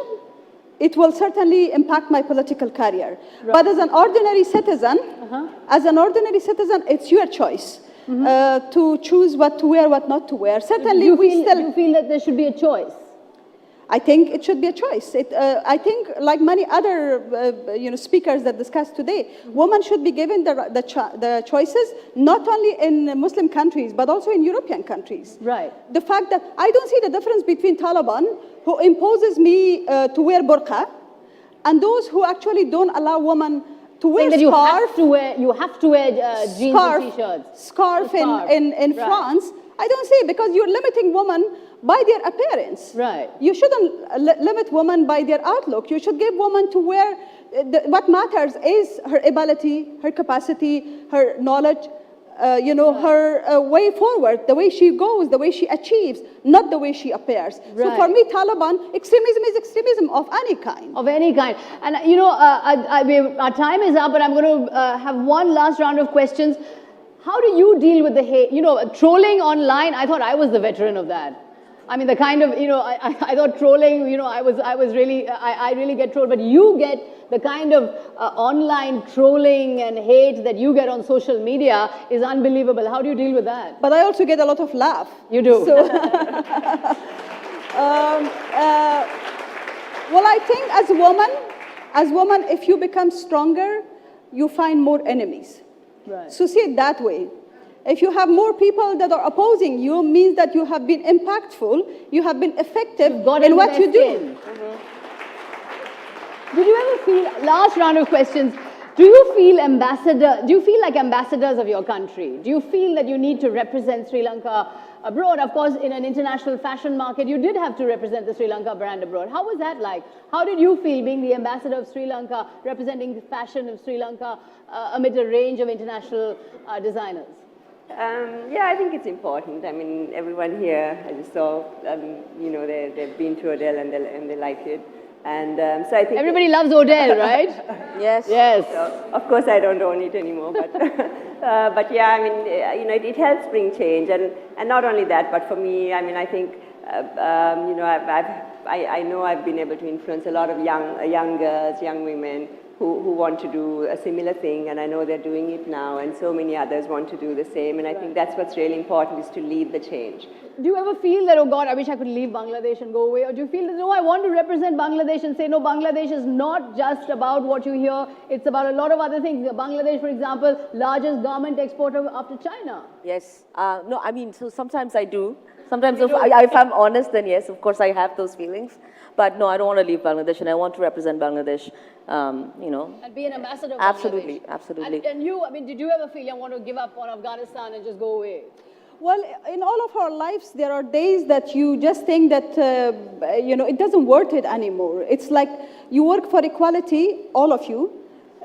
S24: it will certainly impact my political career. Right. But as an ordinary citizen, it's your choice to choose what to wear, what not to wear. Certainly,
S21: you feel that there should be a choice.
S24: I think it should be a choice. I think, like many other speakers that discussed today, women should be given the choices, not only in Muslim countries, but also in European countries.
S21: Right.
S24: The fact that I don't see the difference between Taliban, who imposes me to wear burqa, and those who actually don't allow women to wear scarf.
S21: You have to wear jeans and t-shirts.
S24: Scarf in France. I don't see it, because you're limiting women by their appearance.
S21: Right.
S24: You shouldn't limit women by their outlook. You should give women to wear, what matters is her ability, her capacity, her knowledge, her way forward, the way she goes, the way she achieves, not the way she appears. Right. So for me, Taliban, extremism is extremism of any kind.
S21: Of any kind. And our time is up, but I'm going to have one last round of questions. How do you deal with the hate? Trolling online, I thought I was the veteran of that. I mean, the kind of, I thought trolling, I really get trolled, but you get the kind of online trolling and hate that you get on social media is unbelievable. How do you deal with that?
S24: But I also get a lot of laugh.
S21: You do.
S24: So, well, I think as a woman, if you become stronger, you find more enemies.
S21: Right.
S24: So see it that way. If you have more people that are opposing you, means that you have been impactful, you have been effective in what you do.
S21: Did you ever feel, last round of questions, do you feel like ambassadors of your country? Do you feel that you need to represent Sri Lanka abroad? Of course, in an international fashion market, you did have to represent the Sri Lanka brand abroad. How was that like? How did you feel being the ambassador of Sri Lanka, representing the fashion of Sri Lanka amid a range of international designers?
S22: Yeah, I think it's important. I mean, everyone here, I just saw, they've been to Odell and they like it. And so I think...
S21: Everybody loves Odell, right?
S22: Yes.
S21: Yes.
S22: So, of course, I don't own it anymore, but, but yeah, I mean, it helps bring change. And not only that, but for me, I mean, I think, I know I've been able to influence a lot of young girls, young women, who want to do a similar thing, and I know they're doing it now, and so many others want to do the same, and I think that's what's really important, is to lead the change.
S21: Do you ever feel that, oh God, I wish I could leave Bangladesh and go away? Or do you feel that, no, I want to represent Bangladesh and say, no, Bangladesh is not just about what you hear, it's about a lot of other things. Bangladesh, for example, largest garment exporter after China.
S23: Yes. No, I mean, so sometimes I do. Sometimes if I'm honest, then yes, of course I have those feelings. But no, I don't want to leave Bangladesh, and I want to represent Bangladesh,
S21: And be an ambassador of
S23: Absolutely,
S21: Bangladesh.
S23: absolutely.
S21: And you, I mean, did you ever feel you want to give up on Afghanistan and just go away?
S24: Well, in all of our lives, there are days that you just think that, it doesn't worth it anymore. It's like you work for equality, all of you.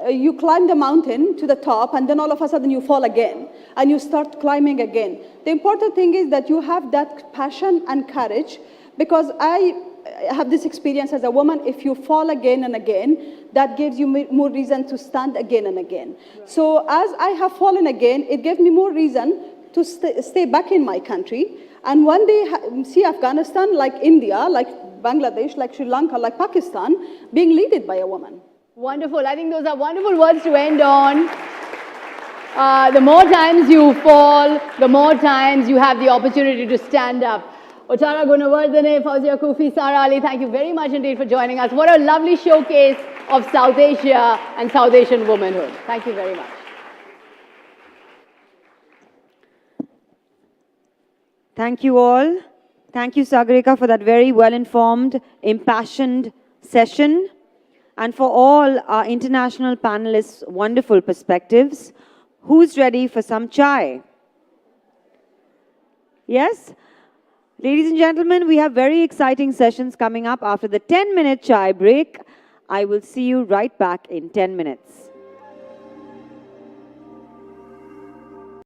S24: You climb the mountain to the top, and then all of a sudden you fall again, and you start climbing again. The important thing is that you have that passion and courage, because I have this experience as a woman. If you fall again and again, that gives you more reason to stand again and again. Right. So as I have fallen again, it gave me more reason to stay back in my country, and one day see Afghanistan, like India, like Bangladesh, like Sri Lanka, like Pakistan, being led by a woman.
S21: Wonderful. I think those are wonderful words to end on. The more times you fall, the more times you have the opportunity to stand up. Ochara Gunawardene, Fauzia Kufi, Sara Ali, thank you very much indeed for joining us. What a lovely showcase of South Asia and South Asian womanhood. Thank you very much.
S6: Thank you all. Thank you, Sagarika, for that very well-informed, impassioned session. And for all our international panelists' wonderful perspectives. Who's ready for some chai? Yes? Ladies and gentlemen, we have very exciting sessions coming up after the 10-minute chai break. I will see you right back in 10 minutes.